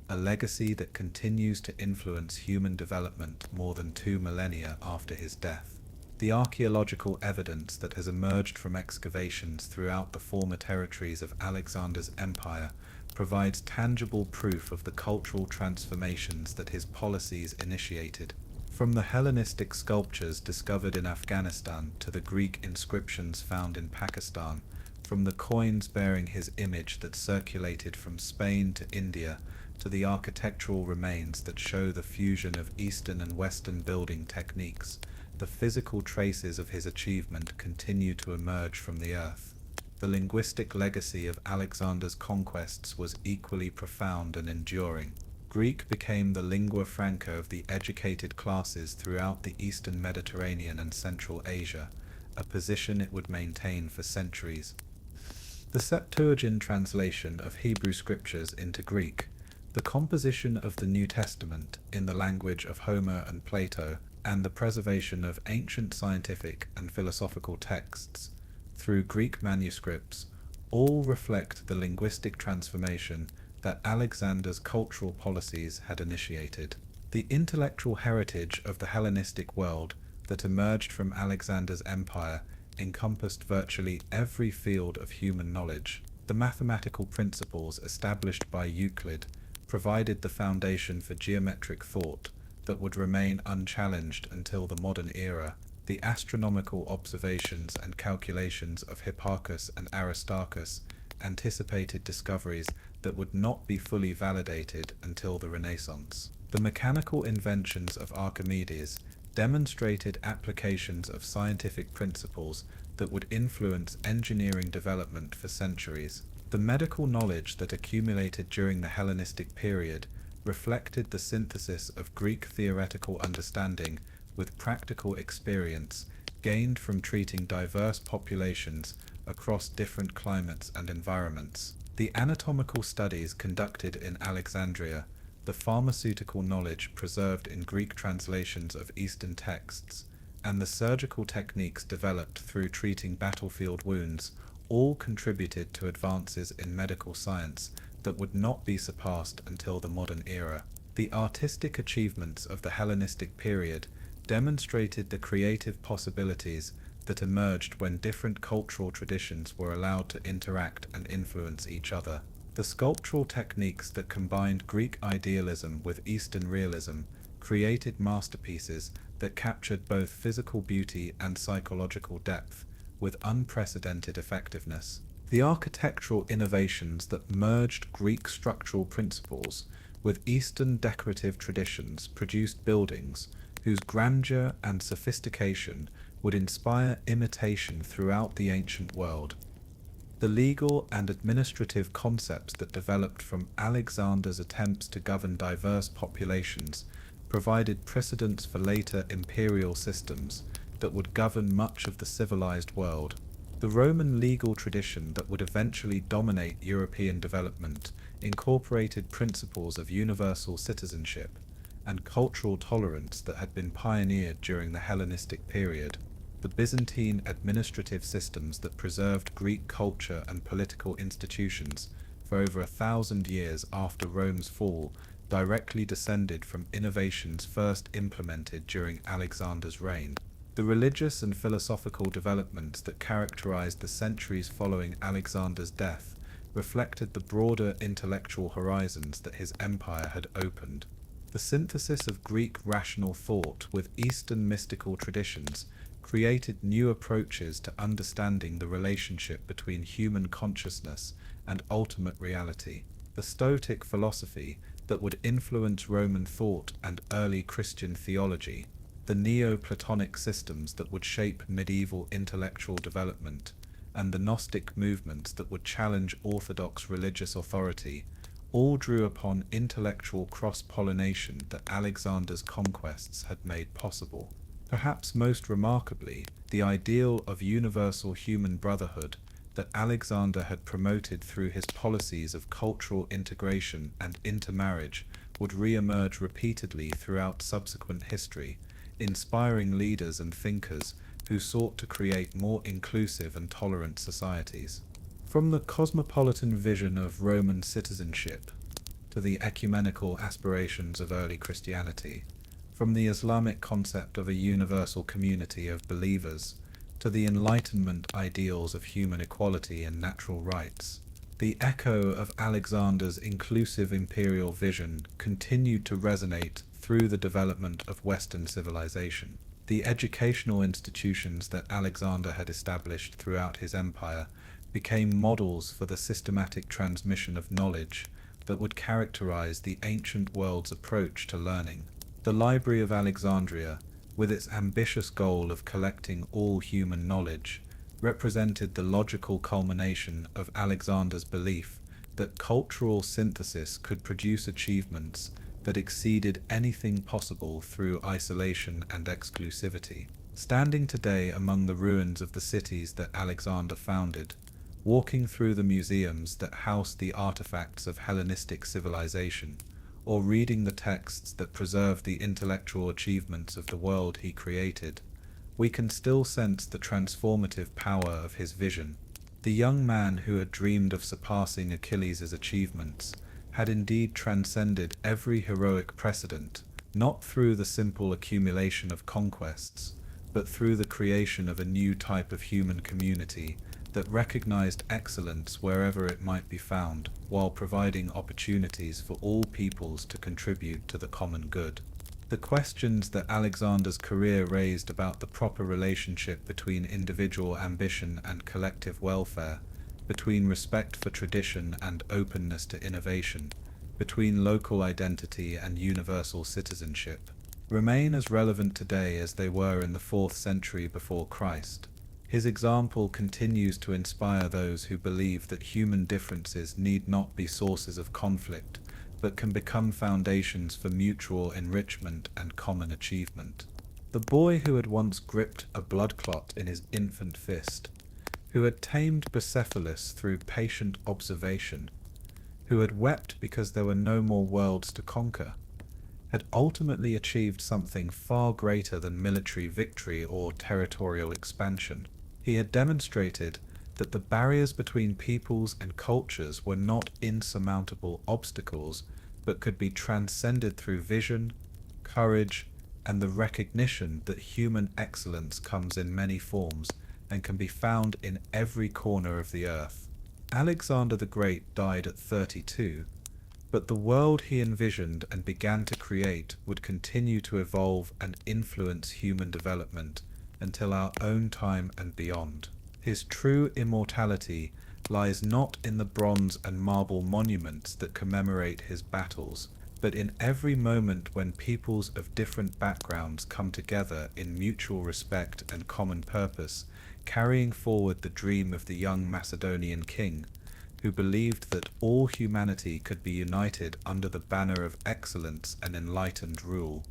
a legacy that continues to influence human development more than 2 millennia after his death. The archaeological evidence that has emerged from excavations throughout the former territories of Alexander's empire provides tangible proof of the cultural transformations that his policies initiated. From the Hellenistic sculptures discovered in Afghanistan to the Greek inscriptions found in Pakistan, from the coins bearing his image that circulated from Spain to India, to the architectural remains that show the fusion of Eastern and Western building techniques, the physical traces of his achievement continue to emerge from the earth. The linguistic legacy of Alexander's conquests was equally profound and enduring. Greek became the lingua franca of the educated classes throughout the Eastern Mediterranean and Central Asia, a position it would maintain for centuries. The Septuagint translation of Hebrew scriptures into Greek, the composition of the New Testament in the language of Homer and Plato, and the preservation of ancient scientific and philosophical texts through Greek manuscripts all reflect the linguistic transformation that Alexander's cultural policies had initiated. The intellectual heritage of the Hellenistic world that emerged from Alexander's empire encompassed virtually every field of human knowledge. The mathematical principles established by Euclid provided the foundation for geometric thought that would remain unchallenged until the modern era. The astronomical observations and calculations of Hipparchus and Aristarchus anticipated discoveries that would not be fully validated until the Renaissance. The mechanical inventions of Archimedes demonstrated applications of scientific principles that would influence engineering development for centuries. The medical knowledge that accumulated during the Hellenistic period reflected the synthesis of Greek theoretical understanding with practical experience gained from treating diverse populations across different climates and environments. The anatomical studies conducted in Alexandria, the pharmaceutical knowledge preserved in Greek translations of Eastern texts, and the surgical techniques developed through treating battlefield wounds all contributed to advances in medical science that would not be surpassed until the modern era. The artistic achievements of the Hellenistic period demonstrated the creative possibilities that emerged when different cultural traditions were allowed to interact and influence each other. The sculptural techniques that combined Greek idealism with Eastern realism created masterpieces that captured both physical beauty and psychological depth with unprecedented effectiveness. The architectural innovations that merged Greek structural principles with Eastern decorative traditions produced buildings whose grandeur and sophistication would inspire imitation throughout the ancient world. The legal and administrative concepts that developed from Alexander's attempts to govern diverse populations provided precedents for later imperial systems that would govern much of the civilized world. The Roman legal tradition that would eventually dominate European development incorporated principles of universal citizenship and cultural tolerance that had been pioneered during the Hellenistic period. The Byzantine administrative systems that preserved Greek culture and political institutions for over 1,000 years after Rome's fall directly descended from innovations first implemented during Alexander's reign. The religious and philosophical developments that characterized the centuries following Alexander's death reflected the broader intellectual horizons that his empire had opened. The synthesis of Greek rational thought with Eastern mystical traditions created new approaches to understanding the relationship between human consciousness and ultimate reality. The Stoic philosophy that would influence Roman thought and early Christian theology, the Neoplatonic systems that would shape medieval intellectual development, and the Gnostic movements that would challenge orthodox religious authority, all drew upon intellectual cross-pollination that Alexander's conquests had made possible. Perhaps most remarkably, the ideal of universal human brotherhood that Alexander had promoted through his policies of cultural integration and intermarriage would re-emerge repeatedly throughout subsequent history, inspiring leaders and thinkers who sought to create more inclusive and tolerant societies. From the cosmopolitan vision of Roman citizenship to the ecumenical aspirations of early Christianity, from the Islamic concept of a universal community of believers to the Enlightenment ideals of human equality and natural rights, the echo of Alexander's inclusive imperial vision continued to resonate through the development of Western civilization. The educational institutions that Alexander had established throughout his empire became models for the systematic transmission of knowledge that would characterize the ancient world's approach to learning. The Library of Alexandria, with its ambitious goal of collecting all human knowledge, represented the logical culmination of Alexander's belief that cultural synthesis could produce achievements that exceeded anything possible through isolation and exclusivity. Standing today among the ruins of the cities that Alexander founded, walking through the museums that house the artifacts of Hellenistic civilization, or reading the texts that preserve the intellectual achievements of the world he created, we can still sense the transformative power of his vision. The young man who had dreamed of surpassing Achilles' achievements had indeed transcended every heroic precedent, not through the simple accumulation of conquests, but through the creation of a new type of human community that recognized excellence wherever it might be found, while providing opportunities for all peoples to contribute to the common good. The questions that Alexander's career raised about the proper relationship between individual ambition and collective welfare, between respect for tradition and openness to innovation, between local identity and universal citizenship, remain as relevant today as they were in the 4th century before Christ. His example continues to inspire those who believe that human differences need not be sources of conflict, but can become foundations for mutual enrichment and common achievement. The boy who had once gripped a blood clot in his infant fist, who had tamed Bucephalus through patient observation, who had wept because there were no more worlds to conquer, had ultimately achieved something far greater than military victory or territorial expansion. He had demonstrated that the barriers between peoples and cultures were not insurmountable obstacles, but could be transcended through vision, courage, and the recognition that human excellence comes in many forms and can be found in every corner of the earth. Alexander the Great died at 32, but the world he envisioned and began to create would continue to evolve and influence human development until our own time and beyond. His true immortality lies not in the bronze and marble monuments that commemorate his battles, but in every moment when peoples of different backgrounds come together in mutual respect and common purpose, carrying forward the dream of the young Macedonian king, who believed that all humanity could be united under the banner of excellence and enlightened rule.